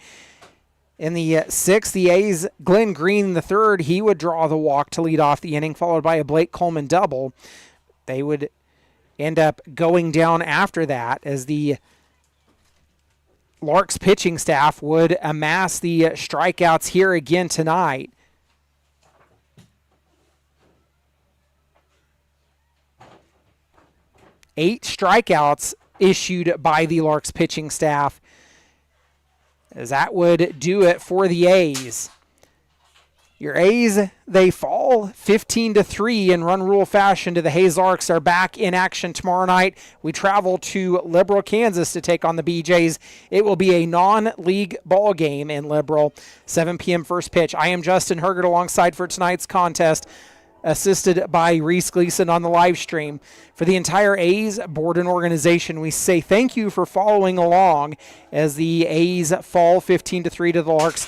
In the 6th, the A's, Glenn Green the 3rd, he would draw the walk to lead off the inning, followed by a Blake Coleman double. They would end up going down after that as the Larks pitching staff would amass the strikeouts here again tonight. Eight strikeouts issued by the Larks pitching staff, as that would do it for the A's. Your A's, they fall 15-3 in run rule fashion to the Hayes Larks. Are back in action tomorrow night. We travel to Liberal, Kansas to take on the BJs. It will be a non-league ball game in Liberal, 7 p.m. first pitch. I am Justin Hergert alongside for tonight's contest, assisted by Reese Gleason on the live stream. For the entire A's board and organization, we say thank you for following along as the A's fall 15-3 to the Larks